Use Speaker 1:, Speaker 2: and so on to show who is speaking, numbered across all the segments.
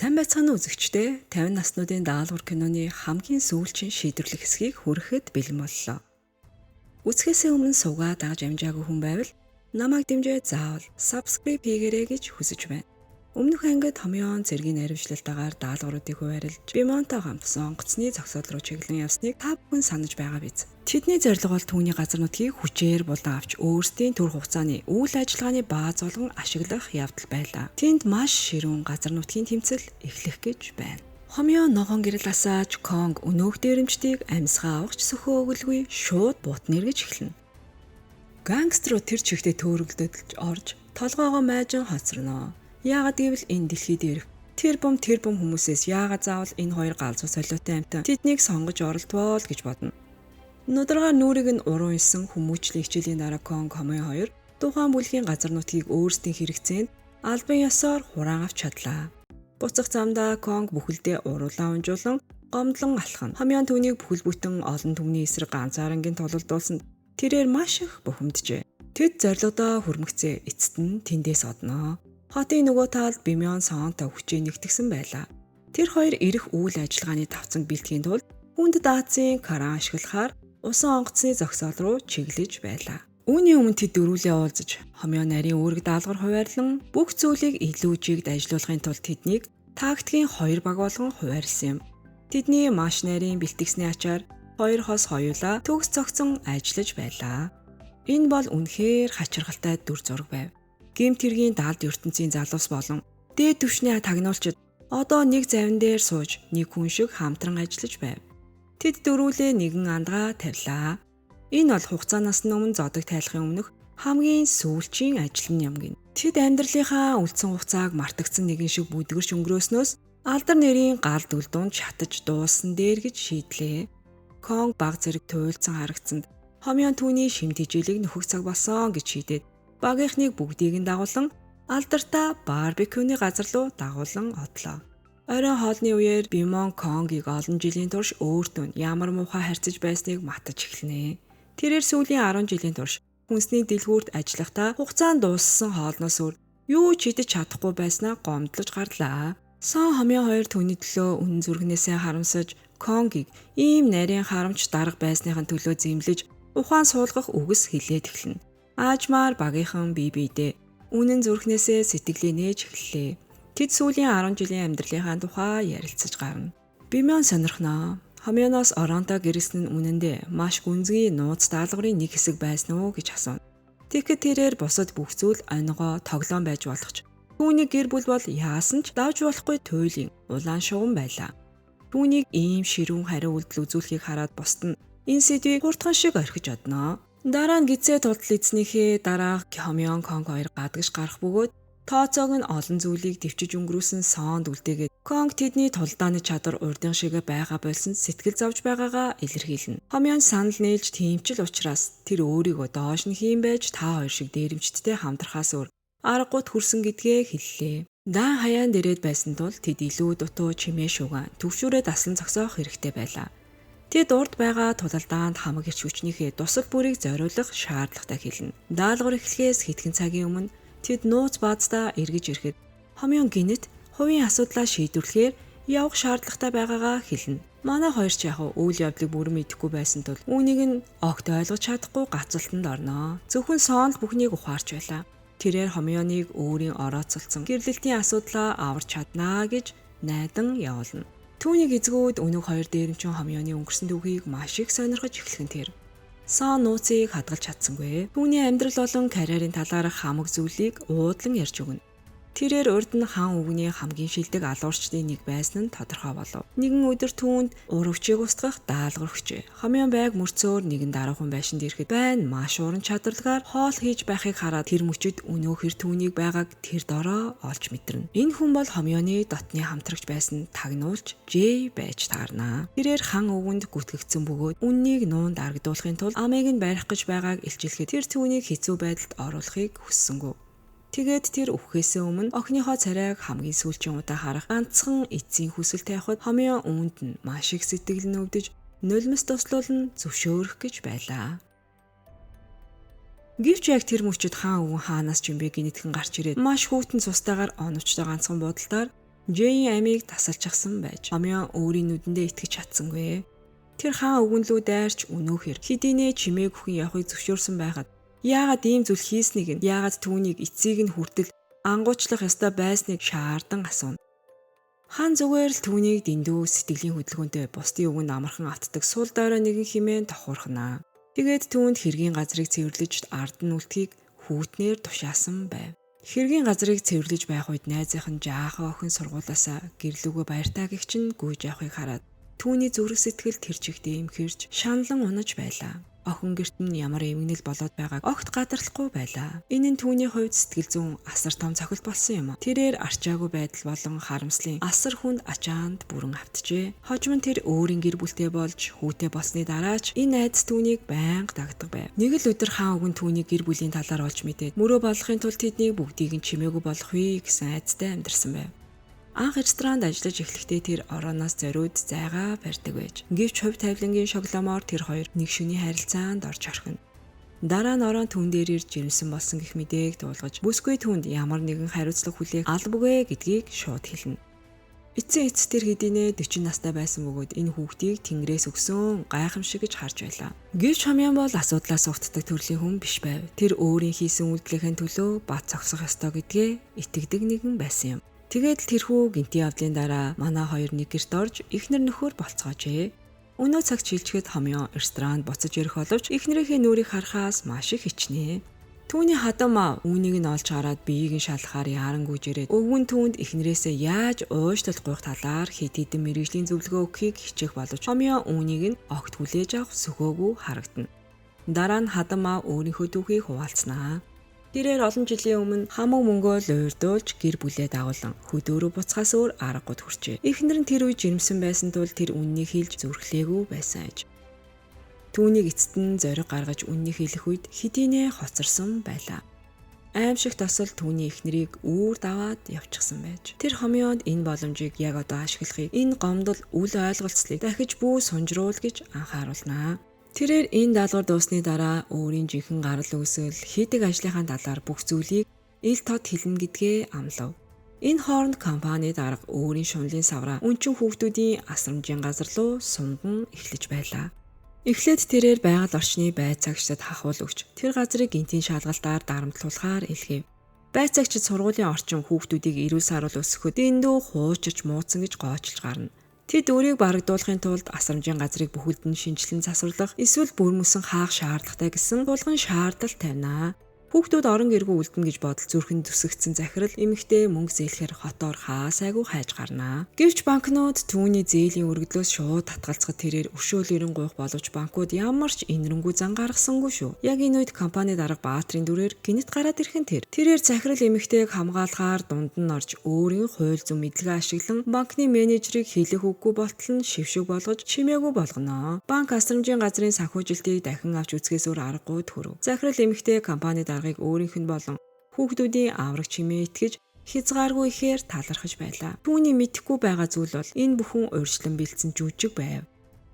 Speaker 1: Сайн байцгаана уу үзэгчдээ. 50 наснуудын даалгавар киноны хамгийн сүүлчийн шийдвэрлэх хэсгийг хүрэхэд бэлэн боллоо. Үзэхээс өмнө суугаад дагаж амжаагүй хүн байвал намайг дэмжиж заавал subscribe хийгээрэй гэж хүсэж байна. Өмнөх ангид Хомёон цэргийн наривчлалтаагаар даалгавруудыг хуваарлж Бимонтой хамт сонгоцны зогсоол руу чиглэн явсныг та бүхэн санаж байгаа биз. Тэдний зорилго бол түүний газар нутгийг хүчээр булан авч өөрсдийн төр хугацааны үйл ажиллагааны бааз болгон ашиглах явдал байлаа. Тэнд маш ширүүн газар нутгийн тэмцэл эхлэх гэж байна. Хомёон ногоон гэрэл асааж Конг өнөөх дээрэмчдийг амьсгаа авахч сөхөө өгөлгүй шууд буутна эргэж эхэлнэ. Гангстерууд тэр чигтээ төөрөгдөж орж толгоогоо майжин хоцорно. Яагаад гэвэл энэ дэлхий дээрх тэр бум хүмүүсээс яагаад заавал энэ хоёр галзуу солиотой амтан тэднийг сонгож оролдвоо л гэж бодно. Нударгаар нүрийг нь уруу исэн хүмүүжлийн хичээлийн дараа Конг Хомёон хоёр тухайн бүлгийн газар нутгийг өөрсдийн хэрэгцээнд албан ёсоор хураан авч чадлаа. Буцах замдаа Конг бүхэлдээ уруулаа унжуулан гомдлон алхана. Хомёон түүнийг бүхэл бүтэн олон түмний эсрэг ганцаарангийн тололдуулсанд тэрээр маш их бухимджээ. Тэд зорилгодоо хүрмэгцээ эцэст нь тэндээс одноо. Хотын нөгөө талд Бимон соонтой хүчээ нэгтгсэн байлаа. Тэр хоёр ирэх үйл ажиллагааны давцанг бэлтгэхийн тулд хүнд даацын кран ашиглахаар усан онгоцны зогсоол руу чиглэж байлаа. Үүний өмнө тэд дөрвөлээ уулзаж Хомёон нарийн үүрэг даалгавар хуваарлан бүх зүйлийг илүү жигд ажилуулахын тулд тэднийг тактикийн хоёр баг болгон хуваарлсан юм. Тэдний маш нарийн бэлтгэсний ачаар хоёр хос хоёулаа төгс цогцон ажиллаж байлаа. Энэ бол үнэхээр хачиргалтай дүр зураг байв. Гэмт хэргийн далд ертөнцийн залуус болон дээд түвшний тагнуулчид одоо нэг завин дээр сууж нэг хүн шиг хамтран ажиллаж байв. Тэд дөрвөлээ нэгэн андгаа тавилаа. Энэ бол хугацаанаас өмнө зодог тайлахын өмнөх хамгийн сүүлчийн ажил юм гин. Тэд амьдралынхаа үлдсэн хугацааг мартагдсан нэгэн шиг бүдгэрч өнгөрөөснөөс алдар нэрийн гал дүлдуунд шатаж дууссан дээр гэж шийдлээ. Конг баг зэрэг туйлдсан харагцсанд Хомёон түүний шимт хижээлийг нөхөх цаг болсон гэж шийдээд багийнхныг бүгдийг нь дагуулan алдартай барбекюны газар руу дагуулan одлоо. Оройн хоолны үеэр Бимон Конгийг олон жилийн турш өөртөө ямар муухай харьцаж байсныг матаж эхэлнэ. Тэрээр сүүлийн 10 жилийн турш хүнсний дэлгүүрт ажиллахдаа хугацаанд дууссан хоолноос өөр юу ч идэж чадахгүй байснаа гомдлож гарлаа. Сон Хомёон хоёр түүний төлөө үнэн зүрхнээсээ харамсаж Конгийг ийм нарийн харамч дарга байсныхын төлөө зэмлэж ухаан суулгах үгс хэлээд эхэлнэ. Аажмаар багийнхан бие биедээ үнэн зүрхнээсээ сэтгэлээ нээж эхэллээ. Тэд сүүлийн 10 жилийн амьдралынхаа тухай ярилцаж гарна. Бимон сонирхноо. Хомёоноос оронтой гэрэлсэн нь үнэндээ маш гүнзгий нууц даалгаврын нэг хэсэг байсан уу гэж асууна. Тэгэхэд тэрээр бусад бүх зүйл онгоо тоглоом байж болох ч түүний гэр бүл бол яасан ч давж болохгүй туйлын улаан шугам байлаа. Түүнийг ийм ширүүн хариу үйлдэл үзүүлэхийг хараад бусд нь энэ сэдвийг хурдхан шиг орхиж одноо. Дараа нь гизээ тултал эзнийхээ дараа Хомёон Конг хоёр гадагш гарах бөгөөд тооцоог нь олон зүйлийг төвчж өнгөрүүлсэн соонд үлдээгээд Конг тэдний тулдааны чадвар урдын шиг байгаа болсон сэтгэл зовж байгаагаа илэрхийлнэ. Хомёон санал нээлж тиймчл учраас тэр өөрийгөө доош нь хийм байж та хоёр шиг дээрэмчдтэй хамтрахаас өөр аргагүйд хүрсэн гэдгээ хэллээ. Даан хаяан дээрээд байсан тул тэд илүү дутуу чимээ шугаан төвшүүрээ таслан зогсоох хэрэгтэй байлаа. Тэд урд байгаа тулалдаанд хамаг ирч хүчнийхээ дусал бүрийг зориулах шаардлагатай хэлнэ. Даалгавар эхлэхээс хэдхэн цагийн өмнө тэд нууц бааздаа эргэж ирэхэд Хомёон гинэт хувийн асуудлаа шийдвэрлэхээр явах шаардлагатай байгаагаа хэлнэ. Манай хоёр ч яг үйл явдлыг бүрэн мэдэхгүй байсан тул үүнийг нь огт ойлгож чадахгүй гацалтанд орноо. Зөвхөн соонл бүхнийг ухаарч байлаа. Тэрээр Хомёоныг өөрийн орооцолцсон гэрлэлтийн асуудлаа аварч чаднаа гэж найдан явуулна. Түүнийг эзгүүд өнөг хоёр дээрэмчин Хомёоны өнгөрсөн түүхийг маш их сонирхож эхлэх нь тэр. Сон нууцыг хадгалж чадсангүй. Түүний амьдрал болон карьерийн талаарх хамаг зүйлийг уудлан ярьж өгнө. Тэрээр урд нь хаан өвгний хамгийн шилдэг алуурчдын нэг байсан нь тодорхой болов. Нэгэн өдөр түүнд урагчийг устгах даалгавар өгчээ. Хомёон байг мөрцөөр нэгэн дараахан байшинд ирэхэд байн маш уран чадварлагаар хоол хийж байхыг хараад тэр мөчөд өнөөхөр түүнийг байгааг тэр дороо олж мэдэрнэ. Энэ хүн бол Хомёоны дотны хамтрагч байсан тагнуулч Жэй байж таарнаа. Тэрээр хан өвгөнд гүтгэгдсэн бөгөөд үннийг нуунд аргадуулахын тулд амийг нь барих гэж байгааг илчилэхэд тэр түүнийг хэцүү байдалд оруулахыг хүссэнгүй. Тэгээд тэр өвхөөсөө өмнө охиныхоо царайг хамгийн сүүлчийн удаа харах ганцхан эцсийн хүсэл тавихад Хомёон үүнд нь маш их сэтгэл нөвдөж нулимс туслуулан зөвшөөрөх гэж байлаа. Гэвч яг тэр мөчөд хаан өвгөн хаанаас ч юм бэ гинэтхэн гарч ирээд маш хүүтэн цустайгаар оновчтой ганцхан буудалтаар Джейн амийг тасалчихсан байж Хомёо өөрийн нүдэндээ итгэж чадсангүй. Тэр хаан өгөнлөө дайрч өнөөхөр хэдийнэ чимээг өхөн явахыг зөвшөөрсөн байхад яагаад ийм зүйл хийснийг нь яагаад түүнийг эцсийг нь хүртэл ангуучлах ёстой байсныг шаардан асууна. Хаан зүгээр л түүнийг дэндүү сэтгэлийн хөдөлгөөнтэй бусдын өгөнд амархан автдаг сул дойроо нэгэн хэмээн тохуурхнаа. Тэгээд түүнд хэргийн газрыг цэвэрлэж ард нь үлдхийг хүүтнээр тушаасан байв. Хэргийн газрыг цэвэрлэж байх үед найзынх нь жаахан охин сургуулаасаа гэрлүүгөө баяртаа гэгч нь гүйж явахыг хараад түүний зүрх сэтгэл тэр чигтээ имхэрч шаналн унаж байлаа. Охин гэрт нь ямар эмгэнэл болоод байгааг огт гадарлахгүй байлаа. Энэ нь түүний хувьд сэтгэл зүйн асар том цохилт болсон юм. Тэрээр арчаагүй байдал болон харамслын асар хүнд ачаанд бүрэн автжээ. Хожим нь тэр өөрийн гэр бүлтэй болж хүүтэй болсны дараач энэ айдас түүнийг байнга дагдаг байв. Нэг л өдөр хаан өгөн түүний гэр бүлийн талаар олж мэдээд мөрөө болохын тулд тэднийг бүгдийг нь чимээгүй болгохыг гэсэн айдастай амьдарсан байв. Анх ресторанд ажиллаж эхлэхдээ тэр орооноос зориуд зайгаа барьдаг байж. Гэвч хувь тавилангийн шогломоор тэр хоёр нэг шөнийн харилцаанд орж орхино. Дараа нь орон түн дээр ирж жирэмсэн болсон гэх мэдээг дуулгаж бүсгүй түнд ямар нэгэн хариуцлага хүлээх албагүй гэдгийг шууд хэлнэ. Эцсийн эцэс тэр хэдийнэ 40 настай байсан бөгөөд энэ хүүхдийг тэнгэрээс өгсөн гайхамшиг гэж харж байлаа. Гэвч Хомёо бол асуудлаас угтдаг төрлийн хүн биш байв. Тэр өөрийн хийсэн үйлдэлийн төлөө бат цогсох ёстой гэдгээ итгэдэг нэгэн байсан юм. Тэгээд л тэрхүү гинти явдлын дараа манай хоёр нэг гэрт орж эхнэр нөхөр болцоожээ. Өнөө цаг чилчгэд Хомёо ресторанд буцаж ирэх боловч эхнэрийнхээ нүрийг харахаас маш их хичнээн. Түүний хадам үүнийг нь олж хараад биеийг нь шалахаар яарангүйж ирээд өвгөн түүнд эхнэрээсээ яаж ууштал гуйх талаар хэд хэдэн мэрэгжлийн зөвлөгөө өгөхийг хичээх боловч Хомёо үүнийг нь огт хүлээж авах сөхөөгүй харагдана. Дараа нь хадам өөрийнхөө түүхийг хуваалцнаа. Тэрээр олон жилийн өмнө хамаг мөнгөө луйрдуулж гэр бүлээ дагуулan хөдөөрөө буцхаас өөр аргагүй хүрчээ. Эхнэр нь тэр үе жирэмсэн байсан тул тэр үннийг хэлж зүрхлээгүй байсан аж. Түүнийг эцэст нь зориг гаргаж үннийг хэлэх үед хэдийнэ хоцорсон байлаа. Аимшиг тосол түүний эхнэрийг үүр даваад явчихсан байж. Тэр Хомёод энэ боломжийг яг одоо ашиглахыг энэ гомдол үл ойлголцлыг дахиж бүү сунжруул гэж анхааруулнаа. Тэрээр энэ даалгавар дуусны дараа өөрийн жинхэнэ гарал үүсэл хийдэг ажлынхаа талаар бүх зүйлийг ил тод хэлнэ гэдгээ амлав. Энэ хооронд компани дарга өөрийн шунлын савраа өнчин хүүхдүүдийн асрамжийн газар руу сунган эхлэж байлаа. Эхлээд тэрээр байгаль орчны байцаагчдад хахуул өгч тэр газрыг гинтийн шалгалтаар дарамтлуулахаар илгээв. Байцаагчид сургуулийн орчин хүүхдүүдийг эрүүл саруул өсгөхөд дэндүү хуучирч мууцсан гэж гоочлж гарна. Тэд өөрийг барагдуулахын тулд асрамжийн газрыг бүхэлд нь шинжилэн засварлах эсвэл бүрмөсөн хаах шаардлагатай гэсэн тулгын шаардалт тавинаа. Хүүхдүүд орон гэргүй үлдэнэ гэж бодол зүрхэнд зүсэгдсэн захирал эмэгтэй мөнгө зээлэхээр хотоор хаасайгүй хайж гарнаа. Гэвч банкнууд түүний зээлийн өргөдлөөс шууд татгалзахад тэрээр өршөөлөрийн гуйх боловч банкуд ямар ч инэрэнгүй зан гаргасангүй шүү. Яг энэ үед компани дарга Баатрийн дүрээр гинэт гараад ирхэн тэрээр захирал эмэгтэйг хамгаалахаар дунд нь орж өөрийн хууль зүйн мэдлэгээ ашиглан банкны менежерийг хэлэх үггүй болтол нь шившиг болгож чимээгүй болгоно. Банк асрамжийн газрын санхүүжилтийг дахин авч үзэхээс өөр аргагүй төрөв. Захирал эмэгтэй компани өөрийнх нь болон хүүхдүүдийн авраг чимээ итгэж хязгааргүй ихээр талархаж байлаа. Түүний мэдэхгүй байгаа зүйл бол энэ бүхэн урьдчилан бэлдсэн жүжиг байв.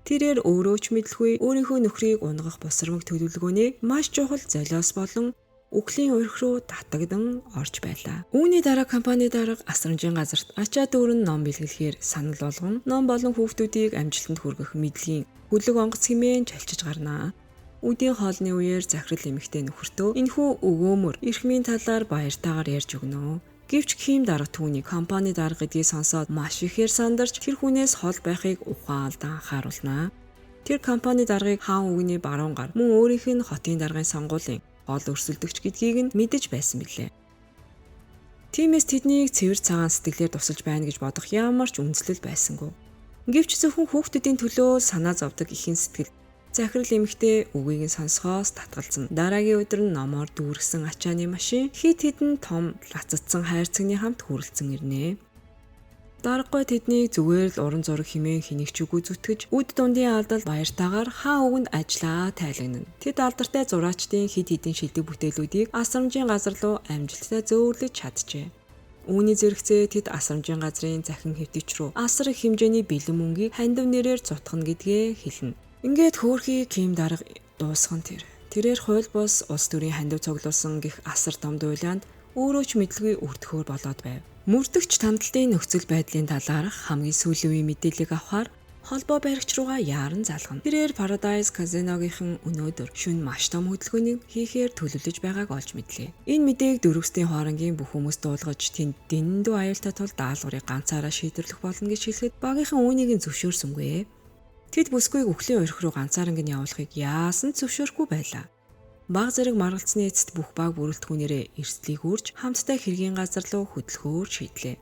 Speaker 1: Тэрээр өөрөө ч мэдлгүй өөрийнхөө нөхрийг унгах босромог төлөвлөгөөний маш чухал золиос болон үхлийн урх руу татагдан орж байлаа. Үүний дараа компани дарга асрамжийн газарт ачаа дүүрэн ном бэлгэлэхээр санал болгон ном болон хүүхдүүдийг амжилтанд хүргэх мэдлэгийн хөлөг онгоц хэмээн чалчиж гарнаа. Үдийн хоолны үеэр захирал эмэгтэй нөхөртөө энэхүү өгөөмөр эрхмийн талаар баяртайгаар ярьж өгнө. Гэвч Ким дарга түүний компани дарга гэдгийг сонсоод маш ихээр сандарч тэр хүнээс хол байхыг ухаалдан анхааруулнаа. Тэр компани даргыг хаан үгний баруун гар мөн өөрийнх нь хотын даргын сонгуулийн гол өрсөлдөгч гэдгийг нь мэдэж байсан билээ. Тиймээс тэднийг цэвэр цагаан сэтгэлээр тусалж байна гэж бодох ямар ч үндэслэл байсангүй. Гэвч зөвхөн хүүхдүүдийн төлөө санаа зовдөг ихэн сэтгэл захирал эмэгтэй үгийг нь сонсохоос татгалзсан. Дараагийн өдөр нь номоор дүүргэсэн ачааны машин хит хитэн том лацадсан хайрцагны хамт хүрэлцэн ирнэ. Даргагүй тэднийг зүгээр л уран зураг хэмээн хинэгчүүгүй зүтгэж үд дундын алдал баяртайгаар хаан үгэнд ажиллаа тайлагнана. Тэд алдартай зураачдын хит хитэн шилдэг бүтээлүүдийг асрамжийн газар руу амжилттай зөөрлөж чаджээ. Үүний зэрэгцээ тэд асрамжийн газрын захин хэвтэгч рүү асар их хэмжээний бэлэн мөнгийг хандив нэрээр зутгана гэдгээ хэлнэ. Ингээд хөөрхий Ким дарга дуусган тэрээр хууль бус улс төрийн хандив цуглуулсан гих асар том дуйлаанд өөрөө ч мэдлгүй өртгөхөр болоод байв. Мөрдөгч тандалтын нөхцөл байдлын талаарх хамгийн сүүлийн үеийн мэдээллийг авахаар холбоо баригч руугаа яаран залгана. Тэрээр Paradise Casino-гийнхан өнөөдөр шөнө маш том хөдөлгөөнийг хийхээр төлөвлөж байгааг олж мэдлээ. Энэ мэдээг дөрөвсдийн хоорондын бүх хүмүүс дуулгаж тэнд дэндүү аюултай тул даалгаврыг ганцаараа шийдвэрлэх болно гэж хэлэхэд багийнхан үүнийг зөвшөөрсөнгүй. Тэд бүсгүйг өхлийн өрх рүү ганцаараа явуулахыг яасан зөвшөөрөхгүй байлаа. Баг зэрэг маргалцсны эцэст бүх баг бүрэлдэхүүнээрээ эрсдлийг үрж хамтдаа хэргийн газар руу хөдөлгөөр шийдлээ.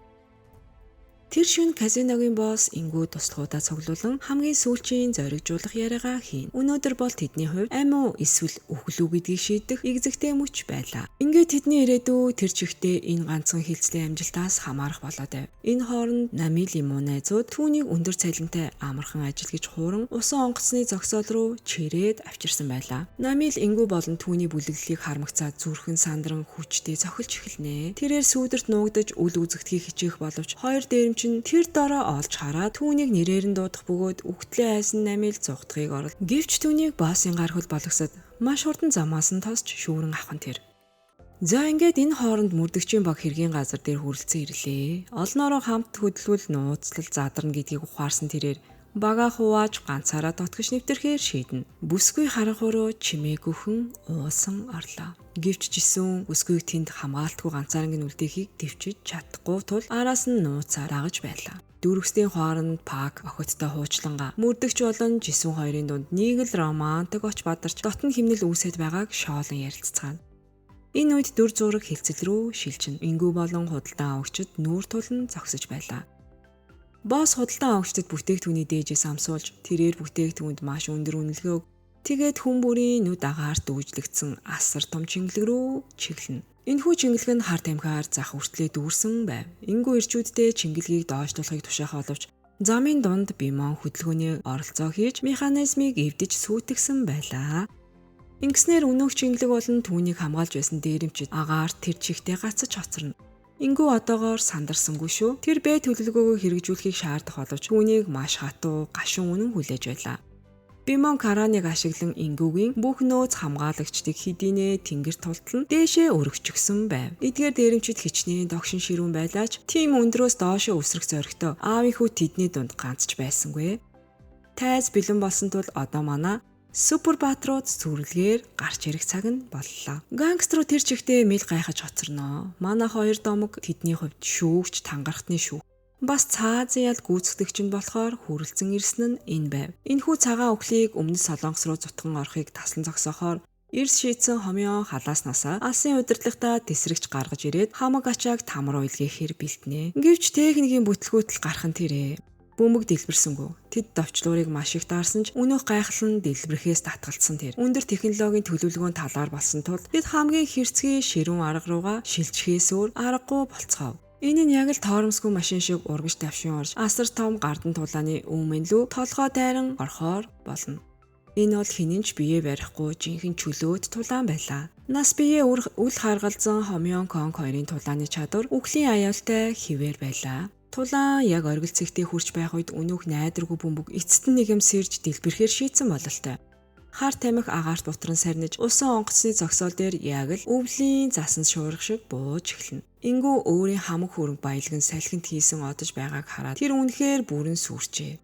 Speaker 1: Тэр шөнө казиногийн босс ингүү туслахуудаа цуглуулан хамгийн сүүлчийн зоригжуулах яриагаа хийн. Өнөөдөр бол тэдний хувьд амь уу эсвэл үхлүү гэдгийг шийдэх экзэгтэй мөч байлаа. Ингээд тэдний ирээдүй тэр чигтээ энэ ганцхан хилцлийн амжилтаас хамаарах болоод байв. Энэ хооронд Намилийн муу найзууд түүнийг өндөр цалинтай амархан ажил гэж хууран усан онгоцны зогсоол руу чирээд авчирсан байлаа. Намил ингүү болон түүний бүлэглэлийг хармагцаад зүрхэн сандран хүчтэй цохилж эхэлнэ. Тэрээр сүүдэрт нуугдаж үл үзэгдэхийг хичээх боловч хоёр дээр тэр дороо олж хараад түүнийг нэрээр нь дуудах бөгөөд үхтлээ айсан Намил зугтахыг орол. Гэвч түүнийг боссын гар хөл болгосод маш хурдан замаас нь тосч шүүрэн авхан тэр. За ингээд энэ хооронд мөрдөгчийн баг хэргийн газар дээр хүрэлцэн ирлээ. Олноороо хамт хөдөлгөл нууцлал задарна гэдгийг ухаарсан тэрээр бага хувааж ганцаараа дотгош нэвтэрхээр шийднэ. Бүсгүй харанхууруу чимээгүйхэн уусан орлоо. Гэвч жисэн бүсгүйг тэнд хамгаалтгүй ганцаараа үлдээхийг дэвчиж чадахгүй тул араас нь нууцаар дагаж байлаа. Дөрөвсдийн хооронд Пак охидтой хуучланга мөрдөгч болон жисэн хоёрын дунд нэг л романтик оч бадарч дотн химнэл үүсэт байгааг шоолон ярилццгаана. Энэ үед дүр зураг хилцэл рүү шилжин. Ингүү болон худалдан авагчид нүүр тулан зогсож байлаа. Босс худалдан авагчдад бүтээгдэхүүний дээжээс амсуулж тэрээр бүтээгдэхүүнд маш өндөр үнэлгээ өг. Тэгээд хүн бүрийн нүд агаарт дүүжлэгдсэн асар том чингэлэг рүү чиглэнэ. Энэхүү чингэлэг нь хар тамхиар зах хүртлээ дүүрсэн байв. Ингүү ирчүүддээ чингэлгийг доошлуулахыг тушаах боловч замын дунд Бимон хөдөлгөөний оролцоо хийж механизмыг эвдэж сүйтгэсэн байлаа. Ингэснээр өнөөх чингэлэг болон түүнийг хамгаалж байсан дээрэмчид агаарт тэр чихтэй гацаж хоцорно. Ингүү одоогоор сандарсангүй шүү. Тэр бэ төлөвлөгөөгөө хэрэгжүүлэхийг шаардах боловч түүнийг маш хатуу гашуун үнэн хүлээж байлаа. Бимон Караныг ашиглан ингүүгийн бүх нөөц хамгаалагчдыг хэдийнэ тэнгэр тултал дээшээ өргөчгсөн байв. Эдгээр дээрэмчид хичнээн догшин ширүүн байлаач тийм өндрөөс доошоо өсрөх зоригтой аавынхүү тэдний дунд ганцч байсангүй. Тайз бэлэн болсон тул одоо манай супер баатрууд сүрлэгээр гарч ирэх цаг нь боллоо. Гангструуд тэр чигтээ мэл гайхаж хоцорноо. Манай хоёр домог тэдний хувьд шүүгч тангарахтны шүү. Бас цаазын ял гүйцэтгэгч нь болохоор хүрэлцэн ирсэн нь энэ байв. Энэхүү цагаан өхлийг өмнөд Солонгос руу зутган орохыг таслан зогсоохоор Эрс шийдсэн хомьёо халааснасаа алсын удирдлагатаа тесрэгч гаргаж ирээд хамаг ачааг там руу илгээхээр бэлтнэ. Гэвч техникийн бүтлгүүтэл гарах нь тэрэ. Бөмбөг дэлбэрсэнгүү. Тэд довчлуурыг маш их даарсан ч өнөөх гайхал нь дэлбэрэхээс татгалцсан тэр. Өндөр технологийн төлөвлөгөөний талаар болсон тул бид хамгийн хэрцгий ширүүн арга руугаа шилжихээс өөр аргагүй болцгов. Энэ нь яг л тоормсгүй машин шиг урагш давшин орж асар том гардан тулааны өмнө лүү толгой дайран орхоор болно. Энэ бол хинэнч бие барихгүй жинхэнэ чөлөөт тулаан байлаа. Нас бие үл харгалзан хомьёон конг хоёрын тулааны чадвар үхлийн аюултай хിവэр байлаа. Тулаан яг оргил цэгтээ хурж байх үед өнөөх найдваргүй бөмбөг эцэст нь нэгэмсэрж дэлбэрэхээр шийдсэн бололтой. Хар тамхи агаарт бутран сарниж усан онгоцны зогсоол дээр яг л өвлийн засан шуурга шиг бууж эхэлнэ. Ингүү өөрийн хамаг хөрөнгө баялаг нь салхинд хийсэн одож байгааг хараад тэр үнэхээр бүрэн сүрчээ.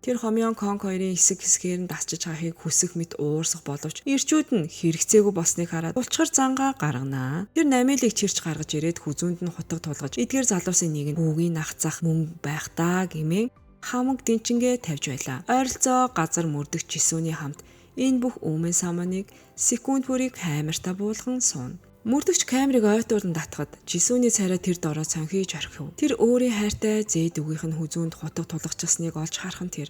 Speaker 1: Тэр хомьёон конг хоёрын хэсэг хэсгээр нь дасчиж хахыг хүсэх мэт уурсах боловч ирчүүд нь хэрэгцээгүй болсныг хараад улчгар зангаа гарганаа. Тэр намилыг чирч гаргаж ирээд хүзүүнд нь хутга тулгаж эдгээр залуусын нэг нь хүүгийн нахцах мөнгө байх таа гэмээн хамаг дэнчингээ тавьж байлаа. Ойролцоо газар мөрдөгч жисүүний хамт энэ бүх өмнө саманыг секунд бүрийг камертаа буулган суuna. Мөрдөгч камерыг ойтуулан татхад жисүүний царай тэр дороо цонхиж орхив. Тэр өөрийн хайртай зээд үгийнх нь хүзүүнд хутга тулгачихсныг олж харах нь тэр.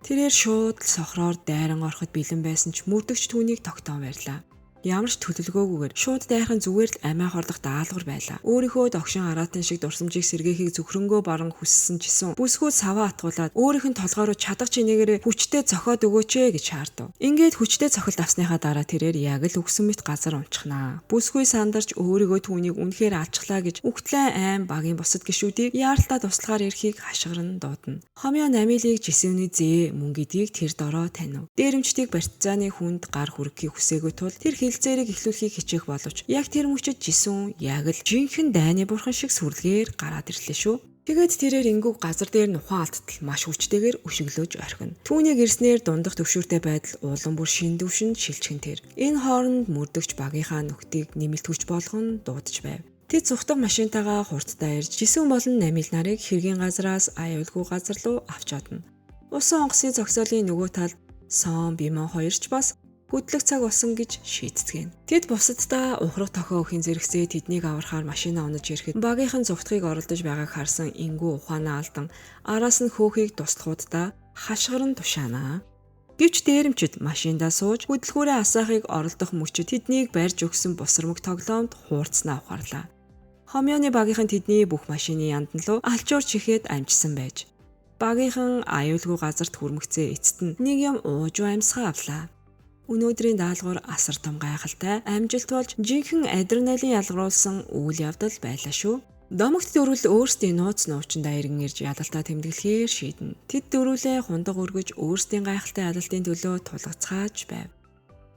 Speaker 1: Тэрээр шууд л сохроор дайран ороход бэлэн байсан ч мөрдөгч түүнийг тогтоон барьлаа. Ямар ч төлөвлөгөөгүйгээр шууд дайхан зүгээр л амиа хорлох даалгавар байлаа. Өөрийнхөө догшин араатын шиг дурсамжийг сэргээхийг зөвхрөнгөө баран хүссэн жисэн. Бүсгүй саваа атгуулад өөрийнх нь толгой руу чадах чинээгээр хүчтэй зохиод өгөөч ээ гэж шаардав. Ингээд хүчтэй цохилт авсныхаа дараа тэрээр яг л өгсөн мэт газар унчихнаа. Бүсгүй сандарч өөрийгөө түүнийг үнэхээр алчглаа гэж үхтлэн айн багийн бусад гишүүдийг яаралтаа туслахаар ирэхийг хашгиран дуудана. Хомьёо намилыг жисүүний зээ мөн гэдгийг тэр дороо танив. Дээрэмчдийг барьцааны хүнд гар хүргэхийг хүсээгүй тул тэр хэлэлцээрийг эхлүүлэхийг хичээх боловч яг тэр мөчөд Жисүн яг л жинхэнэ дайны бурхан шиг сүрлэгээр гараад ирлээ шүү. Тэгээд тэрээр ингүүг газар дээр нухаан алдтал маш хүчтэйгээр өшөглөөж орхино. Түүнийг ирснээр дундах төвшүүртэй байдал уулан бүр шин төвшөнд шилжихэн тэр. Энэ хооронд мөрдөгч багийнхаа нөхдийг нэмэлтгүч болгон дуудаж байв. Тэд цухтаг машинтайгаа хурдтай ирж Жисүн болон намил нарыг хэргийн газраас аюулгүй газар руу авч одно. Усан онгоцны зогсоолын нөгөө талд Сон Бимон хоёрч бас хөдлөх цаг болсон гэж шийдцгэн. Тэд бусаддаа ухрах тохио өхийн зэрэгсээ тэднийг аврахаар машинаа унаж ирэхэд багийнхан зүгтхийг оролдож байгааг харсан ингүү ухаанаа алдан араас нь хөөхийг туслахуудаа хашгиран тушаанаа. Гэвч дээрэмчид машиндаа сууж хөдөлгүүрээ асаахыг оролдох мөчөд тэднийг барьж өгсөн бусрамг тоглоомд хуурцнаа ухаарлаа. Хомьёоны багийнхан тэдний бүх машины яндан руу алчуурч ихэд амжсан байж. Багийнхан аюулгүй газарт хүрмэгцээ эцэст нь нэг юм уужуу амьсгаа авлаа. Өнөөдрийн даалгавар асар том гайхалтай амжилт болж жинхэнэ адреналин ялгаруулсан үйл явдал байлаа шүү. Домогт дөрвөл өөрсдийн нууц нуучиндаа иргэн ирж ялалтаа тэмдэглэхээр шийднэ. Тэд дөрвөлээ хундаг өргөж өөрсдийн гайхалтай ялалтын төлөө тулгацгааж байв.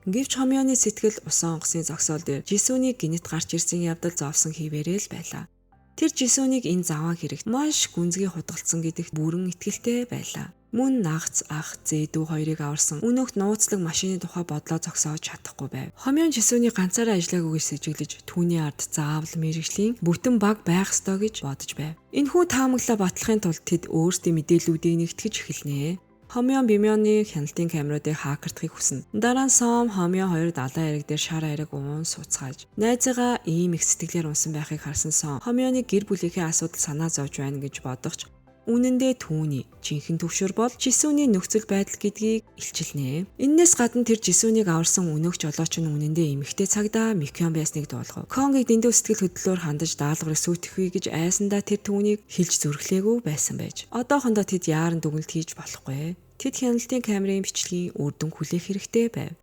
Speaker 1: Гэвч хомьёоны сэтгэл усан онгоцны зогсоол дээр Жисүнийг гинэт гарч ирсэн явдал зовсон хിവэрэл байлаа. Тэр Жисүнийг энэ заваа хэрэгт маш гүнзгий худгалсан гэдэгт бүрэн итгэлтэй байлаа. Мөн нагц ах зээдүү хоёрыг аварсан өнөөхт нууцлаг машины тухай бодлоо зогсоож чадахгүй байв. Хомьёон Жисүний ганцаараа ажиллаагүйгээс сэжиглэж түүний ард заавал мэрэгжлийн бүтэн баг байх ёстой гэж бодож байв. Энэхүү таамаглаа батлахын тулд тэд өөрсдийн мэдээллүүдийг нэгтгэж эхэлнэ. Хомьёон Бимионы хяналтын камеруудыг хакердахыг хүснэ. Дараа нь Сом Хомьёон хоёр далайн айраг дээр шар айраг уун суцгааж найзыгаа ийм их сэтгэлээр унсан байхыг харсан Сом Хомьёоны гэр бүлийнхээ асуудал санаа зовж байна гэж бодохч үнэн дээр түүний жинхэнэ төвшөр бол Жисүний нөхцөл байдал гэдгийг илчилнэ. Иннээс гадна тэр Жисүнийг аварсан өнөөх жолооч нь үнэн дээр эмэгтэй цагдаа Микён байсныг дуулгав. Конгийг дэндүү сэтгэл хөдлөлөөр хандаж даалгаврыг сүйтгэхүй гэж айсандаа тэр түүнийг хэлж зүрхлээгүй байсан байж. Одоохондоо тэд яаран дүгнэлт хийж болохгүй. Тэд хяналтын камерын бичлэгийн үр дүн хүлээх хэрэгтэй байв.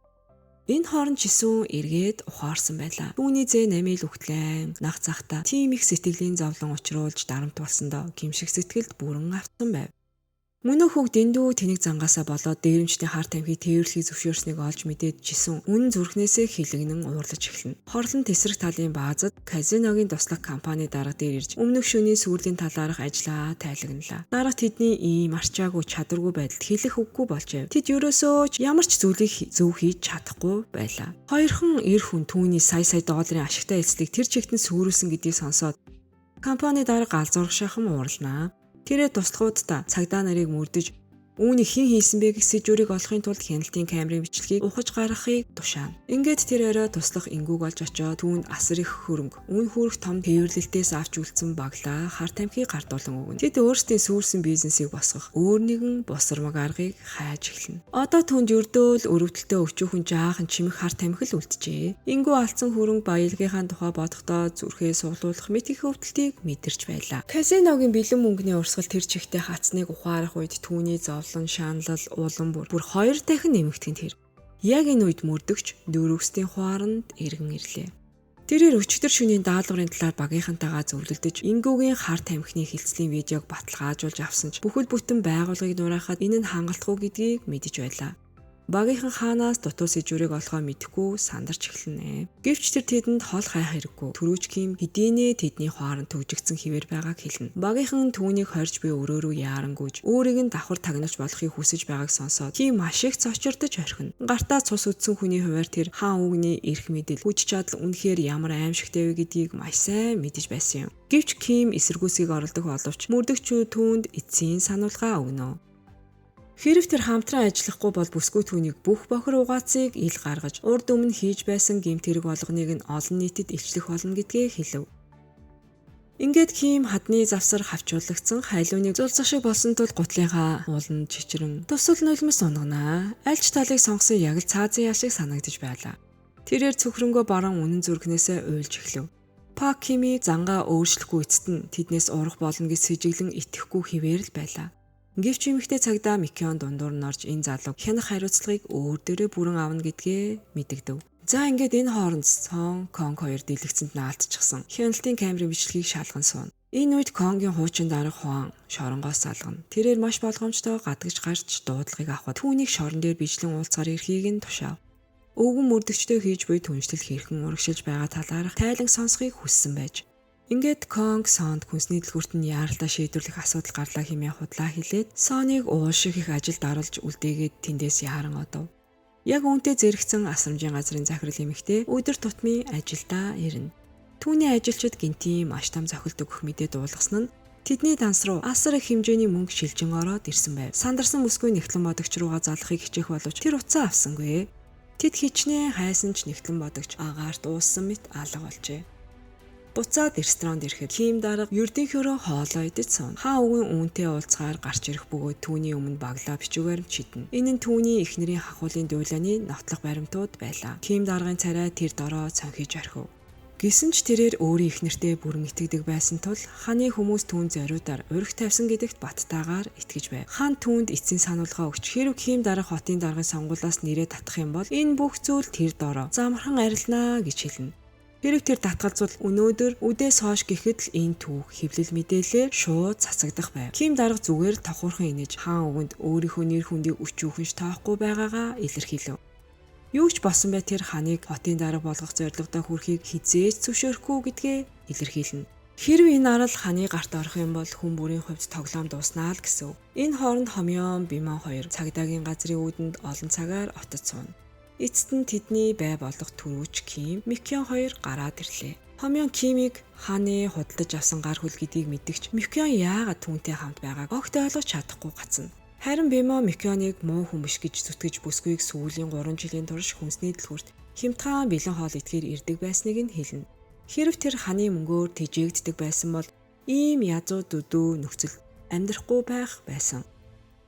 Speaker 1: Энэ хооронд Жисүн эргээд ухаарсан байлаа. Түүний зээ намил үхтлэн нах захта тийм их сэтгэлийн зовлон учруулж дарамтуулсандоо гимшиг сэтгэлд бүрэн автсан байв. Мөнөө хүүг дэндүү тэнэг зангаасаа болоод дээрэмчний хар тамхиг тээвэрлэхийг зөвшөөрснийг олж мэдээд Жисүн үнэн зүрхнээсээ хилэгнэн уурлаж эхэлнэ. Хорлон тесрэг талын баазад казиногийн туслах компани дарга дээр ирж өмнөх шөнийн сүүлийн талаарх ажлаа тайлагналаа. Дарга тэдний ийм арчаагүй чадваргүй байдалд хэлэх үггүй болжээ. Тэд ерөөсөө ямар ч зүйлийг зөв хийж чадахгүй байлаа. Хоёрхан эр хүн түүний сая долларын ашигтай эцлийг тэр чигтэн сүрүүлсэн гэдгийг сонсоод компани дарга галзуурах шахам уурлнаа. Тэрээр туслахуудаа цагдаа нарыг мөрдөж үүнийг хэн хийсэн бэ гэх сэжүүрийг олохын тулд хяналтын камерын бичлэгийг ухаж гаргахыг тушаана. Ингээд тэр орой туслах ингүүг олж очоод түүнд асар их хөрөнгө, үн хүрэх том тээвэрлэлтээс авч үлдсэн баглаа хар тамхиг гардуулан өгнө. Тэд өөрсдийн сүүрсэн бизнесийг босгох өөр нэгэн босромог аргыг хайж эхэлнэ. Одоо түүнд ердөөл өрөвдөлтөө өчүүхэн жаахан чимэх хар тамхи л үлджээ. Ингүү алдсан хөрөнгө баялагийнхаа тухай бодохдоо зүрхээ суглуулах мэт их өвдөлтийг мэдэрч байлаа. Казиногийн бэлэн мөнгөний урсгал тэр чигтээ хацныг ухаарах үед түүний шаналл улам бүр 2 дахин нэмэгдэн тэр. Яг энэ үед мөрдөгч дөрөвсдийн хуаранд иргэн ирлээ. Тэрээр өчигдөр шөнийн даалгаврын талаар багийнхантайгаа зөвлөлдөж ингүүгийн хар тамхины хилцлийн видеог баталгаажуулж авсан ч бүхэл бүтэн байгууллагыг нураахад энэ нь хангалтгүй гэдгийг мэдэж байлаа. Багийнхан хаанаас дутуу сэжүүрийг олохоо мэдэхгүй сандарч эхэлнэ. Гэвч тэр тэдэнд хол хайх хэрэггүй. Төрүүч Ким хэдийнэ тэдний хооронд төгжигдсэн хിവэр байгааг хэлнэ. Багийнхан түүнийг хорж буй өрөөрөө яарангүйж өөрийг нь давхар тагнаж болохыг хүсэж байгааг сонсоод Ким маш их цочирдож орхино. Гартаа цус үдсэн хүний хувьар тэр хаан үгний эрх мэдэл хүч чадал үнэхээр ямар аимшигтай вэ гэдгийг маш сайн мэдэж байсан юм. Гэвч Ким эсэргүүцгийг оролдох боловч мөрдөгчүүд түүнд эцсийн сануулга өгнө. Хэрв тэр хамтран ажиллахгүй бол бүсгүй түүнийг бүх бохир угаацыг ил гаргаж урд өмнө хийж байсан гэмт хэрэг болгоныг нь олон нийтэд илчлэх болно гэдгээ хэлв. Ингээд Ким хадны завсар хавчуулагдсан хайлууныг зулцах шиг болсон тул гутлынхаа ууланд чичрэн тусал нулимс унгана. Альч талыг сонгосон яг л цаазын ял шиг санагдаж байлаа. Тэрээр цөхрөнгөө баран үнэн зүрхнээсээ уйлж эхлэв. Пак Кими зангаа өөрчлөхгүй эцэст нь тэднээс урах болно гэж сэжиглэн итгэхгүй хിവэр л байлаа. Гэвч эмэгтэй цагдаа Микён дундуур нь орж энэ залуу хянах хариуцлагыг өөр дээрээ бүрэн авна гэдгээ мэдэгдэв. За ингээд энэ хооронд Сон Конг хоёр дэлгэцэнд нь алдчихсан. Хяналтын камерын бичлэгийг шалган сууна. Энэ үед Конгийн хуучин дарга Хуан шоронгоос салгана. Тэрээр маш болгоомжтой гадагш гарч дуудлагыг авахд түүнийг шорон дээр бичлэн уулзгаар ирэхийг нь тушаав. өвгөн мөрдөгчдөө хийж буй түншлэл хэрхэн урагшилж байгаа талаарх тайлан сонсхийг хүссэн байж. Ингээд Конг Сонд хүнсний дэлгүүрт нь яаралдаа шийдвэрлэх асуудал гарлаа хэмээн худлаа хэлээд Соныг уулших их ажилд оруулж үлдээгээд тэндээс яаран одов. Яг үүнтэй зэрэгцэн асрамжийн газрын захирал эмэгтэй өдөр тутмын ажилдаа ирнэ. Түүний ажилчид гинтийн маш том зохилт өгөх мэдээ дуулгасан нь тэдний данс руу асар их хэмжээний мөнгө шилжин ороод ирсэн байв. Сандарсан бүсгүй нэгтлэн бодогч руугаа залахыг хичээх боловч тэр утсаа авсангүй. Тэд хичнээн хайсан ч нэгтлэн бодогч агаарт ууссан мэт алга болжээ. Буцаад ресторанд ирэхэд Ким дарга ердийнхөөрөө хоолоо идэж сууна. Хаа өвгөн үүнтэй уулзгаар гарч ирэх бөгөөд түүний өмнө баглаа бичүүгээр чиднэ. Энэ нь түүний эхнэрийн хахуулын дуулааны нотлох баримтууд байлаа. Ким даргын царай тэр дороо цонхиж орхив. Гэсэн ч тэрээр өөрийн эхнэртэй бүрэн итгэдэг байсан тул ханы хүмүүс түүнд зориудаар урих тавьсан гэдэгт баттайгаар итгэж байв. Хан түүнд эцсийн сануулга өгч хэрв Ким дарга хотын даргын сонгуулиас нэрээ татах юм бол энэ бүх зүйл тэр дороо замархан арилнаа гэж хэлнэ. Хэрэг тэр татгалзвал өнөөдөр үдээс хойш гэхэд л энэ түүх хэвлэл мэдээлэлээр шууд цацагдах байв. Ким дарга зүгээр тохуурхан инээж хаан өвгөнд өөрийнхөө нэр хүндийг өчүүхэнш тоохгүй байгаагаа илэрхийлв. Юу ч болсон бай тэр ханыг хотын дарга болгох зорилгодоо хүрэхийг хизээж зөвшөөрөхгүй гэдгээ илэрхийлнэ. Хэрв энэ арал ханы гарт орох юм бол хүн бүрийн хувьд тоглоом дуснаа л гэсэн. Энэ хооронд Хомёон, Бимон хоёр цагдаагийн газрын үүдэнд олон цагаар отод сууна. Эцэст нь тэдний бай болох түрүүч Ким, Микён хоёр гараад ирлээ. Хомёон Кимийг хааны худалдаж авсан гар хөл гэдгийг мэдгч Микён яагаад түүнтэй хамт байгааг огт ойлгож чадахгүй гацна. Харин Бимо Микёныг муу хүмүш гэж зүтгэж бүсгүйг сүүлийн 3 жилийн турш хүнсний дэлгүүрт хямдхан бэлэн хоол идэхээр ирдэг байсныг нь хэлнэ. Хэрв тэр ханы мөнгөөр тэжээгддэг байсан бол ийм язуу дүдүү нөхцөл амьдрахгүй байх байсан.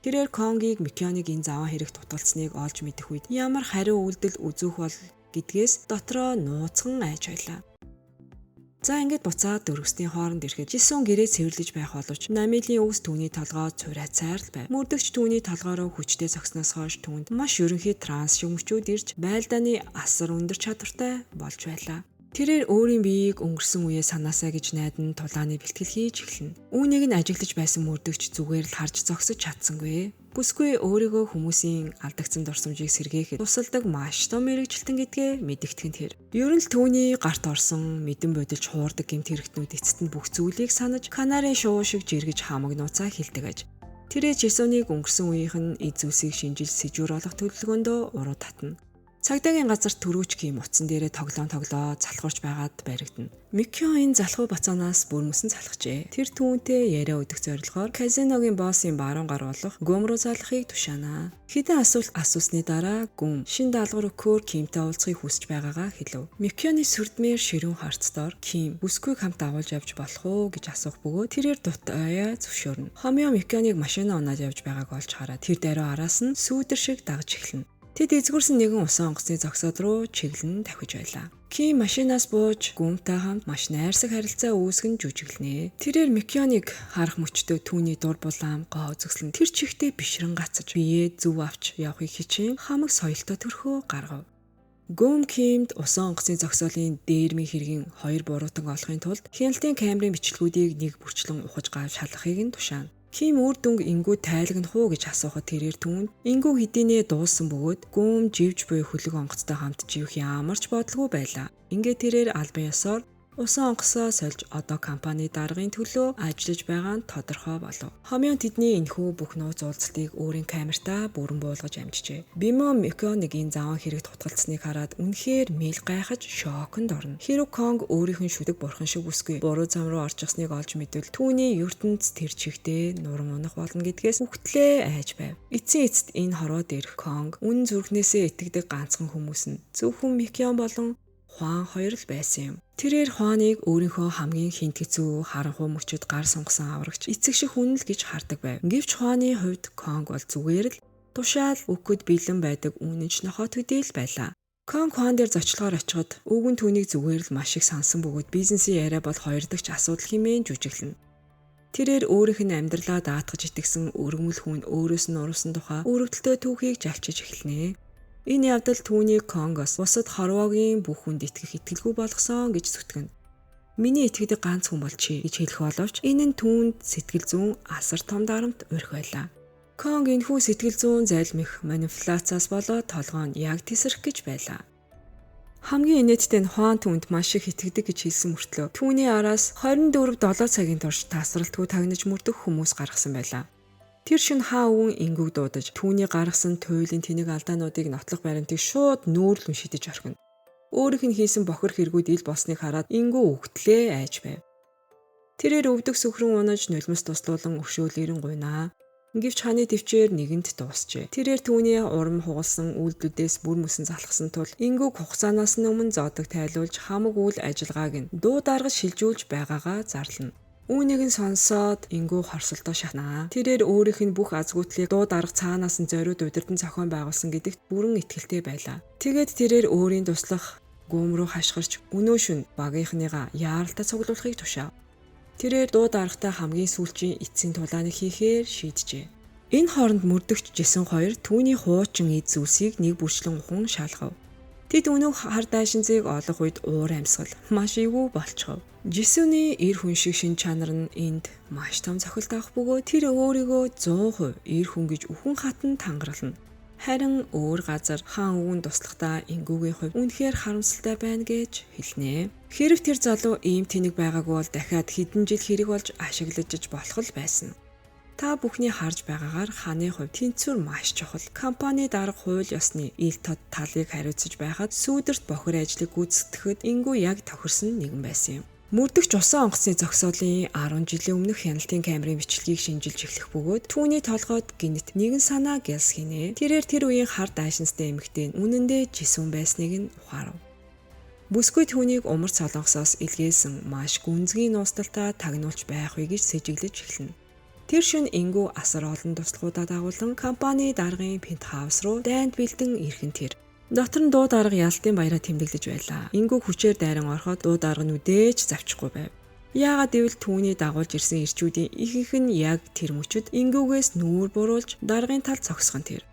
Speaker 1: Тэрээр Конгийг Микёныг энэ заван хэрэг туталцсныг олж мэдэх үед ямар хариу үйлдэл үзүүлэх бол гэдгээс дотроо нууцхан айж байлаа. За ингээд буцаад дөрөвсний хооронд ирэхэд Жисүн гэрээ цэвэрлэж байх боловч Намилийн өвс түүний толгой цурайцаар л байв. Мөрдөгч түүний толгойроо хүчтэй цогсноос хойш түүнд маш ерөнхий транс шүмжүүд ирж байлдааны асар өндөр чадвартай болж байлаа. Тэрээр өөрийн биеийг өнгөрсөн үеэ санаасаа гэж найдан тулааны бэлтгэл хийж эхэлнэ. Үүнийг нь ажиглаж байсан мөрдөгч зүгээр л харж зогсож чадсангүй. Бүсгүй өөрийгөө хүмүүсийн алдагдсан дурсамжийг сэргээхэд тусалдаг маш том мэрэгжилтэн гэдгээ мэдэгдэхин тэр. Ер нь л түүний гарт орсон мэдэн бодилж хуурдаг гэмт хэрэгтнүүд эцэст нь бүх зүйлийг санаж канарын шуу шиг жиргэж хамаг нууцаа хилдэг аж. Тэрээр Жисүнийг өнгөрсөн үеийнх нь эд зүйлсийг шинжил сэжүүр олох төлөвлөгөөндөө уруу татна. Цагдаагийн газарт түрүүч Ким утсан дээрээ тоглоом залхуурч байгаад баригдана. Микён энэ залхуу бацаанаас бүрмөсөн залхажээ. Тэр түүнтэй яриа өдөх зорилгоор казиногийн боссын баруун гар болох Гүм руу залхахыг тушаанаа. Хэдэн асуулт асуусны дараа Гүм шин даалгавар өгөхөөр Кимтэй уулзахыг хүсэж байгаагаа хэлв. Микёны сүрдмээр ширүүн харцдоор Ким бүсгүйг хамт агуулж явж болох уу гэж асуух бөгөөд тэрээр дутаяа зөвшөөрнө. Хомёо Микёныг машинаа унаад явж байгааг олж хараад тэр даруй араас нь сүүдэр шиг дагж эхэлнэ. Тэд эзгүрсэн нэгэн усан онгоцны зогсоод руу чиглэн тавхиж байлаа. Ким машинаас бууж Гүмтэй хамт маш найрсаг харилцаа үүсгэн жүжиглэнэ. Тэрээр Микёныг харах мөчтөө түүний дур булаам гоо зүгслэн тэр чихтэй бишрэн гацаж биеэ зүв авч явахыг хичээн хамаг соёлтой төрхөө гаргав. Гүм Кимд усан онгоцны зогсоолын дээрмийн хэргийн хоёр буруутан олохын тулд хяналтын камерын бичлэгүүдийг нэг бүрчлэн ухаж гавж шалгахыг нь тушаана. Ким үр дүнг ингүү тайлагнах уу гэж асуухад тэрээр түүнд ингүү хэдийнэ дууссан бөгөөд Гүм живж буй хөлөг онгоцтой хамт живэх ямар ч бодлого байлаа. Ингээд тэрээр албан ёсоор усан онгоцоо сольж одоо компани даргын төлөө ажиллаж байгаа нь тодорхой болов. Хомёон тэдний энэхүү бүх нууц уулзалтыг өөрийн камертаа бүрэн буулгаж амжжээ. Бимо Микёныг энэ заван хэрэг тутгалцсныг хараад үнэхээр мэл гайхаж шоконд орно. Хэрэг Конг өөрийнх нь шүдэг бурхан шиг бүсгүй буруу зам руу орчихсныг олж мэдвэл түүний ертөнц тэр чихтэй нурам унах болно гэдгээс үхтлээ айж байв. Эцсийн эцэст энэ хорвоод ирэх Конг үнэн зүрхнээсээ итгэдэг ганцхан хүмүүс нь зөвхөн Микён болон Хуан хоёр л байсан юм. Тэрээр Хуаныг өөрийнхөө хамгийн хинт хэцүү харанхуй мөчөд гар сунгасан аврагч эцэг шиг хүн л гэж хардаг байв. Гэвч Хуаны хувьд Конг бол зүгээр л тушаал өгөхөд бэлэн байдаг үнэнч нохой төдийл байлаа. Конг Хуан дээр зочлохоор очиход өвгөн түүнийг зүгээр л маш их сансан бөгөөд бизнесийн яриа бол хоёр дахь асуудал хэмээн жүжиглэнэ. Тэрээр өөрийнх нь амьдралаа даатгаж итгэсэн өргөмөл хүн өөрөөс нь урвсан тухай өрөвдөлтөө түүхийг жалчиж эхэлнэ. Энэ явдал түүнийг Конгос бусад хорвоогийн бүх хүнд итгэх итгэлгүй болгосон гэж зүтгэн. Миний итгэдэг ганц хүн бол чи гэж хэлэх боловч энэ нь түүнд сэтгэл зүйн асар том дарамт өрх байлаа. Конг энэхүү сэтгэл зүйн зайлмих манипуляцаас болоод толгой нь яг тесрэх гэж байлаа. Хамгийн инээдтэй нь Хуан түүнд маш их итгэдэг гэж хэлсэн мөртлөө түүний араас 24-7 цагийн турш тасралтгүй тагнаж мөрдөх хүмүүс гаргасан байлаа. Тэр шөнө Хан өвгөн Ингүүг дуудаж түүний гаргасан туйлын тэнэг алдаануудыг нотлох баримтыг шууд нүүрлэн шидэж орхино. Өөрийнх нь хийсэн бохир хэрэгүүд ил болсныг хараад Ингүү үгтлээ айж байв. Тэрээр өвдөг сүхрэн унаж нулимс туслуулан өшөөлөрн гуйнаа. Гэвч ханы төвчээр нэгэнд дуусчээ. Тэрээр түүний урам хугалсан үйлдэлээс бүр мөсөн залхсан тул Ингүүг хугацаанаас өмнө зоодог тайлуулж хамаг үйл ажиллагааг нь дуу даргаж шилжүүлж байгаагаа зарлана. Үүнийг нь сонсоод Ингүү хорсолдоо шатнаа. Тэрээр өөрийнх нь бүх азгуутлыг дуу дарга цаанаас нь зориуд удирдан зохион байгуулсан гэдэгт бүрэн итгэлтэй байлаа. Тэгээд тэрээр өөрийн туслах гүм рүү хашгирч өнөө шөнө багийнхныгаа яаралтай цуглуулахыг тушаав. Тэрээр дуу даргатай хамгийн сүүлчийн эцсийн тулааныг хийхээр шийджээ. Энэ хооронд мөрдөгч Жисэн хоёр түүний хуучин эд зүйлсийг нэг бүрчлэн ухан шалгав. Тэд өнөөх хар дайшинзыг олох үед уур амьсгал маш ивүү болчихов. Жисүний эр хүн шиг шин чанар нь энд маш том цохилт авах бөгөөд тэр өөрийгөө 100% эр хүн гэж үхэн хатан тангарална. Харин өөр газар Хаан өвгөн туслахдаа Ингүүгийн хувь үнэхээр харамсалтай байна гэж хэлнэ. Хэрв тэр залуу ийм тэнэг байгаагүй бол дахиад хэдэн жил хэрэг болж ашиглаж болох л байсан. Та бүхний харж байгаагаар Хааны хувьд тэнцвэр маш чухал. Компани дарга хууль ёсны ил тод талыг хариуцж байхад сүүдэрт бохир ажлыг гүйцэтгэхэд Ингүү яг тохирсон нэгэн байсан юм. Мөрдөгч усан онгоцны зогсоолын 10 жилийн өмнөх хяналтын камерын бичлэгийг шинжилж эхлэх бөгөөд түүний толгойд гинт нэгэн санаа гэлс хийнэ. Тэрээр тэр үеийн хар дайшинстай эмэгтэй үнэндээ Жисүн байсныг нь ухаарав. Бүсгүй түүнийг умар солонгосоос илгээсэн маш гүнзгий нуусталтаа тагнуулж байх вэ гэж сэжиглэж эхэлнэ. Тэр шөнө Ингүү асар олон туслахуудаа дагуулan компани даргын пентхаус руу дайнд бэлдэн ирхэн тэр. Дотор нь дуу дарга ялтын баяраа тэмдэглэж байлаа. Ингүү хүчээр дайран ороход дуу дарга нь үдээж завчихгүй байв. Яагаад гэвэл түүний дагуулж ирсэн ирчүүдийн ихэнх нь яг тэр мөчөд Ингүүгээс нүүр буруулж даргын тал цогсгон тэр.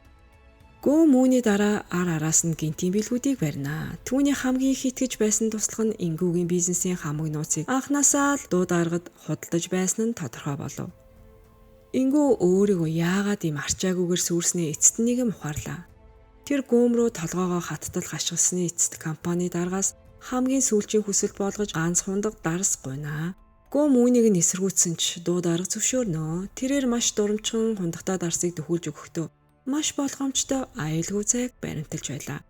Speaker 1: Гүн үүний дараа араас нь гинтийн бэлгүүдийг барина. Түүний хамгийн их итгэж байсан туслах нь Ингүүгийн бизнесийн хамаг нууцыг анхнаасаа л дуу даргад худалдаж байсан нь тодорхой болов. Ингүү өөрийгөө яагаад ийм арчаагүйгээр сүрснээ эцэст нь нэгэм ухаарлаа. Тэр гүм рүү толгоогоо хаттал гашгасны эцэст компани даргаас хамгийн сүүлчийн хүсэлт болгож ганц хундаг дарс гуйнаа. Гүм үүнийг нь эсэргүүцсэн ч дуу дарга зөвшөөрнө. Тэрээр маш дурамчхан хундагтай дарсыг дөхүүлж өгөхдөө маш болгоомжтой аюулгүй зайг баримталж байлаа.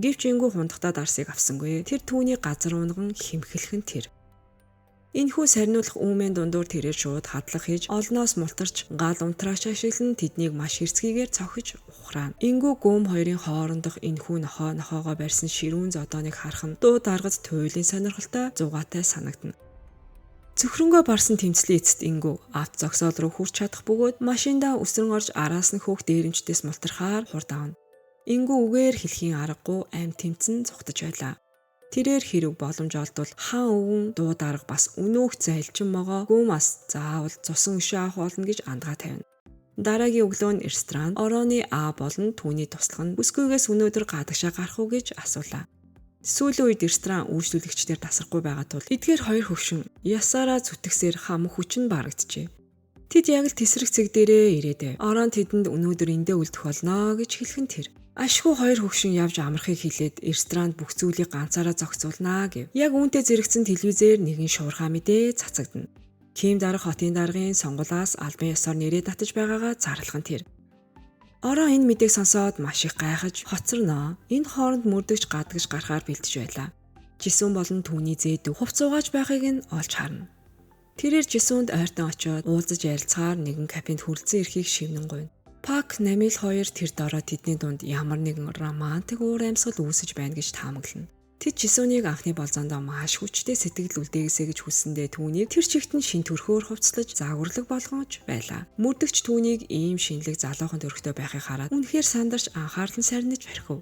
Speaker 1: Гэвч Ингүү хундагтай дарсыг авсангүй. Тэр түүний газар унган хэмхэлхэн тэр. Энэхүү сарниулах үүмэн дундуур тэрээр шууд хадлах хийж олноос мултарч гал унтраач ашиглан тэднийг маш хэрцгийгээр цохиж ухраана. Ингүү гүм хоёрын хоорондох энэхүү нохоогоо барьсан ширүүн зодооныг харах нь дуу даргад туйлын сонирхолтой зугаатай санагдана. Цөхрөнгөө барсан тэмцлийн эцэст Ингүү авт зогсоол руу хүрч чадах бөгөөд машиндаа өсрөн орж араас нь хөөх дээрэмчдээс мултрахаар хурдаавна. Ингүү үгээр хэлхийн аргагүй амь тэмцэн зүхтаж байлаа. Тэрээр хэрэг боломж олдвол Хаан өвгөн дуу дарга бас өнөөх зайлчин могоо гүмас заавал цусан өшөө авах болно гэж андгаа тавина. Дараагийн өглөө нь ресторан орооны А болон түүний туслах нь бүсгүйгээс өнөөдөр гадагшаа гарах уу гэж асуулаа. Сүүлийн үед ресторан үйлчлүүлэгчдээр тасрахгүй байгаа тул эдгээр хоёр хөвшин ясаараа зүтгэсээр хамаг хүчин барагджээ. Тэд яг л тесрэг цэг дээрээ ирээдээ. Ороон тэдэнд өнөөдөр эндээ үлдэх болно гэж хэлхэн тэр. Ашгүй хоёр хөвшин явж амрахыг хэлээд ресторанд бүх зүйлийг ганцаараа зохицуулнаа гэв. Яг үүнтэй зэрэгцэн телевизээр нэгэн шуурхай мэдээ цацагдана. Ким дарга хотын даргын сонгуулиас албан ёсоор нэрээ татаж байгаагаа зарлах нь тэр. Ороо энэ мэдээг сонсоод маш их гайхаж хоцорноо. Энэ хооронд мөрдөгч гадагш гарахаар бэлдэж байлаа. Жисүн болон түүний зээдүү хувцуугааж байхыг нь олж харна. Тэрээр Жисүнд ойртон очиод уулзаж ярилцахаар нэгэн кафенд хүрэлцэн ирэхийг шивнэн гуйна. Пак Намил хоёр тэр дороо тэдний дунд ямар нэгэн романтик уур амьсгал үүсэж байна гэж таамаглана. Тэд Жисүнийг анхны болзоондоо маш хүчтэй сэтгэл үлдээгээсэй гэж хүссэндээ түүнийг тэр чигт нь шин төрхөөр хувцлаж загварлаг болгож байлаа. Мөрдөгч түүнийг ийм шинэлэг залуухан төрхтэй байхыг хараад үнэхээр сандарч анхаарал нь сарниж бархив.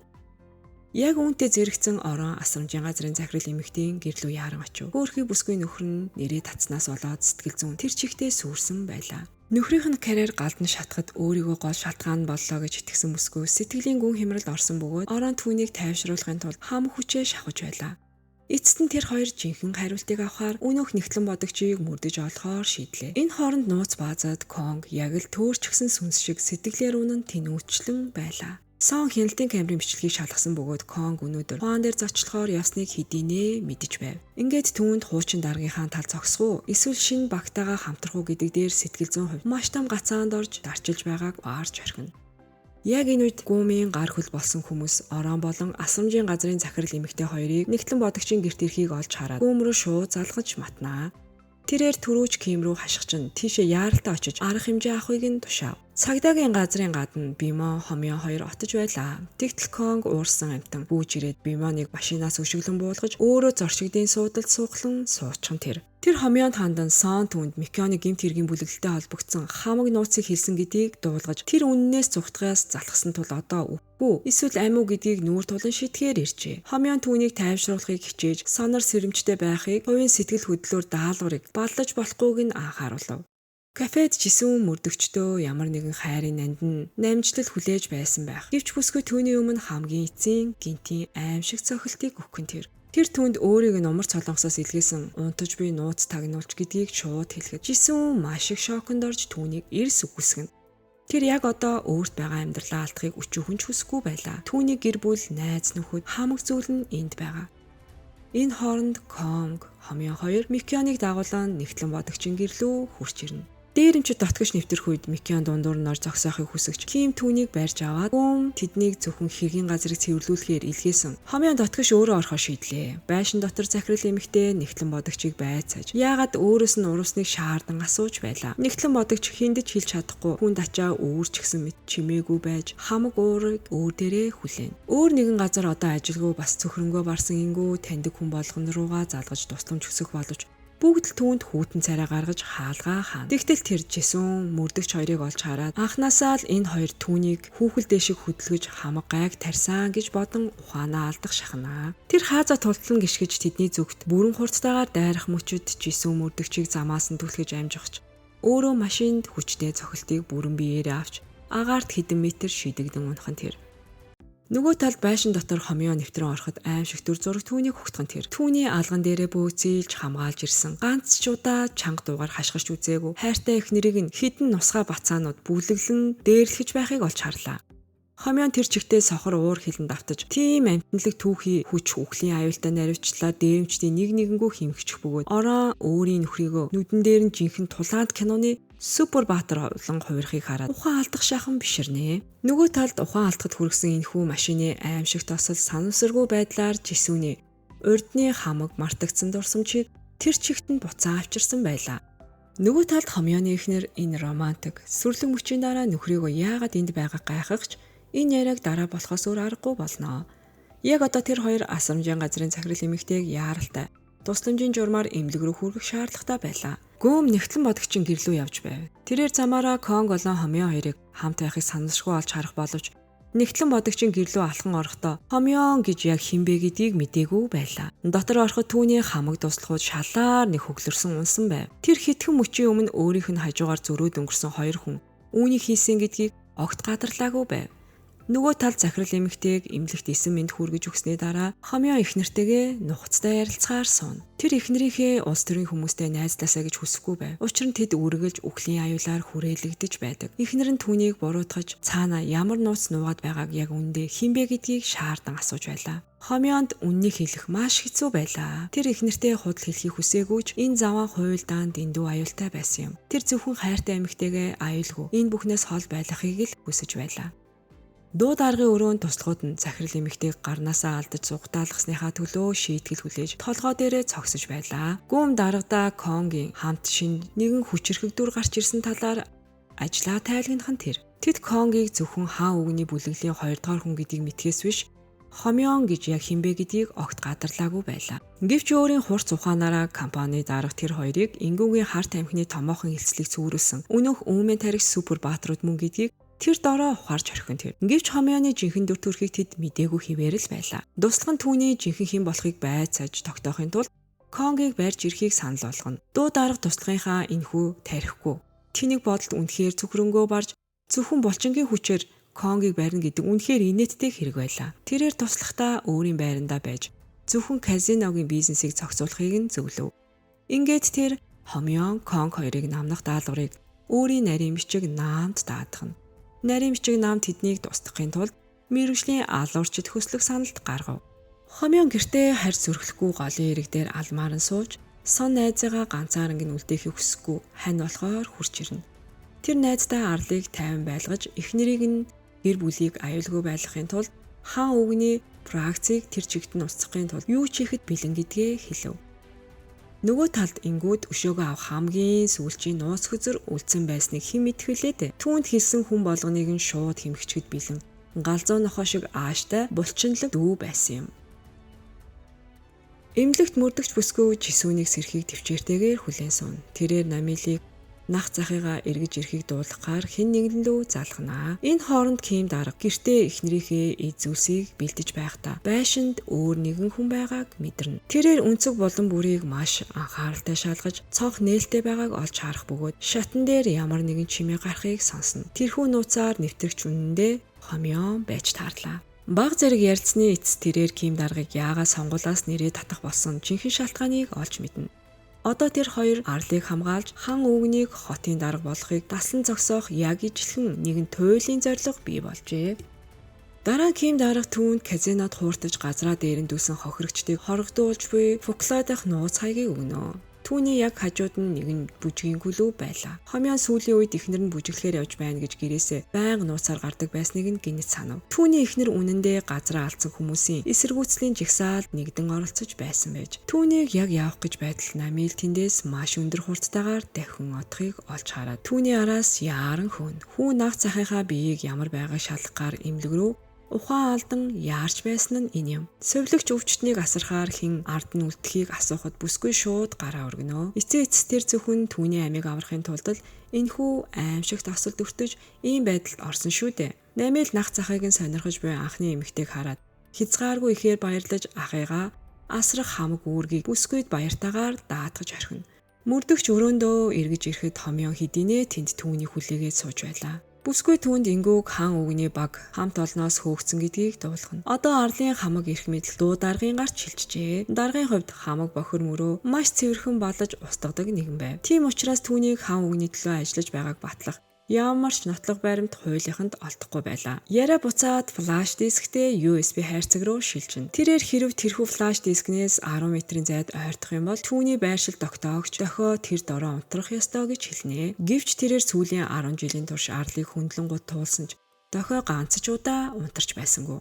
Speaker 1: Яг үүнтэй зэрэгцэн орон асрамжийн газрын захирал эмэгтэйн гэрлүү яаран очив. Хөөрхий бүсгүй нөхөр нь нэрээ татснаас болоод сэтгэл зүйн тэр чигтээ сүрсэн байлаа. Нөхрийнх нь карьер галдан шатахад өөрийгөө гол шалтгаан боллоо гэж итгэсэн бүсгүй сэтгэлийн гүн хямралд орсон бөгөөд орон түүнийг тайвшруулахын тулд хам хүчээ шахаж байлаа. Эцэст нь тэр хоёр жинхэнэ хариултыг авахаар өнөөх нэгтлэн бодогчийг мөрдөж олохоор шийдлээ. Энэ хооронд нууц баазад Конг яг л төөрчгсөн сүнс шиг сэтгэлээр үнэн тэнүүчлэн байлаа. Сон хяналтын камерын бичлэгийг шалгасан бөгөөд Конг өнөөдөр хуан дээр зочлохоор явсныг хэдийнэ мэдэж байв. Ингээд түүнд хуучин даргийнхаа тал зогсох уу эсвэл шинэ багтаага хамтрах уу гэдэг дээр сэтгэл 100% маш том гацаанд орж дарчилж байгааг баарч орхино. Яг энэ үед гүмийн гар хөл болсон хүмүүс орон болон асрамжийн газрын захирал эмэгтэй хоёрыг нэгтлэн бодогчийн гэрт ирэхийг олж хараад гүм рүү шууд залгаж матнаа. Тэрээр түрүүч Ким рүү хашгичин тийшээ яаралтай очиж арга хэмжээ авахыг нь тушаав. Цагдаагийн газрын гадна Бимо, Хомё хоёр отож байлаа. Тэгтэл Конг уурсан амтан бүүж ирээд Бимоныг машинаас өшөглөн буулгаж өөрөө зорчигдын суудалд сууглан суучхан тэр. Тэр Хомёнд хандан Сон түнд Микёны гэмт хэргийн бүлэглэлтэй холбогдсон хамаг нууцыг хэлсэн гэдгийг дуулгаж тэр үннээс зүхтгаас залхсан тул одоо үгүй эсвэл амиу гэдгийг нүүр тулан шитгээр иржээ. Хомён түүнийг тайвшруулахыг хичээж сонор сэрэмжтэй байхыг хувийн сэтгэл хөдлөлөөр даалгаврыг баллаж болохгүйг нь анхааруулв. Кафед жисэн мөрдөгчдөө ямар нэгэн хайрын нандин намжлал хүлээж байсан байх. Гэвч бүсгүй түүний өмнө хамгийн эцсийн гинтийн аимшиг цохилтыг өгөх нь тэр түнд өөрийг нь умар цолонгосоос илгээсэн унтаж буй нууц тагнуулч гэдгийг шууд хэлэхэд жисэн маш их шоконд орж түүнийг эрс үгүйсгэнэ. Тэр яг одоо өөрт байгаа амьдралаа алдахыг өчүүхэн ч хүсэхгүй байлаа. Түүний гэр бүл, найз нөхөд хамаг зүйл нь энд байгаа. Энэ хооронд Конг, Хомё хоёр Микёныг дагуулan нэгтлэн бодогчийн гэрлүү хурж ирнэ. Дээрэмчид дотгош нэвтрэх үед Микён дундуур нь орж зогсоохыг хүсэгч Ким түүнийг барьж аваад тэднийг зөвхөн хэргийн газрыг цэвэрлүүлэхээр илгээсэн. Хомён дотгош өөрөө орохоо шийдлээ. Байшин дотор захирал эмэгтэй нэгтлэн бодогчийг байцааж яагаад өөрөөс нь уруусныг шаардан асууж байлаа. Нэгтлэн бодогч хиндэж хэлж чадахгүй хүнд ачаа үүрч гисэн мэт чимээгүй байж хамаг уурыг өөр дээрээ хүлээн. Өөр нэгэн газар одоо ажилгүй бас цөхрөнгөө барсан ингүү таньдаг хүн болгон руугаа залгаж тусламж өсөх боловч бүгд л түүнд хүүтэн царай гаргаж хаалгаа хаана. Тэгтэл тэр жисэн мөрдөгч хоёрыг олж хараад анханасаа л энэ хоёр түүнийг хүүхэл дэшиг хөдөлгөж хамаг гайг тарьсан гэж бодон ухаанаа алдах шахнаа. Тэр хааза тултлан гიშгэж тэдний зүгт бүрэн хурцтайгаар дайрах мөчөд жисэн мөрдөгчийг замаас нь түлхэж амжихч өөрөө машинд хүчтэй цохилтыг бүрэн биеэрээ авч агаарт хэдэн метр шидэгдэн унах нь тэр. Нөгөө талд байшин дотор Хомё нэвтрэн ороход аимшиг дүр зураг түүнийг хугтхан тэр. Түүний алган дээрээ бөөцөөлж хамгаалж ирсэн. Ганц ч удаа чанга дуугаар хашгирч үзээгүй. Хайртай их нэрийг нь хідэн нусгаа бацаанууд бүлэглэн дээрлэхэж байхыг олж харлаа. Хомё тэр чигтээ сохор уур хилэнд автаж тийм амтналаг түүхий хүч үхлийн аюултай наривчлаа дээрэмчдийн нэг нэгэнгүү химгчих бөгөөд ороо өөрийн нөхрийгөө нүдэн дээр нь жинхэнэ тулаанд киноны супер баатар олон хувирхийг хараад ухаан алдах шахан биширнэ. Нөгөө талд ухаан алдахад хүргэсэн энэхүү машины аимшиг тосол санамсаргүй байдлаар жисүүний урдны хамаг мартагдсан дурсамжийг тэр чигт нь буцаан авчирсан байлаа. Нөгөө талд Хомёны эхнэр энэ романтик сүрлэг мөчийн дараа нөхрийгөө яагаад энд байгааг гайхагч энэ яриаг дараа болохоос өөр аргагүй болно. Яг одоо тэр хоёр асрамжийн газрын захирал эмэгтэйг яаралтай тусламжийн журмаар эмнэлэг рүү хүргэх шаардлагатай байлаа. Гүм нэгтлэн бодогчийн гэрлүү явж байв. Тэрээр замаараа Конг болон Хомё хоёрыг хамт байхыг санамсаргүй олж харах боловч нэгтлэн бодогчийн гэрлүү алхан орохдоо Хомё гэж яг хинбэ гэдгийг мэдээгүй байлаа. Дотор ороход түүний хамаг дуслахууд шалаар нэг хөглөрсөн унсан байв. Тэр хитгэн мөчийн өмнө өөрийнх нь хажуугаар зөрөөд өнгөрсөн хоёр хүн үүнийг хийсэн гэдгийг огт гадарлаагүй байв. Нөгөө талд захирал эмэгтэйг эмнэлэгт эсэн мэнд хүргэж өгсний дараа Хомё эхнэртэйгээ нухацтай ярилцахаар суун. Тэр эхнэрийнхээ улс төрийн хүмүүстэй найзлаасаа гэж хүсэхгүй байв. Учир нь тэд үргэлж үхлийн аюулаар хүрээлэгдэж байдаг. Эхнэр нь түүнийг буруутгаж цаана ямар нууц нуугаад байгааг яг үндэ хинбэ гэдгийг шаардан асууж байлаа. Хомёнд үннийг хэлэх маш хэцүү байлаа. Тэр эхнэртэй худал хэлхийг хүсээгүйч энэ заваа хуйлдаан дэндүү аюултай байсан юм. Тэр зөвхөн хайртай эмэгтэйгээ аюулгүй энэ бүхнээс хол байлгахыг л хүсэж байлаа. Дуу даргын өрөөнд туслахууд нь захирал эмэгтэйг гарнаасаа алдаж сугтаалгасныхаа төлөө шийтгэл хүлээж толгой дээрээ цогсож байлаа. Гүм даргадаа Конгийн хамт шин нэгэн хүчирхэг дүр гарч ирсэн талаар ажлаа тайлгнах нь тэр. Тэд Конгийг зөвхөн хаан үгний бүлэглэлийн 2 дугаар хүн гэдгийг мэдхээс биш Хомён гэж яг хинбэ гэдгийг огт гадарлаагүй байлаа. Гэвч өөрийн хурц ухаанаараа компани дарга тэр хоёрыг энгүүгийн харт амхны томоохон хэлцлийг цүүрүүлсэн. Өнөөх өөмэн тарих супер баатрууд мөн гэдгийг тэр дороо ухаарч орхин тэр. Гэвч Хомёны жинхэнэ дүр төрхийг тэд мдээгүй хിവэр л байлаа. Дуслах нь түүний жинхэнэ хэн болохыг байцааж тогтоохын тулд Конгийг барьж ирэхийг санал болгоно. Дуу дарга туслагынхаа энхүү тарихгүй. Тэнийг бодолд үнэхээр цөхрөнгөө барж зөвхөн булчингийн хүчээр Конгийг барина гэдэг үнэхээр инээдтэй хэрэг байлаа. Тэрээр туслахдаа өөрийн байрандаа байж Зөвхөн казиногийн бизнесийг зохицуулахыг нь зөвлөв. Ингээд тэр Хомёон Конг хоёрыг намнах даалгаврыг өөрийн нарийн бичиг наамд даатгана. Нарийн бичиг наамд тэднийг тусдахын тулд мэргэжлийн алуурчид хөслөх саналд гаргав. Хомёон гэртээ харь зүрхлэхгүй голын ирэг дээр алмаар нь сууж сон найзаагаа ганцаарнг нь үлдээхийг хүсэхгүй хань болохоор хурж ирнэ. Тэр найздаа арлыг тайван байлгаж эхнэрийг нь гэр бүлийг аюулгүй байлгахын тулд хаан өвгний практикийг тэр чигт нь устгахын тулд юу ч хийхэд бэлэн гэдгээ хэлв. Нөгөө талд ингүүд өшөөгөө авах хамгийн сүүлчийн нууц хөзөр үлдсэн байсныг хэн мэдэх вүлээ. Түүнд хэлсэн хүн болгоныг нь шууд хэмхчгэд бэлэн галзуу нохоо шиг ааштай булчинлаг дүү байсан юм. Эмнэлэгт мөрдөгч бүсгүй Жисүүнийг сэрхийг төвчээртэйгээр хүлээн суун. Тэрээр Намилыг нах захыгаа эргэж ирэхийг дуулахаар хэн нэгэн лөө залханаа. Энэ хооронд Ким дарга гэртээ эхнэрийнхээ эд зүйлсийг бэлдэж байхдаа байшинд өөр нэгэн хүн байгааг мэдэрнэ. Тэрээр өнцөг болон бүрийг маш анхааралтай шалгаж цонх нээлттэй байгааг олж харах бөгөөд шатан дээр ямар нэгэн чимээ гарахыг сонсно. Тэрхүү нууцаар нэвтрэгч үнэндээ Хомёон байж таарлаа. Баг зэрэг ярилцсны эцэс тэрээр Ким даргыг яагаад сонгуулаас нэрээ татах болсон жинхэнэ шалтгааныг олж мэднэ. Одоо тэр хоёр арлыг хамгаалж хан өвгнийг хотын дарга болохыг даслан зогсоох яг ижилхэн нэгэн туйлын зорилго бий болжээ. Дараа Ким дарга түүнд казинод хууртаж газраа дээр нь дүүсэн хохирогчдыг хоргодуулж буй фукладах нууц хаягийг өгнө. Түүний яг хажууд нь нэгэн бүжгийн гүлүү байлаа. Хомёон сүүлийн үед эхнэр нь бүжиглэхээр явж байна гэж гэрээсээ байнга нууцаар гардаг байсныг нь гинэт санав. Түүний эхнэр үнэндээ газраа алдсан хүмүүсийн эсэргүүцлийн жигсаалд нэгдэн оролцож байсан байж. Түүнийг яг явах гэж байтал Намил тэндээс маш өндөр хурдтайгаар дахин отохыг олж хараад түүний араас яаран хөөн. Хүү нах захынхаа биеийг ямар байгааг шалгахаар эмнэлэг рүү ухаан алдан яарч байсан нь энэ юм. Совилогч өвчтнийг асархаар хэн ард нь үлдэхийг асуухад бүсгүй шууд гараа өргөнө. Эцээ эцэс тэр зөвхөн түүний амийг аврахын тулд энэхүү аимшигт асуулт өртөж ийм байдалд орсон шүү дээ. Намил нах захыг нь сонирхож буй анхны эмэгтэйг хараад хязгааргүй ихээр баярлаж ахыгаа асрах хамаг үүргийг бүсгүйд баяртайгаар даатгаж орхино. Мөрдөгч өрөөндөө эргэж ирэхэд Хомёон хэдийнэ тэнд түүний хүлээгээд сууж байлаа. Бүсгүй түүнд ингүүг хан өвгний баг хамт олноос хөөгцөн гэдгийг дуулгана. Одоо арлын хамаг ирэх мэдл дуу даргын гарч шилжжээ. Даргын хувьд хамаг бохир мөрөө маш цэвэрхэн балаж устгадаг нэгэн байв. Тийм учраас түүнийг хан өвгний төлөө ажиллаж байгааг батлах ямар ч нотлох баримт хуулийнханд олдохгүй байлаа. Яриа буцаад флаш дисктэй USB хайрцаг руу шилжинэ. Тэрээр хэрв тэрхүү флаш дискнээс 10 метрийн зайд ойртох юм бол түүний байршил тогтоогч дохио тэр дороо унтрах ёстой гэж хэлнэ. Гэвч тэрээр сүүлийн 10 жилийн турш арлыг хөндлөнгууд туулсан ч дохио ганц ч удаа унтарч байсангүй.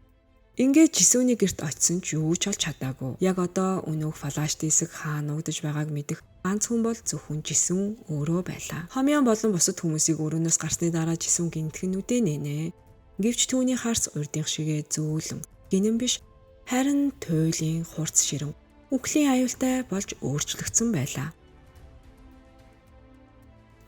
Speaker 1: Ингээд Жисүүний гэрт очисон ч юу ч олж чадаагүй. Яг одоо өнөөх флаш диск хаана нуугдаж байгааг мэдэх ганц хүн бол зөвхөн Жисүүн өөрөө байлаа. Хомёон болон бусад хүмүүсийг өрөөнөөс гарсны дараа Жисүүн гинтхэн нүдэ нэнэ. Гэвч түүний харц урдынх шигээ зөөлөн гинэн биш харин туйлын хурц ширэн үхлийн аюултай болж өөрчлөгдсөн байлаа.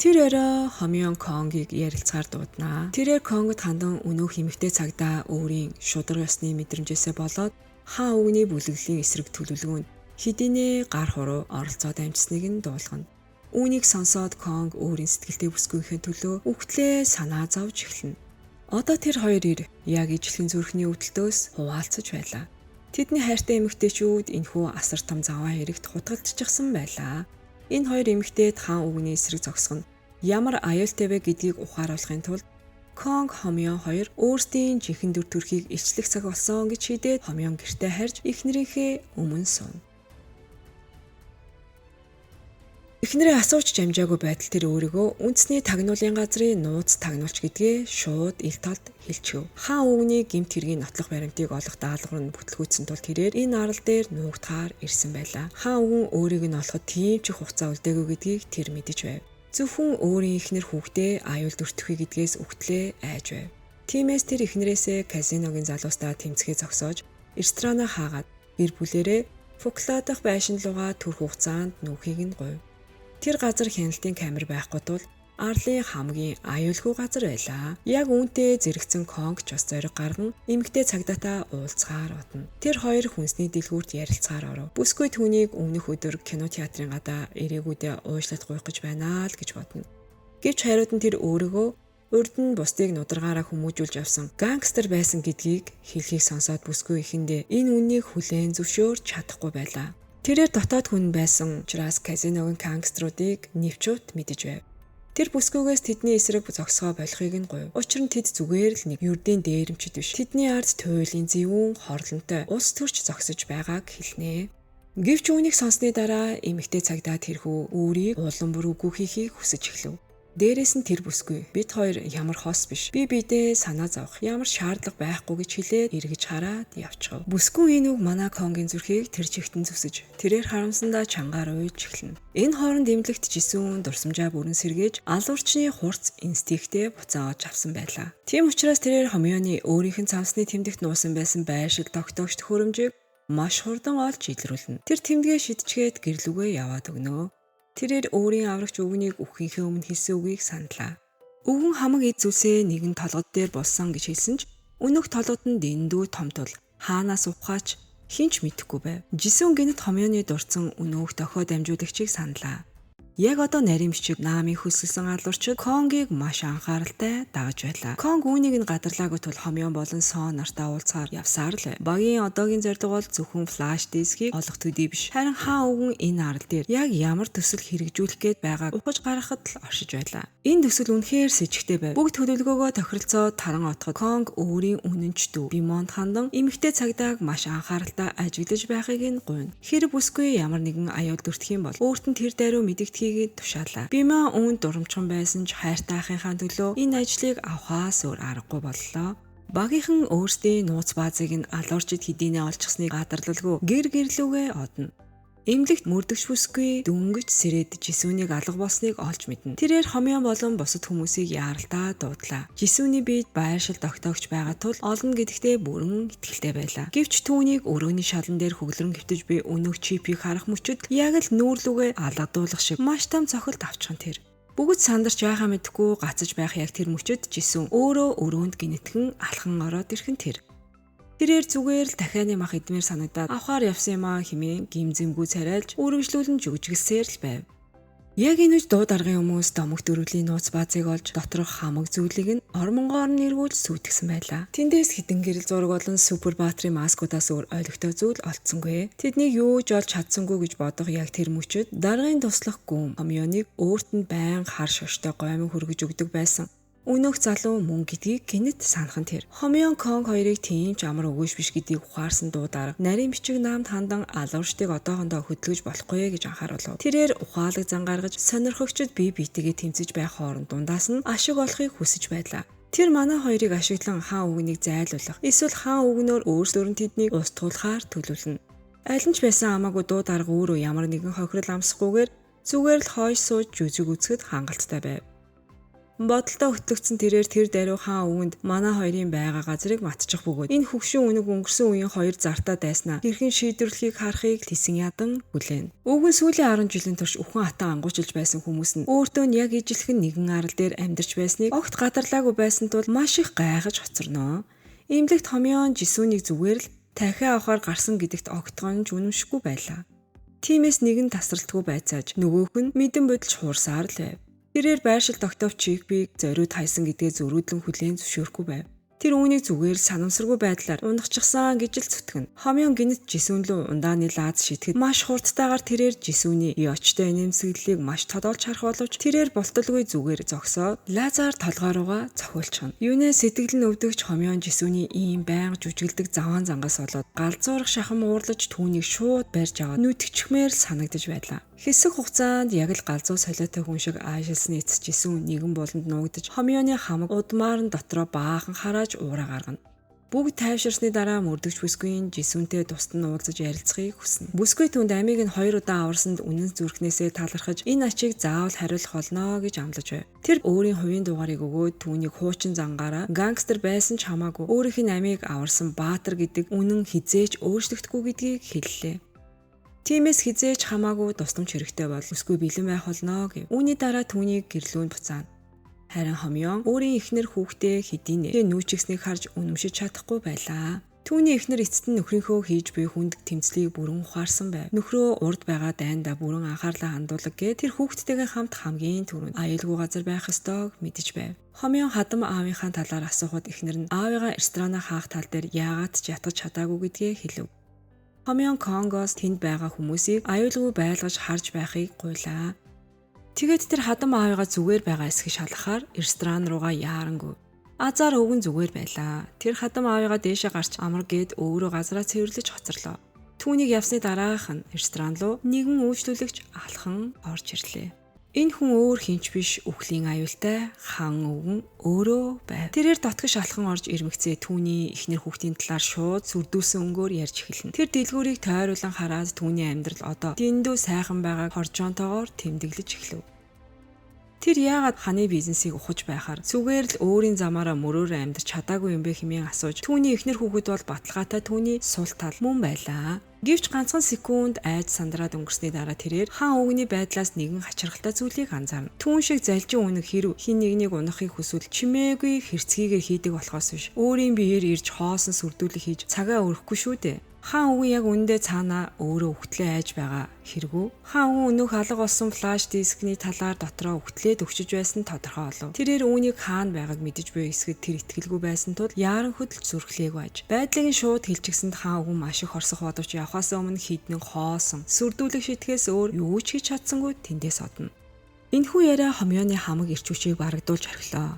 Speaker 1: Тэр орой Хомёон Конгийг ярилцахаар дууднаа. Тэрээр Конгод хандан өнөөх эмэгтэй цагдаа өөрийн шударга ёсны мэдрэмжээсээ болоод хаан өвгний бүлэглэлийн эсрэг төлөвлөгөөнд хэдийнэ гар хуруу оролцоод амжсныг нь дуулгана. Үүнийг сонсоод Конг өөрийн сэтгэлтэй бүсгүйхээ төлөө үхтлээ санаа зовж эхэлнэ. Одоо тэр хоёр ир яг ижилхэн зүрхний өвдөлтөөс хуваалцаж байлаа. Тэдний хайртай эмэгтэйчүүд энэхүү асар том заваа хэрэгт хутгалдчихсан байлаа. Энэ хоёр эмэгтэйд хаан өвгний эсрэг зогсох нь ямар аюултай вэ гэдгийг ухааруулахын тулд Конг Хомёон хоёр өөрсдийн жинхэнэ дүр төрхийг илчлэх цаг болсон гэж шийдээд Хомёон гэртээ харж эхнэрийнхээ өмнө сууна. Эхнэрээ асууж жамжаагүй байтал тэр өөрийгөө үндэсний тагнуулын газрын нууц тагнуулч гэдгээ шууд ил толд хэлчихв. Хаан өвгний гэмт хэргийн нотлох баримтыг олох даалгавар нь бүтлгүүцсэн тул тэрээр энэ арал дээр нуугдахаар ирсэн байлаа. Хаан өвгөн өөрийг нь олоход тийм ч хугацаа үлдээгүй гэдгийг тэр мэдэж байв. Зөвхөн өөрийн эхнэр хүүхдээ аюул дүртвхий гэдгээс үхтлээ айж байв. Тиймээс тэр эхнэрээсээ казиногийн залуустаа тэмцэхээ зогсоож ресторанаа хаагаад гэр бүлэрээ фукладах байшин руугаа төрөх хугацаанд нүүхийг нь гуйв. Тэр газар хяналтын камер байхгүй тул арлын хамгийн аюулгүй газар байлаа. Яг үүнтэй зэрэгцэн Конг ч бас зориг гарган эмэгтэй цагдаатай уулзгаар бодно. Тэр хоёр хүнсний дэлгүүрт ярилцахаар оров. Бүсгүй түүнийг өмнөх өдөр кино театрын гадаа ирээгүүдээ уушлаад гуйх гэж байна л гэж бодно. Гэвч хариуд нь тэр өөрийгөө Урд нь бусдыг нударгаараа хүмүүжүүлж авсан гангстер байсан гэдгийг хэлхийг сонсоод бүсгүй ихэндээ энэ үннийг хүлээн зөвшөөрч чадахгүй байлаа. Тэрээр дотоод хүн байсан учраас казиногийн гангстеруудыг нэвчүүд мэдэж байв. Тэр бүсгүйгээс тэдний эсрэг зогсгоо болохыг нь гуйв. Учир нь тэд зүгээр л нэг ердийн дээрэмчд биш. Тэдний ард туйлын зэвүүн хорлонтой улс төрч зогсож байгааг хэлнэ. Гэвч үүнийг сонссны дараа эмэгтэй цагдаа тэрхүү өөрийг улам бүр үгүй хийхийг хүсэж эхлэв. Дээрээс нь тэр бүсгүй бид хоёр ямар хос биш. Би бидээ санаа зовох ямар шаардлага байхгүй гэж хэлээд эргэж хараад явчихв. Бүсгүй энэ үг манай Конгийн зүрхийг тэр чигтэн зүсэж тэрээр харамсандаа чангаар уйлж эхэлнэ. Энэ хооронд эмнэлэгт жисүүн дурсамжаа бүрэн сэргээж алуурчны хурц инстинктээ буцааж авсан байлаа. Тийм учраас тэрээр Хомёоны өөрийнх нь цамсны тэмдэгт нуусан байсан байршил тогтоогчд хөрөмжийг маш хурдан олж илрүүлнэ. Тэр тэмдгээ шидчгээд гэрлүүгээ яваад өгнө. Тэрээр өөрийн аврагч өвгнийг үхийнхээ өмнө хэлсэн үгийг саналаа. Өвгөн хамаг эд зүйлсээ нэгэн толгод дээр болсон гэж хэлсэн ч өнөөх толгод нь дэндүү том тул хаанаас ухаач хинч мэдэхгүй байв. Жисүүн гинэт Хомёоны дурдсан өнөөх дохио дамжуулагчийг саналаа. Яг одоо нарийн бичиг наамын хөсөлсөн алуурчид Конгийг маш анхааралтай дагаж байлаа. Конг үүнийг нь гадарлаагүй тул Хомёон болон Сон нартаа уулзахаар явсаар л. Багийн одоогийн зорилго бол зөвхөн флаш дискийг олох төдий биш. Харин хаан өвгөн энэ арал дээр яг ямар төсөл хэрэгжүүлэх гээд байгааг ухаж гаргахад л оршиж байлаа. Энэ төсөл үнэхээр с ิจ гтэй байв. Бүгд төлөвлөгөөгөө тохиролцоод таран отоход Конг өөрийн үнэнч дүү Бимонд хандан эмэгтэй цагдааг маш анхааралтай ажиглаж байхыг нь гуйна. Хэр бүсгүй ямар нэгэн аюул дүртэх юм бол өөрт нь тэр даруй мэдэгдэхийг тушаалаа. Бима үүнд дурамчхан байсан ч хайртай ахынхаа төлөө энэ ажлыг авахаас өөр аргагүй боллоо. Багийнхан өөрсдийн нууц баазыг нь алуурчид хэдийнэ олчихсныг гадарлалгүй гэр гэрлүүгээ одно. Эмнэлэгт мөрдөгч бүсгүй дөнгөж сэрээд Жисүүнийг алга болсныг олж мэднэ. Тэрээр Хомёон болон бусад хүмүүсийг яаралдаа дуудлаа. Жисүүний биед байршил тогтоогч байгаа тул олно гэдэгтээ бүрэн итгэлтэй байлаа. Гэвч түүнийг өрөөний шалан дээр хөглөрөн гэвтэж би өнөөх чипийг харах мөчөд яг л нүүрлүгээ алгадуулах шиг маш том цохилт авчихсан тэр. Бүгд сандарч байхаа мэдэхгүй гацаж байх яг тэр мөчөд Жисүүн өөрөө өрөөнд гинэтгэн алхан ороод ирхэн тэр. Тэрээр зүгээр л дахианы мах идмээр санагдаад авахаар явсан юм аа хэмээн гимзэмгүй царайлж үргэлжлүүлэн жүжиглсээр л байв. Яг энэ үе дуу даргын хүмүүс домогт өрөвлийн нууц баазыг олж доторх хамаг зүйлийг нь ормонгоор нь эргүүлж сүйтгэсэн байлаа. Тэндээс хідэн гэрэл зураг болон супер баатрийн маскуудаас өөр ойлгохтой зүйл олдсонгүй. Тэднийг юу ч олж чадсангүй гэж бодох яг тэр мөчөд даргын туслах гүм Хомёоныг өөрт нь байнга хар шоштой гомин хөргөж өгдөг байсан. Өнөөх залуу мөн гэдгийг гинэт санахан тэр. Хомёон Конг хоёрыг тийм ч амар өгөөш биш гэдгийг ухаарсан дуудаар нарийн бичиг наамд хандан алуурчдыг одоохондоо хөдөлгөж болохгүй гэж анхааруулв. Тэрээр ухаалаг зан гаргаж сонирхогчд бие биетэйгээ тэмцэж байх хооронд дундаас нь ашиг олохыг хүсэж байлаа. Тэр манай хоёрыг ашиглан хаан өвгнийг зайлуулах эсвэл хаан өвгнөөр өөрсдөр нь тэднийг устгуулахаар төлөвлөнө. Аль нь ч байсан хамаагүй дуу дарга өөрөө ямар нэгэн хохирол амсахгүйгээр зүгээр л хойш сууж жүжиг үзэхэд хангалттай байв. Бодолтой хөтлөгдсөн тэрээр тэр даруй хаан өвгөнд манай хоёрын байгаа газрыг матчих бөгөөд энэ хөвшин үнэг өнгөрсөн үеийн хоёр зартаа дайснаа хэрхэн шийдвэрлэхийг харахыг тэсэн ядан хүлээн. Өвгөн сүүлийн 10 жилийн турш өвхөн хатан ангуучилж байсан хүмүүс нь өөртөө нь яг ижилхэн нэгэн арал дээр амьдарч байсныг огт гадарлаагүй байсан тул маш их гайхаж хоцорноо. Эмнэлэгт Хомёон Жисүүнийг зүгээр л дахиа авахар гарсан гэдэгт огтгонж үнэмшихгүй байлаа. Тиймээс нэгэн тасралтгүй байцааж нөгөөх нь мэдэн бодолж хуурсаар л байв. Тэрээр байршил тогтоовч чикбиг зориуд хайсан гэдгээ зөрүүдлэн хүлээн зөвшөөрөхгүй байв. Тэр үүнийг зүгээр санамсаргүй байдлаар унахчихсан гэж л зүтгэн. Хомёон гинэт Жисүүн рүү ундааны лааз шитгэхэд маш хурдтайгаар тэрээр Жисүүний ёчтой нэмсэглэлийг маш тодолж харах боловч тэрээр болтолгүй зүгээр зогсоод лаазаар толгой руугаа цохиулчихна. Юунэ сэтгэл нь өвдөгч Хомёон Жисүүний ийм байнга жүжиглдэг заваан зангаас болоод галзуурах шахам уурлаж түүнийг шууд барьж аваад нүтгэчмээр санагдаж байлаа. Хэсэг хугацаанд яг л галзуу солиотой хүн шиг аашилсны эцэс Жисүүн нэгэн болонд нуугдаж Хомёоны хамаг удмаар нь дотроо баахан харааж уураа гаргана. Бүгд тайвширсны дараа мөрдөгч бүсгүйн Жисүүнтэй тусад нь уулзаж ярилцахыг хүснэ. Бүсгүй түнд амийг нь 2 удаа аварсанд үнэн зүрхнээсээ талархаж энэ ачийг заавал хариулах болно гэж амлаж байв. Тэр өөрийн хувийн дугаарыг өгөөд түүнийг хуучин зангаараа гангстер байсан ч хамаагүй өөрийнх нь амийг аварсан баатар гэдэг үнэн хизээч өөрчлөгдөхгүй гэдгийг хэллээ. Тиймээс хизээч хамаагүй тусламж хэрэгтэй бол бүсгүй бэлэн байх болно гэв. Үүний дараа түүнийг гэрлүүнд буцаана. Харин Хомёон өөрийн эхнэр хүүхдээ хэдийнэ нүүчгснийг харж үнэмшиж чадахгүй байлаа. Түүний эхнэр эцэст нь нөхрийнхөө хийж буй хүнд тэмцлийг бүрэн ухаарсан байв. Нөхрөө урд байгаа дайндаа бүрэн анхаарлаа хандуулаг гэ тэр хүүхдтэйгээ хамт хамгийн түрүүнд аюулгүй газар байх ёстойг мэдэж байв. Хомёон хадам аавынхаа талаар асуухад эхнэр нь аавыгаа ресторана хаах тал дээр яагаад ч ятгах чадаагүй гэдгээ хэлв. Хомёон Конгоос тэнд байгаа хүмүүсийг аюулгүй байлгаж харж байхыг гуйлаа. Тэгээд тэр хадам аавыгаа зүгээр байгаа эсхийг шалгахаар ресторан руугаа яарангүй. Азар өвгөн зүгээр байлаа. Тэр хадам аавыгаа дээшээ гарч амраг гээд өөрөө газараа цэвэрлэж хоцорлоо. Түүнийг явсны дараах нь ресторан руу нэгэн үйлчлүүлэгч алхан орж ирлээ. Энэ хүн өөр хинч биш үхлийн аюултай хан өвгөн өөрөө байв. Тэрээр дотгош алхан орж ирмэгцээ түүний эхнэр хүүхдийн талаар шууд сүрдүүлсэн өнгөөр ярьж эхэлнэ. Тэр дэлгүүрийг тойруулан хараад түүний амьдрал одоо дэндүү сайхан байгааг хоржоонтойгоор тэмдэглэж эхлэв. Тэр яагаад ханы бизнесийг ухаж байхаар зүгээр л өөрийн замаараа мөрөөрөө амьдарч чадаагүй юм бэ хэмээн асууж түүний эхнэр хүүхэд бол баталгаатай түүний сул тал мөн байлаа. Гэвч ганцхан секунд айж сандраад өнгөрсний дараа тэрээр хаан өвгний байдлаас нэгэн хачирхалтай зүйлийг анзаарна. Түүн шиг залжин үнэг хэрв хин нэгнийг унахыг хүсвэл чимээгүй хэрцгийгээр хийдэг болохоос биш. Өөрийн биеэр ирж хоосон сүрдүүлэг хийж цагаа өрөхгүй шүү дээ. Хаан өвгөн яг үндэ цаанаа өөрөө өгтлээ айж байгаа хэрэггүй. Хаан өвгөн өнөөх алга болсон флаш дискний талаар дотроо өгтлээд өгчөж байсан тодорхой болов. Тэрээр үүнийг хаана байгааг мэдэж буй эсгэд тэр итгэлгүй байсан тул яаран хөдөлж зүрхлээг байж. Байдлыг нь шууд хэлчихсэнд хаан өвгөн маш их хорсох бодовч явхаас өмнө хіднэн хоосон. Сүрдүүлэг шитгэхээс өөр юу ч хийж чадсангүй тэндээс одно. Энэхүү яриа хомьёоны хамаг ирч хүчийг барагдуулж орхилоо.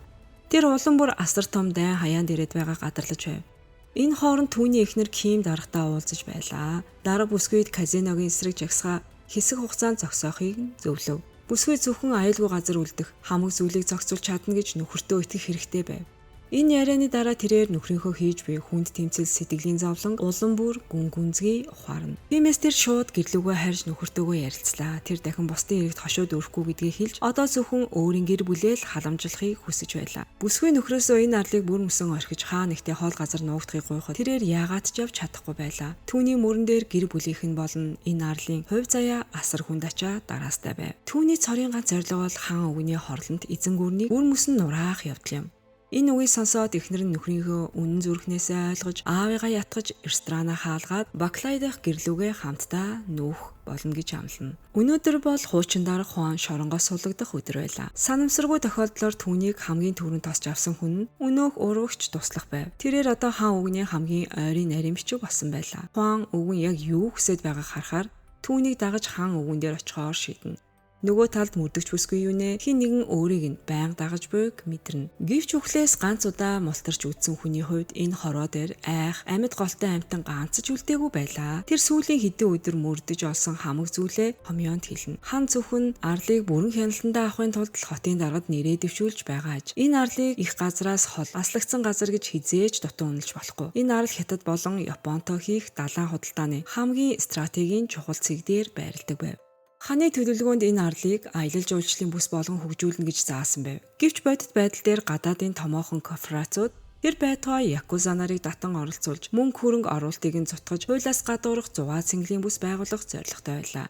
Speaker 1: Тэр улам бүр асар том дайн хаяанд ирээд байгаа гадарлаж байв. Энэ хооронд түүний эхнэр Ким дарагтаа уулзаж байлаа. Дараа бүсгүйд казиногийн эсрэг жагсаа хэсэг хугацаанд зогсоохыг зөвлөв. Бүсгүй зөвхөн аюулгүй газар үлдэх хамаг зүйлийг зохицуулж чадна гэж нөхөртөө итгэх хэрэгтэй байв. Энэ ярианы дараа тэрээр нөхрийнхөө хийж буй хүнд тэмцэл сэтгэлийн зовлон улам бүр гүн гүнзгий ухаарна. Тиймээс тэр шууд гэрлүүгөө харж нөхөртөөгөө ярилцлаа. Тэр дахин бусдын эрэгт хошууд өрөхгүй гэдгийг хэлж одоо зөвхөн өөрийн гэр бүлээл халамжлахыг хүсэж байлаа. Бүсгүй нөхрөөсөө энэ арлыг бүр мөсөн орхиж хаа нэгтээ хоол газар нуугдахыг гуйхад тэрээр яагаад ч явж чадахгүй байлаа. Түүний мөрөн дээр гэр бүлийнх нь болон энэ арлын хувь заяа асар хүнд ачаа дараастай байв. Түүний цорын ганц зорилго бол хаан өвгний хорлонд эзэн гүрнийг бүр мөсөн нураах явдал юм. Энэ үгийг сонсоод эхнэр нь нөхрийнхөө үнэн зүрхнээсээ ойлгож аавыгаа ятгаж ресторана хаалгаад Баклай дахь гэрлүүгээ хамтдаа нүүх болно гэж амлана. Өнөөдөр бол хуучин дарга Хуан шоронгоос сулагдах өдөр байлаа. Санамсаргүй тохиолдлоор түүнийг хамгийн түрүүнд тосч авсан хүн нь өнөөх урвагч туслах байв. Тэрээр одоо хаан өвгний хамгийн ойрын нарийн бичиг болсон байлаа. Хуан өвгөн яг юу хүсэж байгааг харахаар түүнийг дагаж хаан өвгөн дээр очихоор шийднэ. Нөгөө талд мөрдөгч бүсгүй юу нэ хин нэгэн өөрийг нь байнга дагаж буйг мэдэрнэ. Гэвч үхлээс ганц удаа мултарч үдсэн хүний хувьд энэ хороо дээр айх амьд голтой амтан ганцж үлдээгүй байлаа. Тэр сүүлийн хэдэн өдөр мөрдөж олсон хамаг зүйлээ хомьёонд хэлнэ. Хан зөвхөн арлыг бүрэн хяналтандаа авахын тулд хотын даргад нэрээ дэвшүүлж байгаа аж. Энэ арлыг их газраас хол аслагдсан газар гэж хизээж дутуу үнэлж болохгүй. Энэ арал хятад болон Японтой хийх далайн худалдааны хамгийн стратегийн чухал цэг дээр байрладаг байв. Ханы төлөвлөгөөнд энэ арлыг аялал жуулчлалын бүс болгон хөгжүүлнэ гэж заасан байв. Гэвч бодит байдал дээр гадаадын томоохон корпорациуд тэр байтугай якуза нарыг татан оролцуулж мөнгө хөрөнгө оруулалтыг нь зутгаж хуулиас гадуурх зугаа цэнгэлийн бүс байгуулах зорилготой байлаа.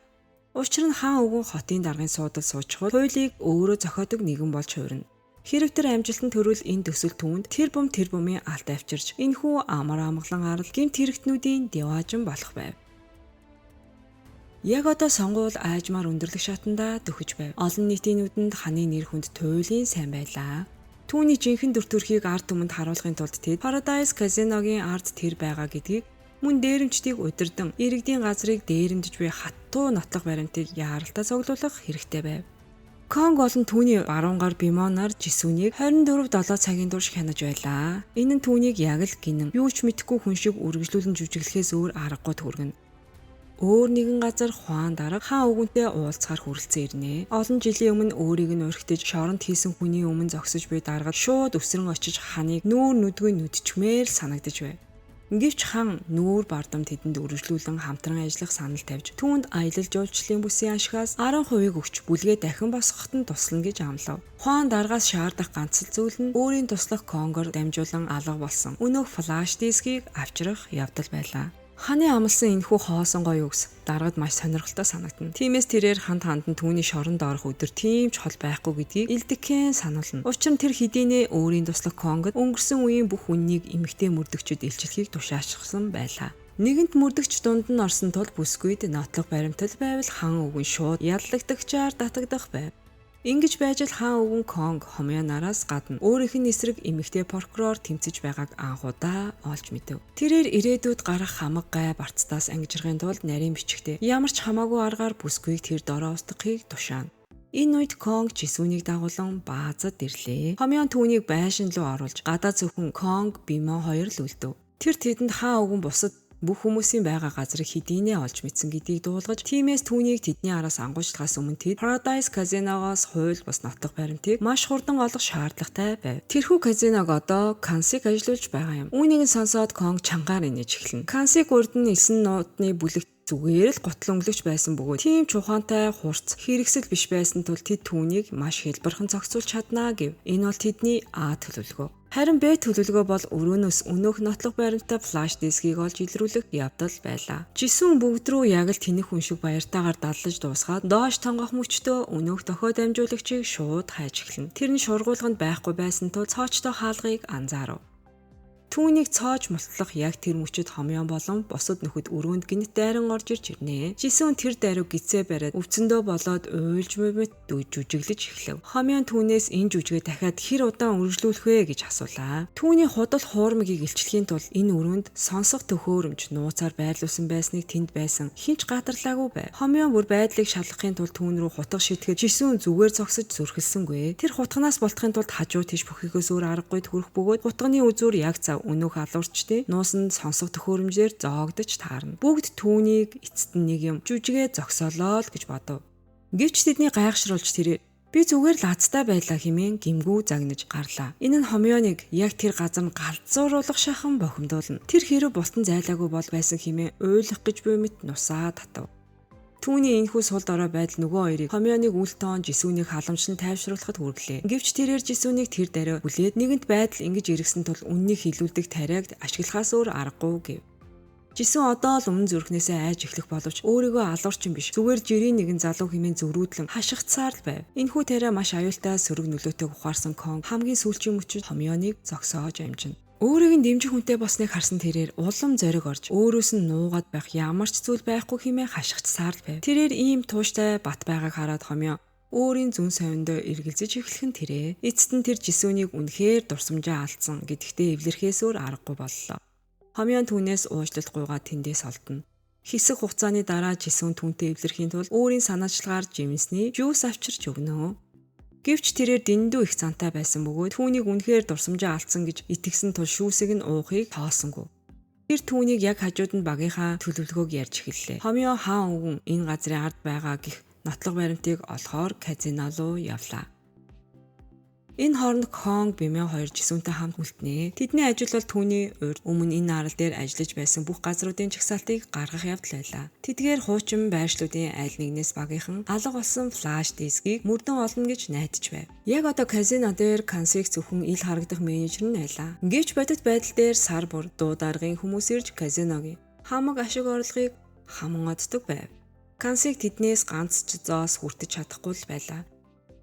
Speaker 1: Учир нь хаан өвгөн хотын даргын суудад суучихвал хуулийг өөрөө зохиодог нэгэн болж хуурна. Хэрв тэр амжилтанд төрвөл энэ төсөл түүнд тэр бумын алт авчирч энэхүү амар амгалан арал гэмт хэрэгтнүүдийн деважин болох байв. Яг одоо сонгуул аажмаар өндөрлөх шатандаа дөхөж байв. Олон нийтийн нүдэнд ханы нэр хүнд туйлын сайн байлаа. Түүний жинхэнэ дүр төрхийг ард түмэнд харуулахын тулд тэд Paradise Casino-гийн ард тэр байгаа гэдгийг мөн дээрэмчдийг удирдан иргэдийн газрыг дээрэмдэж буй хаттуу нотлох баримтыг яаралтай цуглуулах хэрэгтэй байв. Конг болон түүний баруун гар Бимонаар Жисүнийг 24-7 цагийн турш хянаж байлаа. Энэ нь түүнийг яг л гинэн юу ч мэдэхгүй хүн шиг үргэлжлүүлэн жүжиглэхээс өөр аргагүй төргөн. Өөр нэгэн газар Хуан дарга хаан өвгөнтэй уулзахаар хүрэлцэн ирнэ. Олон жилийн өмнө өөрийг нь өрхтөж шоронд хийсэн хүний өмнө зогсож буй даргад шууд өсрөн очиж ханыг нүүр нүдгүй нүдчмээр санагдаж байв. Гэвч хан нүүр бардам тэдэнд үргэлжлүүлэн хамтран ажиллах санал тавьж түүнд аялал жуулчлалын бүсийн ашигаас 10% өгч бүлгээ дахин босгоход нь туслана гэж амлав. Хуан даргаас шаардах ганц зүйл нь өөрийн туслах конгор дамжуулан алга болсон өнөөх флаш дискийг авчрах явдал байлаа. Ханы амлсан энэхүү хоосон гоё үгс дараагад маш сонирхолтой санагдана. Тиймээс тэрээр ханд түүний шоронд орох өдөр тийм ч хол байхгүй гэдгийг Элдикэн сануулна. Учир нь тэр хэдийнэ өөрийн туслах Конгод өнгөрсөн үеийн бүх үннийг эмэгтэй мөрдөгчөд илчлэхийг тушаачсан байлаа. Нэгэнт мөрдөгч дунд нь орсон тул бүсгүйд нотлох баримтал байвал хан өвгөн шууд яллагдагчаар татагдах байв. Ингэж байж л хаан өвгөн Конг хомьёо нараас гадна өөрийнх нь эсрэг эмэгтэй прокурор тэмцэж байгааг анхудаа олж мэдэв. Тэрээр ирээдүйд гарах хамаг гай барцтаас ангижрахын тулд нарийн бичгтээ ямар ч хамаагүй аргаар бүсгүйг тэр дороо устгахыг тушаана. Энэ үед Конг Жисүүнийг дагуулan баазад ирлээ. Хомьёо түүнийг байшин руу оруулж гадаа зөвхөн Конг, Бимо хоёр л үлдэв. Тэр тэдэнд хаан өвгөн бусад бүх хүмүүсийн байгаа газрыг хэдийнэ олж мэдсэн гэдгийг дуулгаж, тиймээс түүнийг тэдний араас ангуйчлахаас өмнө тэд Paradise казиногоос хууль бус нотлох баримтыг маш хурдан олох шаардлагатай байв. Тэрхүү казиног одоо Кансиг ажиллуулж байгаа юм. Үүнийг сонсоод Конг чангаар инээж эхэлнэ. Кансиг урд нь элсэн нуудны бүлэгт зүгээр л гутал өнгөлөгч байсан бөгөөд тийм ч ухаантай хурц хэрэгсэл биш байсан тул тэд түүнийг маш хэлбэрхэн зохицуулж чаднаа гэв. Энэ бол тэдний А төлөвлөгөө. Харин Б төлөвлөгөө бол өрөөнөөс өнөөх нотлох баримттай флаш дискийг олж илрүүлэх явдал байлаа. Жисүүн бүгд рүү яг л тэнэх хүн шиг баяртайгаар даллаж дуусгаад доош тонгох мөчтөө өнөөх дохой дамжуулагчийг шууд хайж эхэлнэ. Тэр нь шургуулганд байхгүй байсан тул цоочтой хаалгыг анзаарав. Түүнийг цоож мултлах яг тэр мөчөд хомьёо болон босод нөхөд өрөөнд гинт дайран орж ирж ирнэ. Жисүүн тэр дайрыг гизээ бариад өвцөндөө болоод уйлж мөвөд жүжиглэж эхлэв. Хомьёо түүнээс энэ жүжигээ дахиад хэр удаан үргэлжлүүлэх вэ гэж асуулаа. Түүний худал хуурмыгийг илчлэхийн тулд энэ өрөөнд сонсох төхөөрөмж нууцаар байрлуулсан байсныг тэнд байсан хинч гадарлаагүй байв. Хомьёо бүр байдлыг шалгахын тулд түүн рүү хутга шитгэж Жисүүн зүгээр зогсож зүрхэлсэнгүй. Тэр хутганаас болтохын тулд хажуу тийш бүхийгээс өөр аргагүй төрөх бөгөөд хутганы үзүүр яг өнөөх алуурчдын нуусанд сонсох төхөөрөмжээр зоогдож таарна. Бүгд түүнийг эцэст нь нэг юм жүжигээ зогсоолоо л гэж бодов. Гэвч тэдний гайхшруулж тэрээр би зүгээр л азтай байлаа хэмээн гимгүү загнаж гарлаа. Энэ нь хомьёоныг яг тэр газар нь галзууруулах шахан бохимдуулна. Тэр хэрэв бутан зайлаагүй бол байсан хэмээн уйлах гэж буй мэт нусаа татав. Түүний энэхүү сул дорой байдал нөгөө хоёрыг хомьёоныг үлтэн Жисүүнийг халамжлан тайвшруулахад хүргэлээ. Гэвч тэрээр Жисүүнийг тэр даруй хүлээд нэгэнт байдал ингэж иргсэн тул үннийг хилүүлдэг тариагд ашиглахаас өөр аргагүй гэв. Жисүүн одоо л өмнө зүрхнээсээ айж эхлэх боловч өөрийгөө алуурчин биш зүгээр жирийн нэгэн залуу хэмээн зөрүүдлэн хашигцсаар л байв. Энэхүү тариа маш аюултай сөрөг нөлөөтэй ухаарсан Конг хамгийн сүүлчийн мөчөд хомьёоныг зогсоож амжина. Өөрийг нь дэмжих хүнтэй болсныг харсан тэрээр улам зориг орж өөрөөс нь нуугаад байх ямар ч зүйл байхгүй хэмээн хашгичсаар л байв. Тэрээр ийм тууштай бат байгааг хараад хомьёо өөрийн зүн совиндоо эргэлзэж эхлэхэн тэрээ эцэст нь тэр Жисүүнийг үнэхээр дурсамжаа алдсан гэдэгтээ эвлэрхээс өөр аргагүй боллоо. Хомьёо түүнээс уучлалт гуйгаад тэндээс олдно. Хэсэг хугацааны дараа Жисүүн түүнтэй эвлэрхийн тулд өөрийн санаачлагаар жимсний жуус авчирч өгнө. Гэвч тэрээр дэндүү их зантай байсан бөгөөд түүнийг үнэхээр дурсамжаа алдсан гэж итгэсэн тул шүүсийг нь уухыг тоосонгүй. Тэр түүнийг яг хажууд нь багийнхаа төлөвлөгөөг ярьж эхэллээ. Хомьёо хаан өвгөн энэ газрын ард байгаа гих нотлох баримтыг олохоор казино руу явлаа. Энэ хооронд Конг, Бимо хоёр Жисүүнтэй хамт үлднэ. Тэдний ажил бол түүний урд өмнө энэ арал дээр ажиллаж байсан бүх газруудын жагсаалтыг гаргах явдал байлаа. Тэдгээр хуучин байршлуудын аль нэгнээс багийнхан алга болсон флаш дискийг мөрдөн олно гэж найдаж байв. Яг одоо казино дээр Кансиг зөвхөн ил харагдах менежер нь байлаа. Гэвч бодит байдал дээр сар бүр дуу даргын хүмүүс ирж казиногийн хамаг ашиг орлогыг хаман оддог байв. Кансиг тэднээс ганц ч зоос хүртэж чадахгүй л байлаа.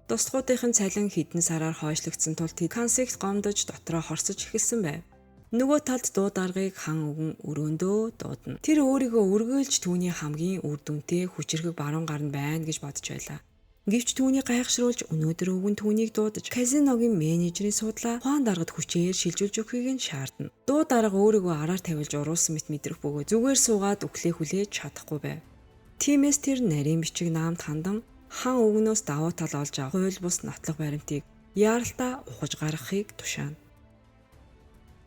Speaker 1: Тусгуудынхын цалин хэдэн сараар хойшлогдсон тул тэд Кансигт гомдож дотроо хорсож эхэлсэн байв. Нөгөө талд дуу даргыг хан өвгөн өрөөндөө дуудана. Тэр өөрийгөө өргөөлж түүний хамгийн үр дүнтэй хүчрхэг баруун гар нь байна гэж бодож байлаа. Гэвч түүний гайхшруулж өнөөдөр өвгөн түүнийг дуудаж казиногийн менежерийн судлаа хуан даргад хүчээр шилжүүлж өгөхийг нь шаардна. Дуу дарга өөрийгөө араар тавилж уруулсан мэт мэдрэх бөгөөд зүгээр суугаад үхлээ хүлээж чадахгүй байв. Тиймээс тэр нарийн бичиг наамд хандан хан өвгнөөс давуу тал олж авах хууль бус нотлох баримтыг яаралтаа ухаж гаргахыг тушаана.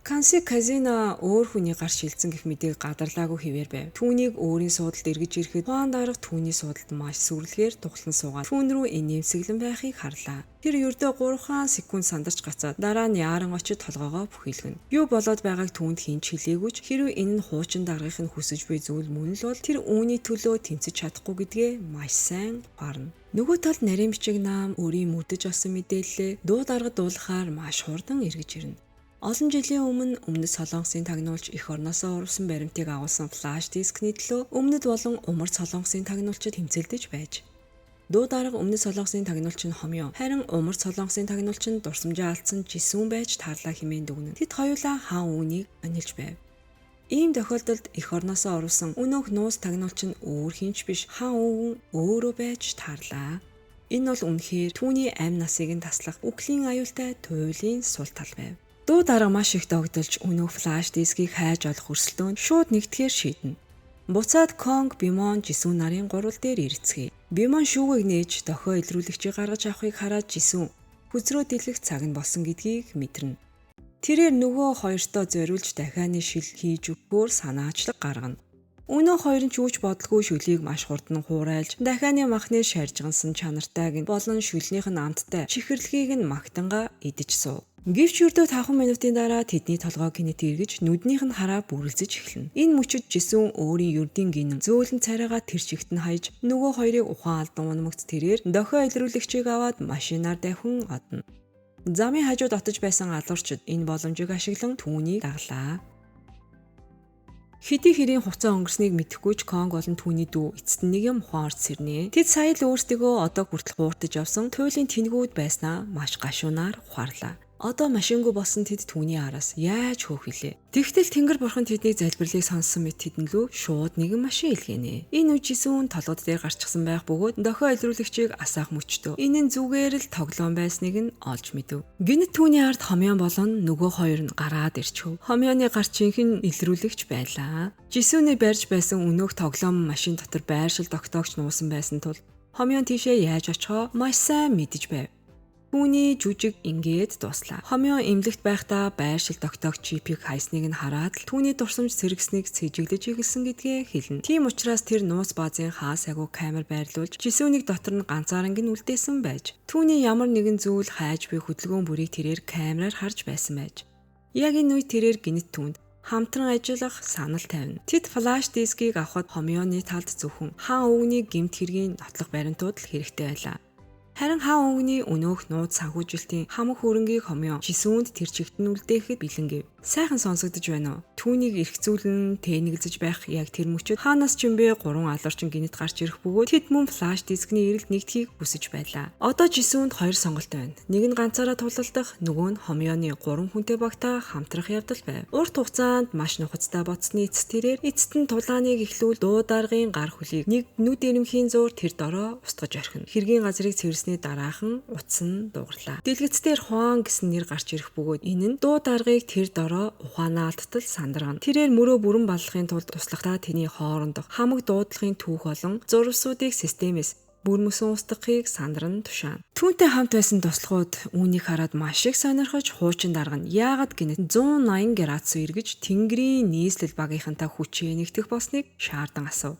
Speaker 1: Кансиг казино өөр хүний гар шилжсэн гэх мэдээг гадарлаагүй хэвээр байв. Түүнийг өөрийн суудалд эргэж ирэхэд хуан дарга түүний суудалд маш сүрлэгээр тухлан суугаад түүн рүү инээмсэглэн байхыг харлаа. Тэр ердөө 3 секунд сандарч гацаад дараа нь яаран очиж толгоогоо бүхийлгэнэ. Юу болоод байгааг түүнд хинч хэлээгүйч хэрвээ энэ нь хуучин даргын хүсэж буй зүйл мөн л бол тэр үүний төлөө тэмцэж чадахгүй гэдгээ маш сайн харна. Нөгөө талд нарийн бичиг наам өөрийн мөрдөж олсон мэдээлэлээ дуу дарга дуулахаар маш хурдан эргэж ирнэ. Олон жилийн өмнө Өмнөд Солонгосын тагнуулч эх орносоо урвсан баримтыг агуулсан флаш дискний төлөө Өмнөд болон Умард Солонгосын тагнуулчид тэмцэлдэж байж. Дуу дарга Өмнөд Солонгосын тагнуулч нь хомьёо, харин Умард Солонгосын тагнуулч нь дурсамжаа алдсан жисүүн байж таарлаа хэмээн дүгнэн. Тэд хоёулаа хаан үүнийг анилж байв. Ийм тохиолдолд эх орносоо урвсан өнөөх нууц тагнуулч нь өөр хинч биш хаан өвгөн өөрөө байж таарлаа. Энэ бол үнэхээр түүний амь насыг нь таслах үхлийн аюултай туйлын сул тал байв. Дуу дарга маш их догдолж өнөөх флаш дискийг хайж олох өрсөлдөөн шууд нэгтгэхээр шийднэ. Буцаад Конг, Бимон, Жисүүн нарын гурвал дээр ирцгээе. Бимон шүүгийг нээж дохио илрүүлэгчийг гаргаж авахыг хараад Жисүүн хүзрөө дэлгэх цаг нь болсон гэдгийг мэдэрнэ. Тэрээр нөгөө хоёртоо зориулж дахианы шил хийж өгөхөөр санаачлаг гаргана. Өнөө хоёр нь ч үүч бодлого шүлийг маш хурдан хуурайлж дахианы махны шаржгансан чанартайг нь болон шүлнийх нь амттай чихэрлэхийг нь магтангаа идэж суув. Гэвч өрдөө 5 минутын дараа тэдний толгой гинэт эргэж нүднийх нь хараа бүрэлзэж эхэлнэ. Энэ мөчөд Жисүүн өөрийн ердийн гинэн зөөлөн царайгаа тэр чигт нь хаяж нөгөө хоёрыг ухаан алдан унамгц тэрээр дохио илрүүлэгчийг аваад машинаар давхин одно. Замын хажууд отож байсан алуурчид энэ боломжийг ашиглан түүнийг даглаа. Хэдий хэрийн хугацаа өнгөрснийг мэдэхгүй ч Конг болон түүний дүү эцэст нь нэг юм ухаан орж сэрнэ. Тэд сая л өөрсдөө одоо хүртэл хууртаж явсан туйлын тэнгүүд байснаа маш гашуунаар ухаарлаа. Одоо машингүй болсон тэд түүний араас яаж хөөх вүлээ. Тэгтэл Тэнгэр бурхан тэдний залбирлыг сонссон мэт тэдэн лүү шууд нэгэн машин илгээнэ. Энэ үе Жисүүн толгод дээр гарчихсан байх бөгөөд дохио илрүүлэгчийг асаах мөчтөө. Энэ нь зүгээр л тоглоом байсныг нь олж мэдэв. Гинэт түүний ард хомьёо болон нөгөө хоёр нь гараад ирчихв. Хомьёоны гар чинхэн илрүүлэгч байлаа. Жисүүний барьж байсан өнөөх тоглоом машин дотор байршил тогтоогч нуусан байсан тул хомьёо тийшээ яаж очихоо маш сайн мэдэж байв. Түүний жүжиг ингээд дуслаа. Хомьёо эмнэлэгт байхдаа байршил тогтоогч чипийг хайсныг нь хараад л түүний дурсамж сэргсэнийг цэжиглэж игэлсэн гэдгээ хэлнэ. Тийм учраас тэр нууц баазын хаа сайгүй камер байрлуулж Жисүүнийг дотор нь ганцаарнг нь үлдээсэн байж. Түүний ямар нэгэн зүйл хайж буй хөдөлгөөн бүрийг тэрээр камераар харж байсан байж. Яг энэ үед тэрээр гинэт түнд хамтран ажиллах санал тавина. Тэд флаш дискийг авахд хомьёоны талд зөвхөн хаан өвгний гэмт хэргийн нотлох баримтууд л хэрэгтэй байлаа. Харин хаан өвгний өнөөх нууц санхүүжилтийн хамаг хөрөнгийг хомьёо Жисүүнд тэр чигт нь үлдээхэд бэлэнгэв. Сайхан сонсогдож байна уу? Түүнийг эрхцүүлэн тэнэглэж байх яг тэр мөчөд хаанаас ч юм бэ 3 алуурчин гинэт гарч ирэх бөгөөд тэд мөн флаш дискний эрэлт нэгдхийг хүсэж байлаа. Одоо Жисүүнд 2 сонголт байна. Нэг нь ганцаараа тулалдах, нөгөө нь хомьёоны 3 хүнтэй багтаа хамтрах явдал байв. Урт хугацаанд маш нухацтай бодсны эцэст тэрээр эцэст нь тулааныг эхлүүл дуу даргын гар хөлийг нэг нүд эрэмхийн зуур тэр дороо устгаж орхино. Хэргийн газрыг цэвэрсний дараахан утсан дуугарлаа. Дэлгэцээр Хуан гэсэн нэр гарч ирэх бөгөөд энэ нь дуу даргыг тэр дороо ухаанаа алдтал сандаргана. Тэрээр мөрөө бүрэн баллахын тулд туслахтаа тэний хоорондох хамаг дуудлагын түүх болон зурвсуудыг системээс бүрмөсөн устгахыг сандарна тушаана. Түүнтэй хамт байсан туслахууд үүнийг хараад маш их сонирхож хуучин дарга нь яагаад гинэ 180 градус эргэж тэнгэрийн нийслэл багийнхантай хүчээ нэгтгэх болсныг шаардан асуув.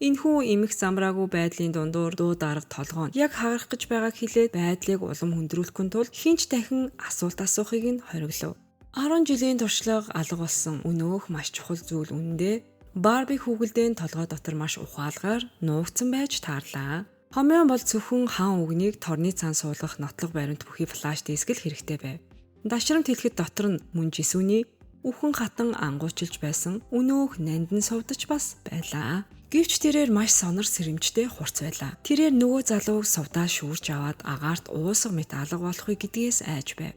Speaker 1: Энэхүү эмх замраагүй байдлын дундуур дуу дарга толгоо нь яг хагарах гэж байгааг хэлээд байдлыг улам хүндрүүлэхин тулд хинч дахин асуулт асуухыг нь хориглов. 10 жилийн туршлага алга болсон өнөөх маш чухал зүйл үнэндээ Барби хүүгэлдэн толгой дотор маш ухаалгаар нуугдсан байж таарлаа. Хомьёо бол зөвхөн хаан үгнийг торны цаан суулгах нотлох баримт бүхий флаш диск л хэрэгтэй байв. Дашрамт хэлэхэд дотор нь мөн Жисүүний үхэн хатан ангуучилж байсан өнөөх нандин сувдаж бас байлаа. Гэвч тэрээр маш сонор сэрэмжтэй хурц байлаа. Тэрээр нөгөө залууг сувдаа шүүрч аваад агаарт уусга мэт алга болохыг гэдгээс айж байв.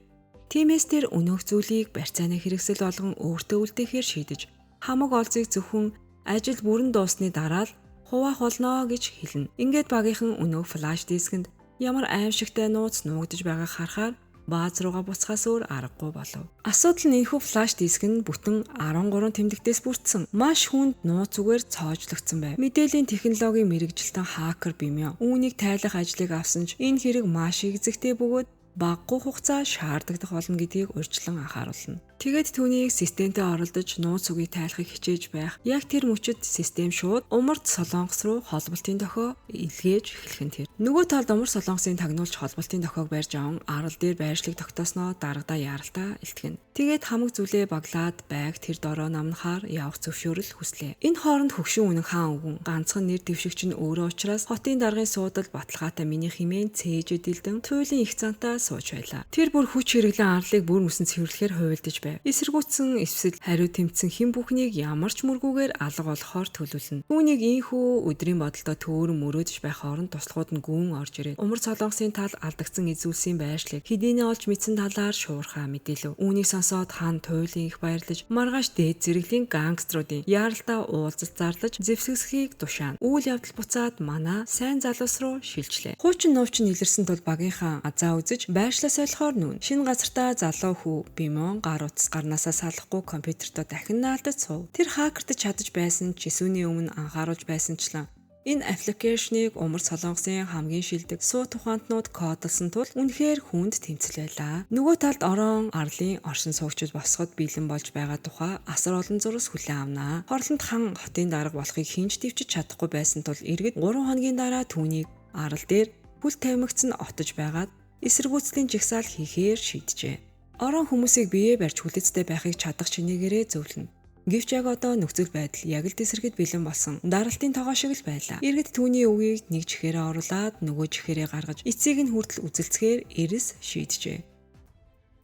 Speaker 1: Тиймээс тэр өнөөх зүйлийг барьцааны хэрэгсэл болгон өөртөө үлдээхээр шийдэж хамаг олзыг зөвхөн ажил бүрэн дуусны дараа л хуваах болно гэж хэлнэ. Ингээд багийнхан өнөөх флаш дискэнд ямар аимшигтай нууц нуугдж байгааг харахаар бааз руугаа буцхаас өөр аргагүй болов. Асуудал нь энэхүү флаш диск нь бүтэн 13 тэмдэгтээс бүрдсэн. Маш хүнд нууц зүгээр цоожлогдсон байв. Мэдээллийн технологийн мэрэгжилтэн хакер Бимё үүнийг тайлах ажлыг авсан ч энэ хэрэг маш их эзэгтэй бөгөөд баггүй хугацаа шаардагдах болно гэдгийг урьдчилан анхааруулна. Тэгээд түүнийг системтэй оролдож нууц үгийг тайлахыг хичээж байх. Яг тэр мөчид систем шууд умард солонгос руу холболтын дохио илгээж эхлэх нь тэр. Нөгөө талд умард солонгосын тагнуулж холболтын дохиог барьж аван арал дээр байршлыг тогтоосноо дарагдаа яаралтай илтгэнэ. Тэгээд хамаг зүйлээ баглаад байг тэр дороо намнахаар явах зөвшөөрөл хүслээ. Энэ хооронд хөгшин үнэн хаан өвгөн ганцхан нэр дэвшигч нь өөрөө учраас хотын даргын суудал баталгаатай миний химэн цээж эдэлдэн туйлын их цантаа сууж байлаа. Тэр бүр хүч хэрэглэн арлыг бүр мөсөн цэвэрлэхээр хувилдаж байв. Эсэргүүцсэн эсвэл хариу тэмцсэн хэн бүхнийг ямар ч мөргүүгээр алга болохоор төлөвлөнө. Түүнийг ийхүү өдрийн бодолдоо төөрөн мөрөөдөж байх хооронд туслахууд нь гүн орж ирээд умар солонгосын тал алдагдсан эзүүлсийн байршлыг хэдийнэ олж мэдсэн талаар шуурхаа мэдээлв. Үүнийг сонсоод хаан туйлын их баярлаж маргааш дээд зэрэглэлийн гангструудын яаралтаа уулзалт зарлаж зэвсэгсхийг тушаана. Үйл явдал буцаад мана сайн залуус руу шилжлээ. Хуучин нуучин илэрсэн тул багийнхаа азаа үзэж байршлаас ойлгохоор нүн. Шинэ газартаа залуу хүү Бимон гар утас гарнаасаа салахгүй компьютертоо дахин наалдаж суув. Тэр хакертаж чадаж байсан ч Жисүний өмнө анхааруулж байсанчлан энэ аппликейшнийг умар солонгосын хамгийн шилдэг суу тухаантнууд кодолсон тул үнэхээр хүнд тэмцэл байлаа. Нөгөө талд орон арлын оршин суугчид босгод бэлэн болж байгаа тухай асар олон зурус хүлээн авнаа. Хорлонд хан хотын дарга болохыг хинж төвчж чадахгүй байсан тул иргэд 3 хоногийн дараа түүнийг арал дээр хүл тавимагц нь отож байгаад эсэргүүцлийн жигсаал хийхээр шийджээ. Орон хүмүүсийг биеэ барьж хүлэцтэй байхыг чадах чинээгээрээ зөвлөнө. Гэвч яг одоо нөхцөл байдал яг л тесрэгэд бэлэн болсон. Даралтын тогоо шиг л байлаа. Иргэд түүний үгийг нэг жихээрээ оруулаад нөгөө жихээрээ гаргаж эцсийг нь хүртэл үзэлцгээр эрс шийджээ.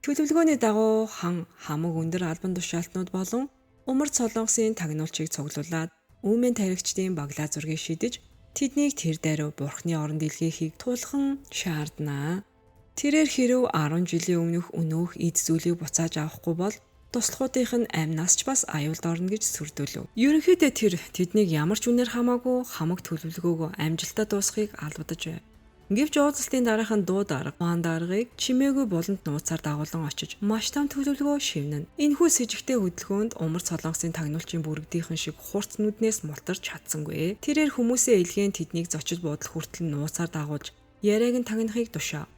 Speaker 1: Төлөвлөгөөний дагуу хан хамаг өндөр албан тушаалтнууд болон умард солонгосын тагнуулчийг цуглуулад үүмэн таригчдын баглаа зургийг шидэж тэднийг тэр даруй бурхны оронд илгээхийг тулхан шаарднаа. Тэрээр хэрв 10 жилийн өмнөх өнөөх эд зүйлийг буцааж авахгүй бол туслахуудынх нь амнаас ч бас аюулд орно гэж сүрдүүлв. Ерөнхийдөө тэр тэднийг ямар ч үнээр хамаагүй хамаг төлөвлөгөөгөө амжилттай дуусгахыг албадаж байв. Гэвч уулзалтын дараахан дуу дарга Хуан даргыг чимээгүй буланд нууцаар дагуулan очиж маш том төлөвлөгөө шивнэн. Энэхүү с ิจ гтэй хөдөлгөөнд умар солонгосын тагнуулчийн бүрэгдийнхэн шиг хурц нүднээс мултарч чадсангүй. Тэрээр хүмүүсээ илгээн тэднийг зочид буудал хүртэл нууцаар дагуулж яриаг нь тагнахыг тушаав.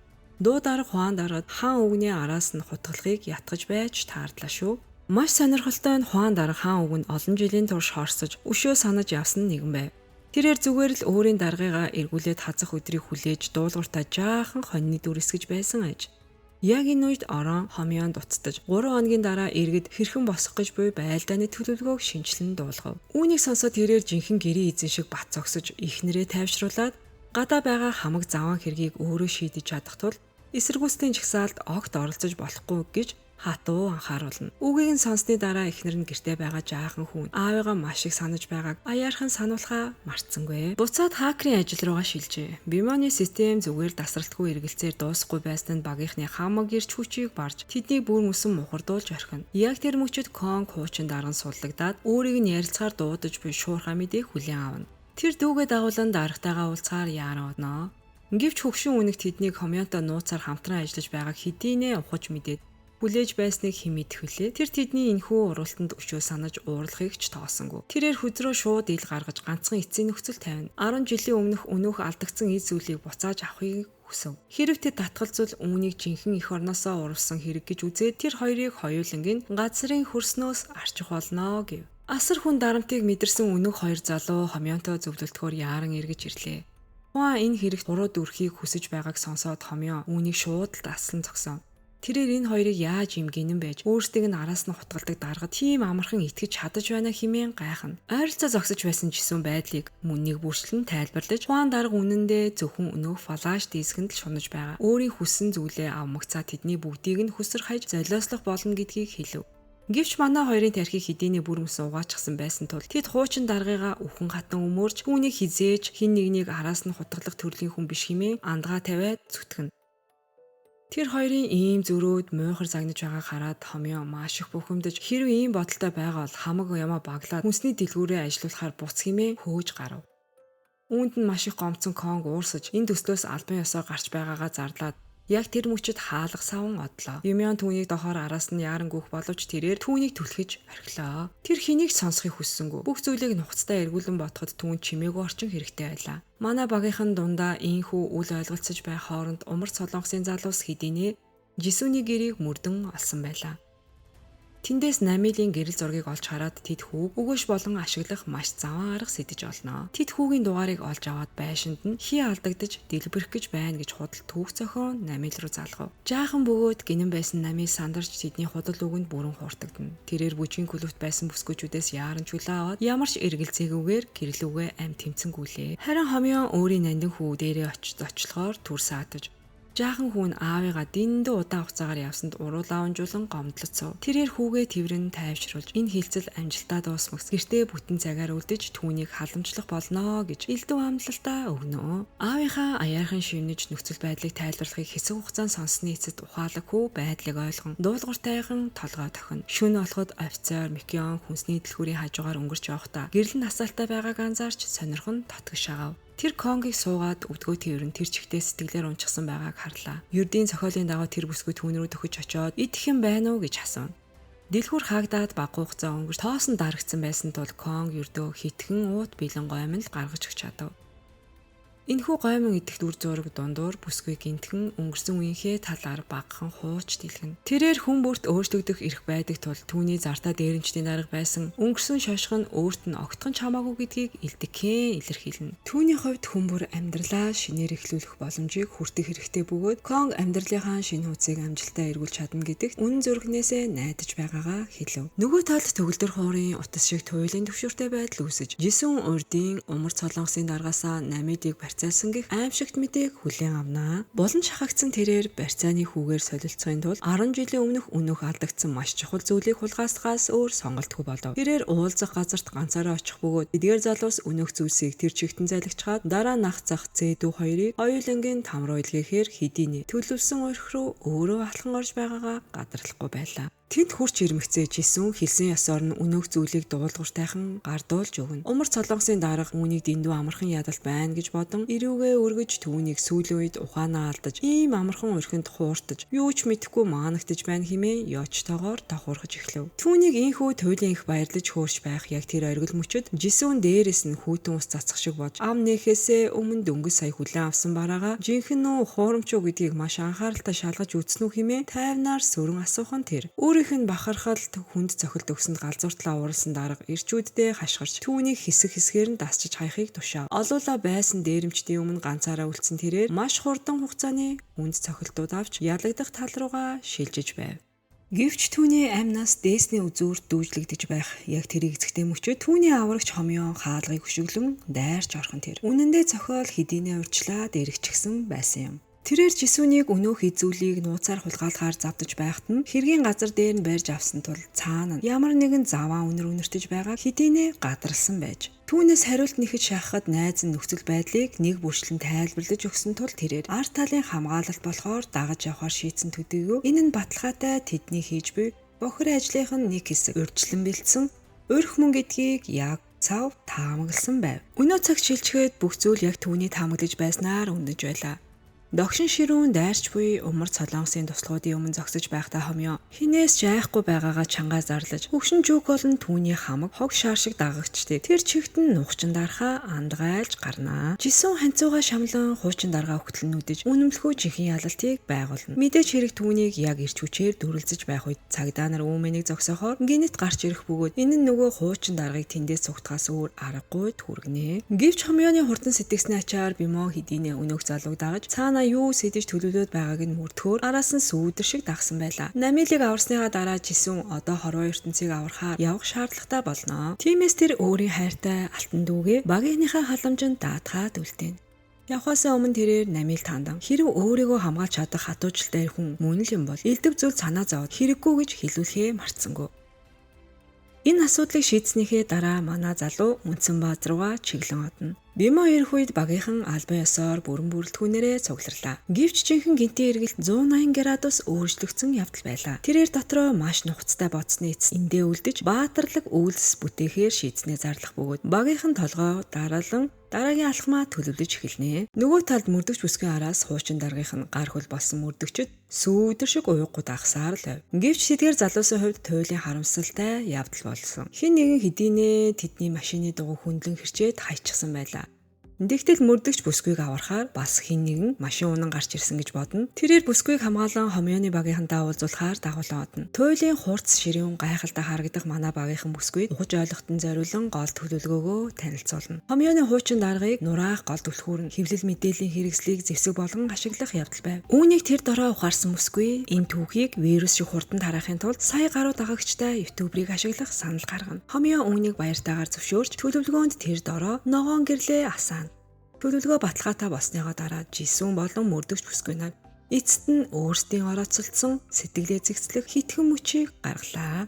Speaker 1: Дуу дарга Хуан даргад хаан өвгний араас нь хутгалахыг ятгаж байж таардлаа шүү. Маш сонирхолтой нь Хуан дарга хаан өвгөнд олон жилийн турш хорсож өшөө санаж явсан нэгэн байв. Тэрээр зүгээр л өөрийн даргыгаа эргүүлээд хазах өдрийг хүлээж дуулууртаа жаахан хоньны дүрсгэж байсан аж. Яг энэ үед орон хомьёон дуцтаж 3 хоногийн дараа иргэд хэрхэн босох гэж буй байлдааны төлөвлөгөөг шинжилэн дуулгав. Үүнийг сонсоод тэрээр жинхэнэ гэрийн эзэн шиг бат цогсож ихнэрээ тайвшруулад гадаа байгаа хамаг заван хэргийг өөрөө шийдэж чадах тул эсэргүүцлийн жагсаалд огт оролцож болохгүй гэж хатуу анхааруулна. Үгийг нь сонссны дараа эхнэр нь гэртээ байгаа жаахан хүн аавыгаа маш их санаж байгааг аяархан сануулхаа мартсангүй. Буцаад хакерийн ажил руугаа шилжээ. Бимоны систем зүгээр тасралтгүй эргэлзээр дуусахгүй байснаа багийнхны хамаг ирч хүчийг барж тэднийг бүр мөсөн мухардуулж орхино. Яг тэр мөчөд Конг хуучин дарган суллагдаад өөрийг нь ярилцахаар дуудаж буй шуурхаа мэдээг хүлээн авна. Тэр дүүгээ дагуулan дарагтайгаа уулзахаар яарна. Гэвч хөгшин үнэг тэднийг хомьёонтой нууцаар хамтран ажиллаж байгааг хэдийнэ ухаж мэдээд хүлээж байсныг хэн мэдэх вүлээ. Тэр тэдний энэхүү уралтанд өшөө санаж уурлахыг ч тоосонгүй. Тэрээр хүзрөө шууд ил гаргаж ганцхан эцсийн нөхцөл тавина. 10 жилийн өмнөх өнөөх алдагдсан эд зүйлийг буцааж авахыг хүсв. Хэрв тэд татгалзвал үүнийг жинхэнэ эх орносоо урвсан хэрэг гэж үзээд тэр хоёрыг хоёулангийн газрын хөрснөөс арчих болно гэв. Асар хүн дарамтыг мэдэрсэн өнөөх хоёр залуу хомьёонтой зөвлөлтгөөр яаран эргэж ирлээ. Хуан энэ хэрэгт буруу дүрхийг хүсэж байгааг сонсоод хомьёо үүнийг шууд л даслан зогсооно. Тэрээр энэ хоёрыг яаж юм гинэн байж өөрсдийг нь араас нь хутгалдаг дарга тийм амархан итгэж чадаж байна хэмээн гайхна. Ойролцоо зогсож байсан жисэн байдлыг мөннийг бүрчлэн тайлбарлаж Хуан дарга үнэндээ зөвхөн өнөөх флаш дискэнд л шунаж байгаа. Өөрийн хүссэн зүйлээ авмагцаа тэдний бүгдийг нь хүсэр хаяж золиослох болно гэдгийг хэлв. Гэвч манай хоёрын тархийг хэдийнэ бүрмс угаачсан байсан тул тэд хуучин даргыгаа үхэн хатан өмөрч түүнийг хизээж хин нэгнийг араас нь хутгалах төрлийн хүн биш хэмээн андгаа тавиад зүтгэн. Тэр хоёрын ийм зөрөөд муухар загнаж байгааг хараад хомьёо маш их бухимдаж хэрв ийм бодолтой байгаа бол хамаг ямаа баглаад хүнсний дэлгүүрээ ажилуулахаар буц хэмээн хөөж гарав. Үүнд нь маш их гомцсон Конг уурсаж энэ төслөөс албан ёсоор гарч байгаагаа зарлаад яг тэр мөчөд хаалга савн одлоо. Юмян түүнийг дохоор араас нь яаран гүөх боловч тэрээр түүнийг түлхэж орхилоо. Тэр хэнийг сонсохыг хүссэнгүй. Бүх зүйлийг нухацтай эргүүлэн бодоход түүн чимээгүй орчин хэрэгтэй байлаа. Манай багийнхан дундаа ийхүү үл ойлголцож байх хооронд умар солонгосын залуус хэдийнэ Жисүний гэрийг мөрдөн олсон байлаа. Тэндээс намилын гэрэл зургийг олж хараад тэд хүүг өгөөш болон ашиглах маш заван арга сэтэж олноо. Тэд хүүгийн дугаарыг олж аваад байшинд нь хий алдагдаж дэлбэрэх гэж байна гэж худал түүх зохион намил руу залгав. Жаахан бөгөөд гинэн байсан намил сандарч тэдний худал үгэнд бүрэн хууртагдана. Тэрээр бүжгийн клубт байсан бүсгүйчүүдээс яаран чулаа аваад ямар ч эргэлзээгүйгээр гэрлүүгээ амь тэмцэнгүүлээ. Харин хомёо өөрийн нандин хүү дээрээ очиж зочлохоор түр саатаж жаахан хүн аавыгаа дэндүү удаан хугацаагаар явсанд уруулаа унжуулан гомдлож сув. Тэрээр хүүгээ тэрэн тайвшруулж энэ хилцэл амжилтаа дуусмагс гэртээ бүтэн цагаар үлдэж түүнийг халамжлах болно гэж элдв амлалтаа өгнө. Аавынхаа аяархан шивнэж нөхцөл байдлыг тайлбарлахыг хэсэг хугацаанд сонссны эцэст ухаалаг хүү байдлыг ойлгон дуулууртайхан толгой тохино. Шөнө олоход офицер Микион хүнсний дэлгүүрийн хажуугаар өнгөрч явахдаа гэрэл нь асаалтаа байгааг анзаарч сонирхон татгаш агав. Тэр Конгийг суугаад өвдгөө тэрэн тэр чигтээ сэтгэлээр унчихсан байгааг харлаа. Ердийн цохиолын дагуу тэр бүсгүй түүн рүү төхөж очиод идэх юм байна уу гэж асуув. Дэлгүүр хаагдаад баггүй хугацаа өнгөрч тоосон дарагдсан байсан тул Конг ердөө хитгэн уут бэлэн гомл гаргаж өгч чадав. Энэхүү гомон идэх дүр зураг дундуур бүсгүй гинтхэн өнгөрсөн үеийнхээ талаар багахан хууч дэлгэн. Тэрээр хүн бүрт өөрчлөгдөх эрх байдаг тул түүний зартаа дээрэмчдийн дарга байсан өнгөрсөн шошго нь өөрт нь огтхон чамаагүй гэдгийг илтгэхээ илэрхийлнэ. Түүний хувьд хүн бүр амьдралаа шинээр эхлүүлэх боломжийг хүртэх хэрэгтэй бөгөөд Конг амьдралынхаа шинэ хуудсыг амжилттай эргүүлж чадна гэдэгт үнэн зургнээсээ найдаж байгаагаа хэлв. Нөгөө талд төгөлдөр хуурын утас шиг туйлын төвшөртэй байдал үүсэж жисэн урдийн умар цолонгосын даргаасаа намидыг барьцаалсан гэх аимшигт мэдээг хүлээн авнаа. Болон шахагдсан тэрээр барьцааны хүүгээр солилцохын тулд 10 жилийн өмнөх өнөөх алдагдсан маш чухал зүйлийг хулгайсгахаас өөр сонголтгүй болов. Тэрээр уулзах газарт ганцаараа очих бөгөөд эдгээр залуус өнөөх зүйлсийг тэр чигтэн залгичаад дараа нах зах зээдүү хоёрыг оюулангийн там руу илгээхээр хэдийнэ төлөвсөн өрх рүү өөрөө алхан орж байгаагаа гадарлахгүй байлаа. Тэнд хурч ирмэгцээ жисэн хэлсэн ёсоор нь өнөөх зүйлийг дуулууртайхан гардуулж өгнө. Умар цолонгосын дарга үүнийг дэндүү амархан ядалт байна гэж бодон ирүүгээ өргөж түүнийг сүүлийн үед ухаанаа алдаж ийм амархан өрхөнд хууртаж юу ч мэдэхгүй маанагдж байна хэмээн ёчтойгоор давхурхаж эхлэв. Түүнийг инхүү туйлын их баярлаж хөөрч байх яг тэр оргил мөчөд жисүүн дээрээс нь хүүтэн ус цацах шиг болж ам нэхээсээ өмнө дөнгөж сая хүлээн авсан бараага жинхэнэ хуурамч уу гэдгийг маш анхааралтай шалгаж үзсэн үү хэмээн тайвнаар сүрэн асуухан тэр өөрийнх нь бахархал хүнд цохилт өгсөнд галзууртлаа ууралсан дарга ирчүүддээ хашгирч түүнийг хэсэг хэсгээр нь дасчиж хаяхыг тушаав. Олуула байсан дээрэмчдийн өмнө ганцаараа үлдсэн тэрээр маш хурдан хугацааны хүнд цохилтууд авч ялагдах тал руугаа шилжиж байв. Гэвч түүний амнаас дээсний үзүүрт дүүжлэгдэж байх яг тэр эзэгтэй мөчөд түүний аврагч хомёо хаалгыг хөшөглөн дайрч орхон тэр. Үнэндээ цохиол хэдийнэ урьдчилаад эргэжчихсэн байсан юм. Тэрээр жисүүнийг өнөөх эзүүлийг нууцаар хулгайлахаар завдаж байхад нь хэргийн газар дээр нь барьж авсан тул цаана ямар нэгэн заваа үнэртэж байгаа хэдийнэ гадарлсан байж. Түүнээс хариулт нэхэд шахахад найз нь нөхцөл байдлыг нэг бүрчлэн тайлбарлаж өгсөн тул тэрээр арт талын хамгаалалт болохоор дагаж явахаар шийдсэн төдийгүй энэ нь баталгаатай тэдний хийж буй бохир ажлынх нь нэг хэсэг урьдчилан бэлдсэн өрх мөн гэдгийг яг цав таамагласан байв. Өнөө цаг шилжихэд бүх зүйл яг түүний таамаглаж байснаар үнэж байлаа. Догшин ширүүн дайрч буй умар цолонгосын туслахуудын өмнө зогсож байхдаа хомёо хинээс ч айхгүй байгаагаа чангаа зарлаж хөвшин жүг болон түүний хамаг хог шаар шиг дагагчдыг тэр чигт нь нухчин дарахаа андгайлж гарнаа. Жисэн ханцууга шамлан хуучин даргаа өгтлэн нүдэж үнэмлэхүү жинхэнэ ялалтыг байгуулна. Мэдээж хэрэг түүнийг яг ирч хүчээр дүрлэлцэж байх үед цагдаа нар үүмэнийг зогсохоор гинэт гарч ирэх бөгөөд энэ нь нөгөө хуучин даргаыг тэндээс цугтахаас өөр аргагүй түргэнэ. Гэвч хомёоны хурдан сэтгэсний ачаар бимоо хэдийнэ өнөөх залууг дагаж цаана юу сэдэж төлөвлөд байгааг нь мөрдөхөөр араас нь сүүдэр шиг дагсан байлаа. Намилыг аварсныхаа дараа жисэн одоо хорвоо ертөнцийг аврахаар явах шаардлагатай болно. Тиймээс тэр өөрийн хайртай алтан дүүгээ багийнхаа халамжинд даатгаад үлдээн. Явхаасаа өмнө тэрээр намил таандан хэрв өөрийгөө хамгаалж чадах хатуужилтай хүн мөн л юм бол элдв зүйл санаа зовоод хэрэггүй гэж хэлүүлэхээ мартсангүй. Энэ асуудлыг шийдснийхээ дараа манай залуу үндсэн бааз руугаа чиглэн одно. Бимо ирэх үед багийнхан албан ёсоор бүрэн бүрэлдэхүүнээрээ цугларлаа. Гэвч жинхэнэ гинтийн эргэлт 180 градус өөрчлөгдсөн явдал байлаа. Тэрээр дотроо маш нухацтай бодсны эцэст эндээ үлдэж баатарлаг үйлс бүтээхээр шийдснээ зарлах бөгөөд багийнхан толгой дараалан дараагийн алхмаа төлөвлөж эхэлнэ. Нөгөө талд мөрдөгч бүсгийн араас хуучин даргийнх нь гар хөл болсон мөрдөгчд сүүдэр шиг уйгууд агсаар л байв. Гэвч тэдгээр залуусын хувьд туйлын харамсалтай явдал болсон. Хэн нэгэн хэдийнэ тэдний машины дугуй хөндлөн хэрчээд хайчихсан байлаа. Тэгтэл мөрдөгч бүсгүйг аврахаар бас хэн нэгэн машин унан гарч ирсэн гэж бодно. Тэрээр бүсгүйг хамгаалан хомьёоны багийнхантаа уулзуулахаар дагуулan одно. Туйлын хурц ширүүн гайхалтай харагдах манай багийнхан бүсгүйд ухаж ойлгохтон зориулан гол төлөвлөгөөгөө танилцуулна. Хомьёоны хуучин даргыг нураах гол түлхүүр нь хэвлэл мэдээллийн хэрэгслийг зэвсэг болгон ашиглах явдал байв. Үүнийг тэр дорой ухаарсан бүсгүй энэ түүхийг вирус шиг хурдан тараахын тулд сая гаруй дагагчтай YouTube-ыг ашиглах санал гаргана. Хомьёо үүнийг баяртайгаар зөвшөөрч төлөвлөгөөнд тэр дорой ногоон гэрлээ асаана. Төлөвлөгөө баталгаатай болсныхоо дараа жисүүн болон мөрдөгч бүсгүй нар эцэст нь өөрсдийн орооцолдсон сэтгэлээ зэгцлэх хитгэн мөчийг гаргалаа.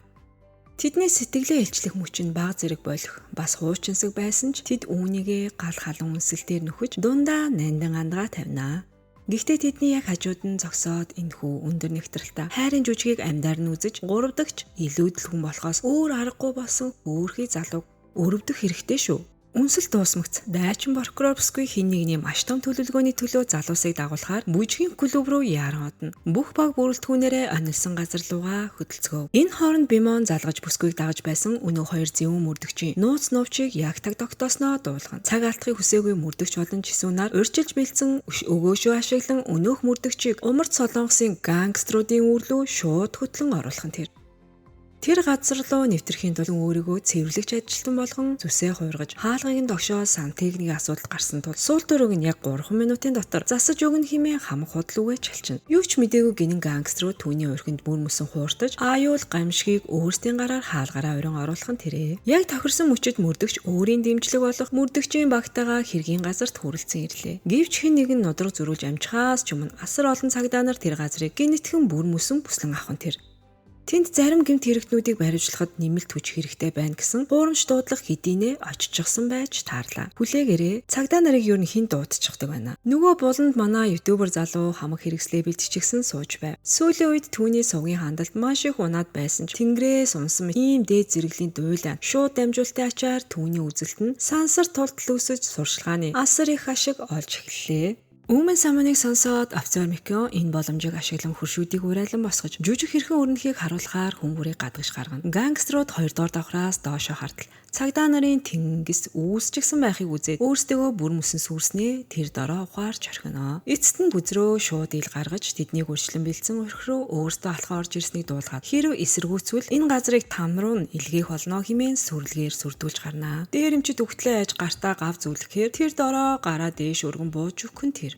Speaker 1: Тэдний сэтгэлээ илчлэх мөч нь баг зэрэг болох бас хуучинсаг байсан ч тэд үүнийгээ гал халуун үнсэлтээр нөхөж дундаа нандин андгаа тавинаа. Гэхдээ тэдний яг хажууд нь зогсоод энэхүү өндөр нэгтрэлтэй хайрын жүжигийг амьдаар нь үзэж гуравдагч илүүдэл хүн болохоос өөр аргагүй болсон өөрхий залууг өрөвдөх хэрэгтэй шүү. Үнсэл дуусмагц дайчин прокурор бүсгүй хин нэгний маш том төлөвлөгөөний төлөө залуусыг дагуулахаар бүжгийн клуб руу яаран одно. Бүх баг бүрэлдэхүүнээрээ онилсон газар руугаа хөдөлцгөв. Энэ хооронд Бимон залгаж бүсгүйг дагаж байсан өнөө хоёр зөвүүн мөрдөгчийн нууц нувчийг ягтаг тогтоосноо дуулган. Цаг алдахыг хүсээгүй мөрдөгч болон чисүүнаар урьдчилж бэлдсэн өгөөшөө ашиглан өнөөх мөрдөгчийг умард солонгосын гангструудын үрлүү шууд хөтлөн оруулах нь Тэр газар руу нэвтрэхийн тулд өөрийгөө цэвэрлэгч ажилтан болгон зүсээ хуургаж хаалгыг нь догшоо сан техникийн асуудал гарсан тул суул дөрөг нь яг 3 минутын дотор засаж өгнө хэмээн хамаг худал үгээ чалчина. Юу ч мэдээгүй гинэн гангструуд түүний өрхөнд бүр мөсөн хууртаж аюул гамшигыг өөрсдийн гараар хаалгараа өрөн оруулах нь тэрэ. Яг тохирсон мөчөд мөрдөгч өөрийн дэмжлэг болох мөрдөгчийн багтайгаа хэргийн газарт хүрэлцэн ирлээ. Гэвч хэн нэгэн нодрог зөрүүлж амжихаас ч өмнө асар олон цагдаа нар тэр газрыг гинэтхэн бүр мөсөн бүслэн авах нь тэр. Тэнд зарим гэмт хэрэгтнүүдийг бариучлахад нэмэлт хүч хэрэгтэй байна гэсэн гурамч дуудлага хэдийнэ очижчихсан байж таарлаа. Хүлээгээрээ цагдаа нарыг юу н хэн дуудчихдаг байна. Нөгөө буланд манай ютубер залуу хамаг хэрэгслээ бэлтчихсэн сууж байв. Сүүлийн үед түүний сувгийн хандалт маш их унаад байсан ч тэнгэрээс унсан ийм дээд зэрэглийн дуйлаа шууд дамжуулалтын ачаар түүний үзэлт нь сансар тултал үсэж сурчлагын асар их ашиг олж эхэллээ. Өмнө саманыг сонсоод офицер Микё энэ боломжийг ашиглан хуршүүдийг урайлан босгож жүжиг хэрхэн өрнөхийг харуулахаар хүмүүрийг гадагш гаргана. Гангструуд 2 дугаар давхраас доошо хартал цагдаа нарын тэнгис үүсчихсэн байхыг үзээд өөрсдөө бүр мөсөн сүрснээ тэр дорой ухаарч орхино. Эцэст нь бүзрөө шууд ил гаргаж тэднийг өршлөн бэлдсэн өрх рүү өөртөө алхаа орж ирснийг дуулгаад хэрв эсэргүүцвэл энэ газрыг там руу нь илгээх болно хэмээн сүрлэгээр сүрдүүлж гарнаа. Дээрэмчид өгтлээ аж гартаа гав зүлгэхээр тэр дорой гараа дээш өргөн бууж өгөх нь тэр.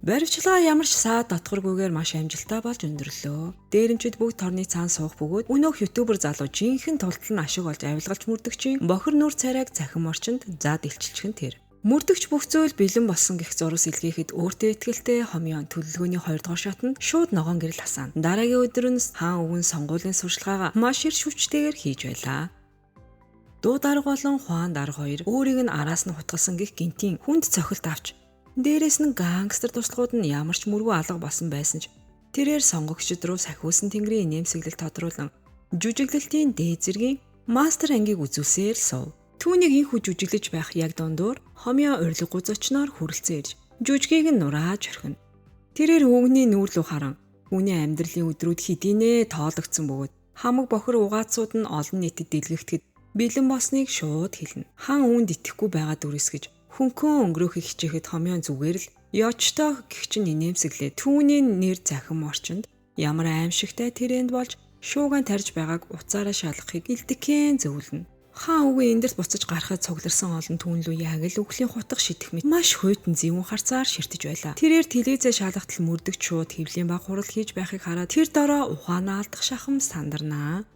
Speaker 1: Баривчлага ямар ч саад дотгоргүйгээр маш амжилттай болж өндөрлөө. Дээрэмчид бүгд торны цаан суух бөгөөд өнөөх ютубер залуу жинхэнэ тултал нь ашиг олж авилгалч мөрдөгчийн бохир нүр царайг цахим орчинд зад илчилчихэн тэр. Мөрдөгч бүх зүйл бэлэн болсон гэх зурус илгээхэд өөртөө итгэлтэй хомьёон төлөвлөгөөний 2 дугаар шат нь шууд ногоон гэрэл асаана. Дараагийн өдөр нь хаан өвгөн сонгуулийн сурчлагаагаа маш их хүчтэйгээр хийж байлаа. Дуу дарга болон хуан дарга хоёр өөрийг нь араас нь хутгалсан гих гинтийн хүнд цохилт авч дээрээс нь гангстер туслахууд нь ямар ч мөргөө алга болсон байсан ч тэрээр сонгогчд руу сахиусан тэнгэрийн нэмсэглэл тодруулан жүжиглэлтийн дээд зэргийн мастер ангийг үзүүлсээр сув. Түүнийг инхүү жүжиглэж байх яг дундуур хомьёо урилгаггүй зочноор хүрэлцэн ирж жүжигийг нь нурааж орхино. Тэрээр өвгөний нүүрлүү харан түүний амьдралын өдрүүд хэдийнэ тоологдсон бөгөөд хамаг бохир угаацууд нь олон нийтэд дэлгэхтэд бэлэн болсныг шууд хэлнэ. Хан үүнд итгэхгүй байгаа дүрсгэж хөнхөн өнгөрөөхийг хичээхэд хомьёон зүгээр л ёчтой гэх чинь инээмсэглээ. Түүний нэр захим орчинд ямар аимшигтай тэрэнд болж шууган тарж байгааг уцаараа шалгахыг илтгэн зөвлөнө. Хаан үгүй эндэрт буцаж гарахад цугларсан олон түүнлүү яг л үхлийн хутга шидэх мэт маш хуйтан зэвүүн харцаар ширтэж байлаа. Тэрээр телевизээ шалгахтал мөрдөгч шууд хэвлийн баг хурал хийж байхыг хараад тэр дорой ухаанаа алдах шахам сандарнаа.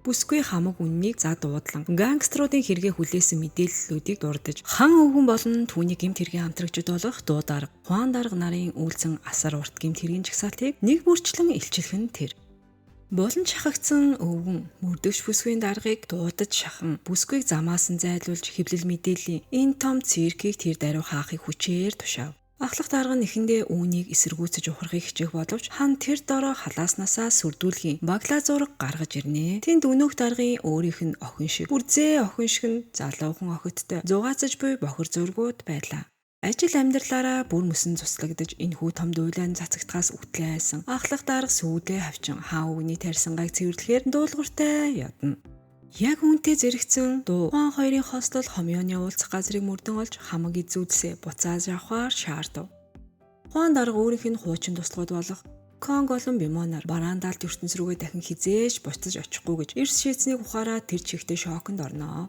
Speaker 1: Бүсгүй хамаг үннийг зад уудлан гангструудын хэрэгэ хүлээсэн мэдээллүүдийг дурдж хан өвгөн болон түүний гэмт хэргийн хамтрагчид болох дуу дарга, хуан дарга нарын үйлцэн асар урт гэмт хэргийн жагсаалтыг нэг бүрчлэн илчлэх нь тэр. Болон шахагдсан өвгөн мөрдөгч бүсгүйн даргыг дуудаж шахан бүсгүйг замаас нь зайлуулж хэвлэл мэдээллийн энэ том циркийг тэр даруй хаахыг хүчээр тушаав. Ахлах дарга нь эхэндээ үүнийг эсэргүүцэж ухрахыг хичээх боловч хан тэр дорой халааснасаа сүрдүүлгийн баглаа зураг гаргаж ирнэ. Тэнд өнөөх даргын өөрийнх нь охин шиг бүрзээ охин шиг нь залуухан охидтой зугаацаж буй бохир зургууд байлаа. Ажил амьдралаараа бүр мөсөн цуслагдж энэхүү том дуйлаан цацагдхаас үтлээсэн. Ахлах дарга сүүдээ хавчин хаан өвгний тарьсангайг цэвэрлэхээр дуулууртай ядна. Яг үүнтэй зэрэгцэн дуу Хуан хоёрын хостол хомьёоны уулзах газрыг мөрдөн олж хамаг эзүүдсээ буцааж авахаар шаардав. Хуан дарга өөрийнх нь хуучин туслахуд болох Конг болон Бимонаар бараандаалт ертөнц рүүгээ дахин хизээж буцаж очихгүй гэж эрс шийдсэнийг ухаараа тэр чихтэй шоконд орноо.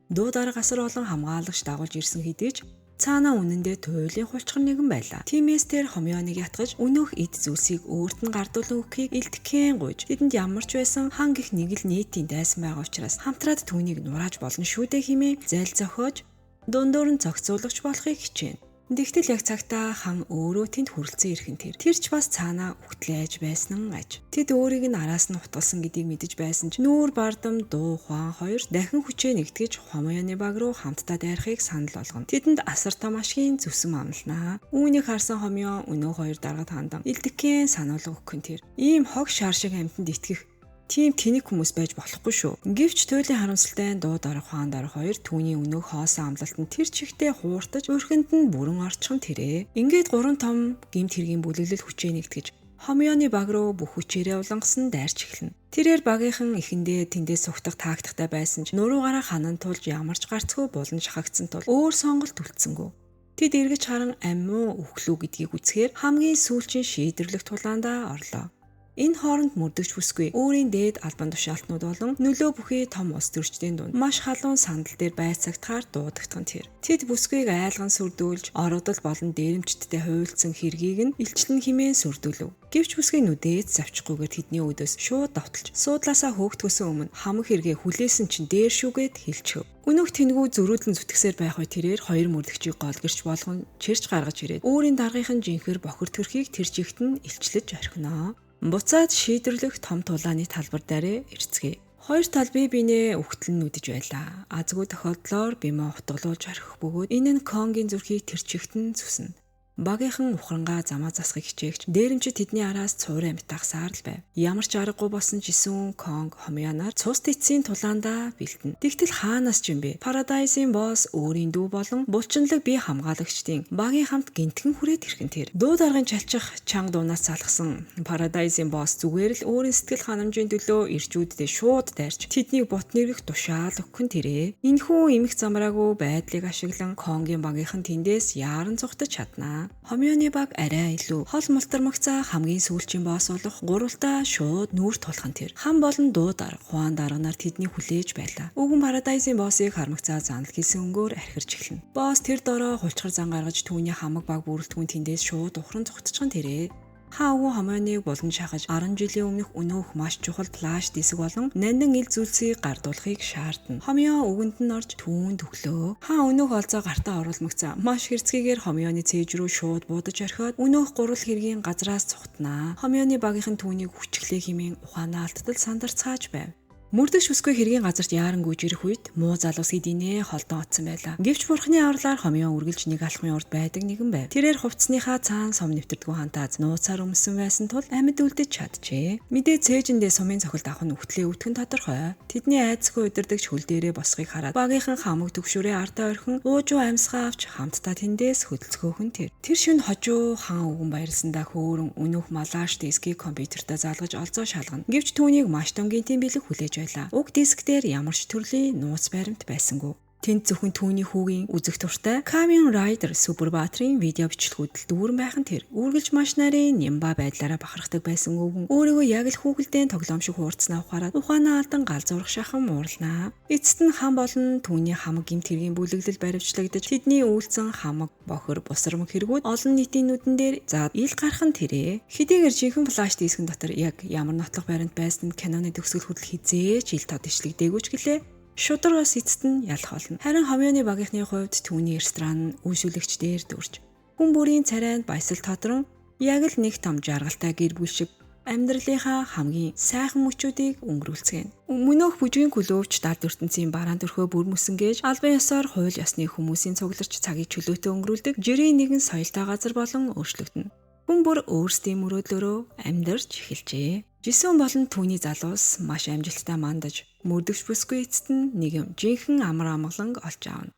Speaker 1: Дуу дарга асар олон хамгаалагч дагуулж ирсэн хэдий ч цаанаа үнэндээ туйлын хулчгар нэгэн байлаа. Тиймээс тэр хомьёоныг ятгаж өнөөх эд зүйлсийг өөрт нь гардуулан өгөхийг илтгэхин гуйж тэдэнд ямар ч байсан хан гих нэг л нийтийн дайсан байгаа учраас хамтраад түүнийг нурааж болно шүү дээ хэмээн зайл зохиож дундуур нь зохицуулагч болохыг хичээнэ. Тэгтэл яг цагтаа хан өөрөө тэнд хүрэлцэн ирхэн тэр ч бас цаанаа үхтлээж байсан аж. Тэд өөрийг нь араас нь утгалсан гэдгийг мэдэж байсан ч нүүр бардам дуу Хуан хоёр дахин хүчээ нэгтгэж хомьёоны баг руу хамтдаа дайрахыг санал болгоно. Тэдэнд асар том ашгийн зүсэм амлнаа. Үүнийг харсан хомьёо өнөө хоёр даргад хандан илтгэхин сануулга өгөх нь тэр. Ийм хог шар шиг амьтанд итгэх тийм тэнэг хүмүүс байж болохгүй шүү. Гэвч туйлын харамсалтай дуу дарга Хуан дарга хоёр түүний өнөөх хоосон амлалтанд тэр чихтэй хууртаж өрхөнд нь бүрэн орчихон тэрэ. Ингээд гурван том гэмт хэргийн бүлэглэл хүчээ нэгтгэж хомьёоны баг руу бүх хүчээрээ улангасан дайрч эхэлнэ. Тэрээр багийнхан эхэндээ тэндээс сугтах тактиктай байсан ч нуруугаараа ханан тулж ямар ч гарцгүй булан шахагдсан тул өөр сонголт үлдсэнгүй. Тэд эргэж харан амь уу үхлүү гэдгийг үзэхээр хамгийн сүүлчийн шийдэрлэх тулаандаа орлоо. Энэ хооронд мөрдөгч бүсгүй өөрийн дээд албан тушаалтнууд болон нөлөө бүхий том улс төрчдийн дунд маш халуун сандал дээр байцаагтахаар дуудагдсан тэр. Тэд бүсгүйг айлган сүрдүүлж орогдол болон дээрэмчтдээ хуйлцсан хэргийг нь илчлэн химэн сүрдүүлв. Гэвч бүсгийн нүдээд завчихгүйгээр тэдний өдөөс шууд давталж суудлаасаа хөөгдөхөөс өмнө хамаг хэрэгээ хүлээсэн чинь дээр шүүгээд хэлчихв. Өнөөх тэнгүү зөрүүдлэн зүтгэсээр байх үе тэрээр хоёр мөрдөгчийг гол гэрч болгон чирч гаргаж ирээд өөрийн даргийнхын жинхэр бохир төрхийг тэр чигт нь илчлэж орхиноо. Буцаад шийдэрлэх том тулааны талбар дээрээ ирцгээе. Хоёр тал бие биенээ үхтлэн нүдэж байлаа. Азгүй тохиолдлоор бимээ утгалуулж орхих бөгөөд энэ нь Конгийн зүрхийг тэр чигтэн зүснэ. Багийнхан ухрангаа замаа засахыг хичээгч дээрэмчид тэдний араас цуурай амтахсаар л байв. Ямар ч аргагүй болсон жисүүн Конг хомьёонаар цус тэцсийн тулаандаа бэлтэн. Тэгтэл хаанаас ч юм бэ? Парадайзын босс өөрийн дүү болон булчинлаг бие хамгаалагчдын багийн хамт гинтгэн хүрээд ирхэн тэр. Дуу даргын чалчих чанга дуунаас залхсан Парадайзын босс зүгээр л өөрийн сэтгэл ханамжийн төлөө ирчүүддээ шууд дайрч тэднийг бут нэргэх тушаал өгөхөн тэрэ. Энэхүү эмх замраагүй байдлыг ашиглан Конгийн багийнхан тэндээс яаран цухтаж чаднаа. Хомьёоны баг арай илүү хол мултармагцаа хамгийн сүүлчийн босс болох гурвалтаа шууд нүүр тулхан тэр. Хан болон дуу дарга Хуан дарганаар тэдний хүлээж байлаа. Өвгөн Парадайзын боссыг хармагцаа занал хийсэн өнгөөр архирч эхэлнэ. Босс тэр дороо хулчгар зан гаргаж түүний хамаг баг бүрэлдэхүүн тэндээс шууд ухран цогтчихон тэрэ. Өвгөн хомьёоныг булан шахаж 10 жилийн өмнөх өнөөх маш чухал флаш диск болон нандин ил зүйлсийг гардуулахыг шаардна. Хомьёо өвгөнд нь орж түүнд өглөө. Өнөөх олзоо гартаа оруулмагцаа маш хэрцгийгээр хомьёоны цээж рүү шууд буудаж орхиод өнөөх гурал хэргийн газраас цухтнаа. Хомьёоны багийнхан түүнийг хүчглээ хэмээн ухаанаа алдтал сандарцгааж байв. Мөрдөгч бүсгүй хэргийн газарт яаран гүйж ирэх үед муу залуус эдинээ холдон отсон байлаа. Гэвч бурхны авралаар хомьёо үргэлж нэг алхмын урд байдаг нэгэн байв. Тэрээр хувцсныхаа цаан сум нэвтэрдгүй хантааз нууцаар өмсөн байсан тул амьд үлдэж чаджээ. Мэдээ цээжиндээ сумын цохилт авах нь үхтлээ өвтгөн тодорхой. Тэдний айцгүй удирдагч хөл дээрээ босхийг хараад багийнхан хамаг төгшөрөө артаа орхин уужуу амьсгаа авч хамтдаа тэндээс хөдөлцгөөхөн тэр. Тэр шөнө хожуу хаан өвгөн баярлсандаа хөөрөн өнөөх малааш дискийг компьютертаа заалгаж олзоо шалгана. Гэвч түүнийг маш том гинтийн бэлэг хүлээж байлаа. Уг диск дээр ямар ч төрлийн нууц баримт байсангүй. Тэнд зөвхөн түүний хүүгийн үзэх туртай Kamen Rider Super Battery-ийн видео бичлэгүүд л дүүрэн байхан тэр. Үргэлж маш нарийн нямба байдлаараа бахархдаг байсан өвгөн өөрийгөө яг л хүүгэлдээ тоглоом шиг хуурцнаа ухаарад ухаанаа алдан гал зурх шахан муурлнаа. Эцэст нь хан болон түүний хамаг гэмт хэргийн бүлэглэл баривчлагдаж тэдний үйлцэн хамаг бохир бусармаг хэрэгүүд олон нийтийн нүдэн дээр заад ил гархан тэрэ. Хэдийгээр жинхэнэ флаш дискэн дотор яг ямар нотлох баримт байсан нь Canon-ы төгсгөл хүртэл хизээч ил тод ишлэгдээгүй ч гэлээ. Шударгаас эцэст нь ялах болно. Харин хомьёоны багийнхны хувьд түүний ресторан нь үйлшүүлэгч дээр дүрж хүн бүрийн царайнд баясал тодрон яг л нэг том жаргалтай гэр бүл шиг амьдралынхаа хамгийн сайхан мөчүүдийг өнгөрүүлцгээв. Мөнөөх бүжгийн клубч далд ертөнцийн бараан төрхөө бүр мөсөнгээж албан ёсоор хууль ёсны хүмүүсийн цугларч цагийг чөлөөтэй өнгөрүүлдэг жирийн нэгэн соёлтой газар болон өөрчлөгдөнө. Хүн бүр өөрсдийн мөрөөдлөөрөө амьдарч эхэлжээ. Жисүүн болон түүний залуус маш амжилттай мандаж мөрдөгч бүсгүй эцэст нь нэг юм жинхэнэ амар амгаланг олж аавна.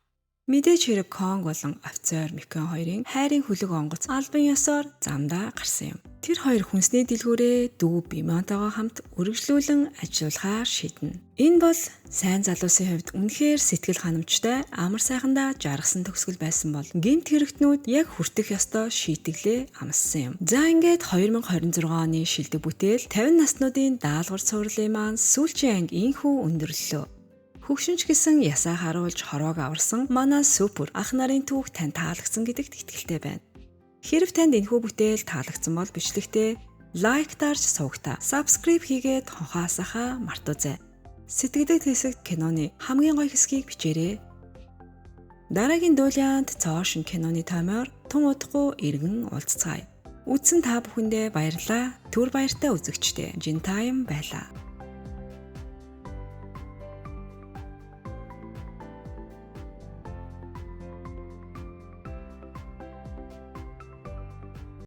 Speaker 1: Мэдээж хэрэг Конг болон офицер Микэн хоёрын хайрын хөлөг онгоц албан ёсоор замдаа гарсан юм. Тэр хоёр хүнсний дэлгүүрээ дүү Бимонтойгоо хамт үргэлжлүүлэн ажиллахаар шийднэ. Энэ бол сайн залуусын хувьд үнэхээр сэтгэл ханамжтай, амар сайхандаа жаргасан төгсгөл байсан бол гэмт хэрэгтнүүд яг хүртэх ёстой шийтгэлээ амссан юм. За ингээд 2026 оны шилдэг бүтээл 50 наснуудын даалгавар цувралын маань сүүлчийн анги инхүү өндөрлөлөө. Хөгшинч гэсэн ясаа харуулж хороог аварсан манай супер ах нарын түүх тань таалагдсан гэдэгт итгэлтэй байна. Хэрв танд энэхүү бүтээл таалагдсан бол бичлэгтээ лайк дарж суугтаа, subscribe хийгээд хонхаасахаа мартаоцай. Сэтгэлд хэсэгт киноны хамгийн гоё хэсгийг бичээрэй. Дараагийн дуулианд цоошин киноны таймер тун удахгүй иргэн уулзцаая. Үзсэн та бүхэндээ баярлалаа. Түр баяртай үзэгчдээ Жин Тайм байлаа.